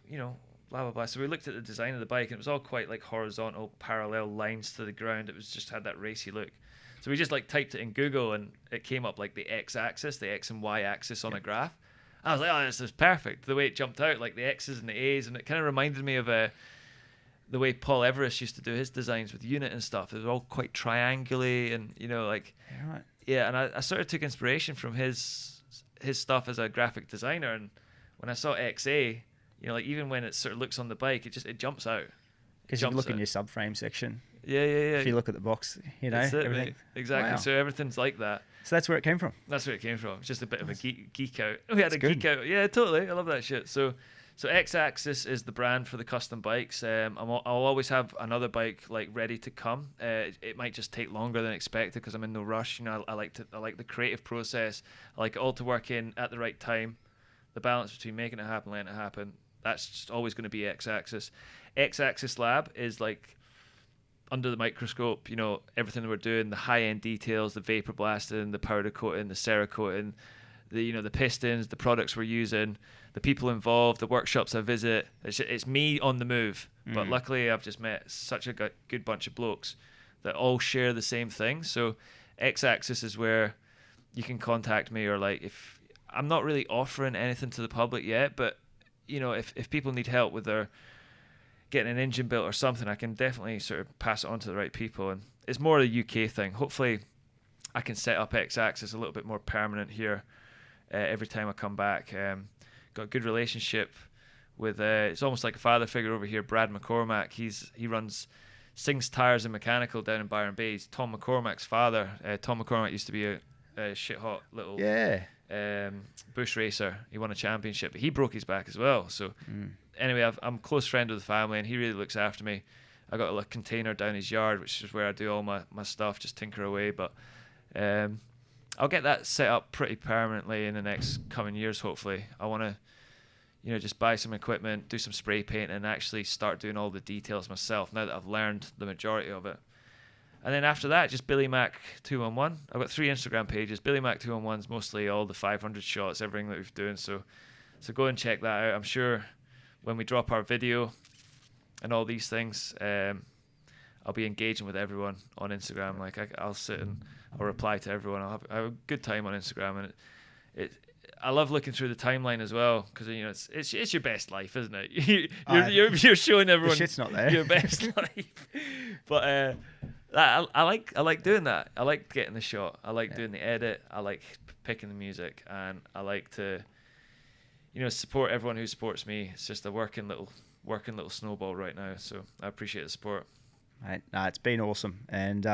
blah blah blah. So we looked at the design of the bike, and it was all quite like horizontal, parallel lines to the ground. It was just had that racy look. So we just like typed it in Google, and it came up like the X-axis, the X and Y axis on a graph. I was like, oh, this is perfect. The way it jumped out, like the X's and the A's, and it kind of reminded me of the the way Paul Everest used to do his designs with unit and stuff. It was all quite triangly, and like Yeah, right. yeah. And I sort of took inspiration from his stuff as a graphic designer. And when I saw XA, like even when it sort of looks on the bike, it jumps out. Because you look in your subframe section. Yeah. If you look at the box, That's it, everything. mate. Exactly. Wow. So everything's like that. So that's where it came from. That's where it came from. It's just a bit of a geek out. We had That's a good. geek out. Yeah, totally. I love that shit. So X-Axis is the brand for the custom bikes. I'll always have another bike like ready to come. It might just take longer than expected because I'm in no rush. I like the creative process. I like it all to work in at the right time. The balance between making it happen, letting it happen. That's just always going to be X-Axis. X-Axis Lab is like under the microscope, everything that we're doing, the high-end details, the vapor blasting, the powder coating, the Cerakoting, the pistons, the products we're using, the people involved, the workshops I visit. It's me on the move. But luckily, I've just met such a good bunch of blokes that all share the same thing. So X-Axis is where you can contact me, or like if I'm not really offering anything to the public yet, but if people need help with their getting an engine built or something, I can definitely sort of pass it on to the right people. And it's more a UK thing. Hopefully I can set up X-Axis a little bit more permanent here every time I come back. Got a good relationship with it's almost like a father figure over here, Brad McCormack. He runs Sings Tires and Mechanical down in Byron Bay. He's Tom McCormack's father. Tom McCormack used to be a shit hot little bush racer. He won a championship, but he broke his back as well. So anyway, I'm close friend with the family, and he really looks after me. I got a container down his yard, which is where I do all my stuff, just tinker away. But I'll get that set up pretty permanently in the next coming years, hopefully. I want to, just buy some equipment, do some spray paint, and actually start doing all the details myself now that I've learned the majority of it. And then after that, just Billy Mac 211. I've got 3 Instagram pages. Billy Mac 211's mostly all the 500 shots, everything that we've doing. So go and check that out. I'm sure when we drop our video and all these things, I'll be engaging with everyone on Instagram. Like I'll sit and I'll reply to everyone. I'll have a good time on Instagram, and I love looking through the timeline as well, because it's your best life, isn't it? You're showing everyone the shit's not there. Your best life. But I like doing that. I like getting the shot. I like doing the edit. I like picking the music, and I like to support everyone who supports me. It's just a working little snowball right now. So I appreciate the support. Right. No, it's been awesome, and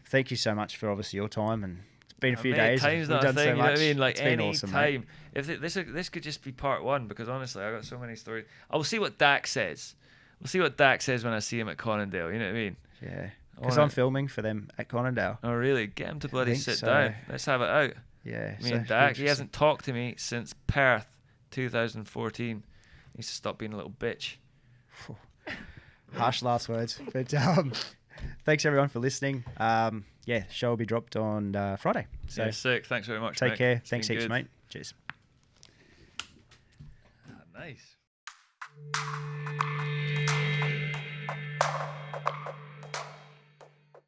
thank you so much for obviously your time. And it's been a few days. Times We've that done thing, so you know what much. I mean? Like it's been any awesome, time. mate. If this could just be part 1, because honestly, I got so many stories. I'll see what Dak says. We'll see what Dak says when I see him at Conondale. You know what I mean? Yeah. Because I'm filming for them at Conondale. Oh really? Get him to bloody sit down. Let's have it out. Yeah. Me and Dak. He hasn't talked to me since Perth 2014. He needs to stop being a little bitch. Harsh last words. But thanks everyone for listening. Show will be dropped on Friday. So yeah, sick. Thanks very much. Take Mick. care. It's Thanks been heaps, good. mate. Cheers. Nice.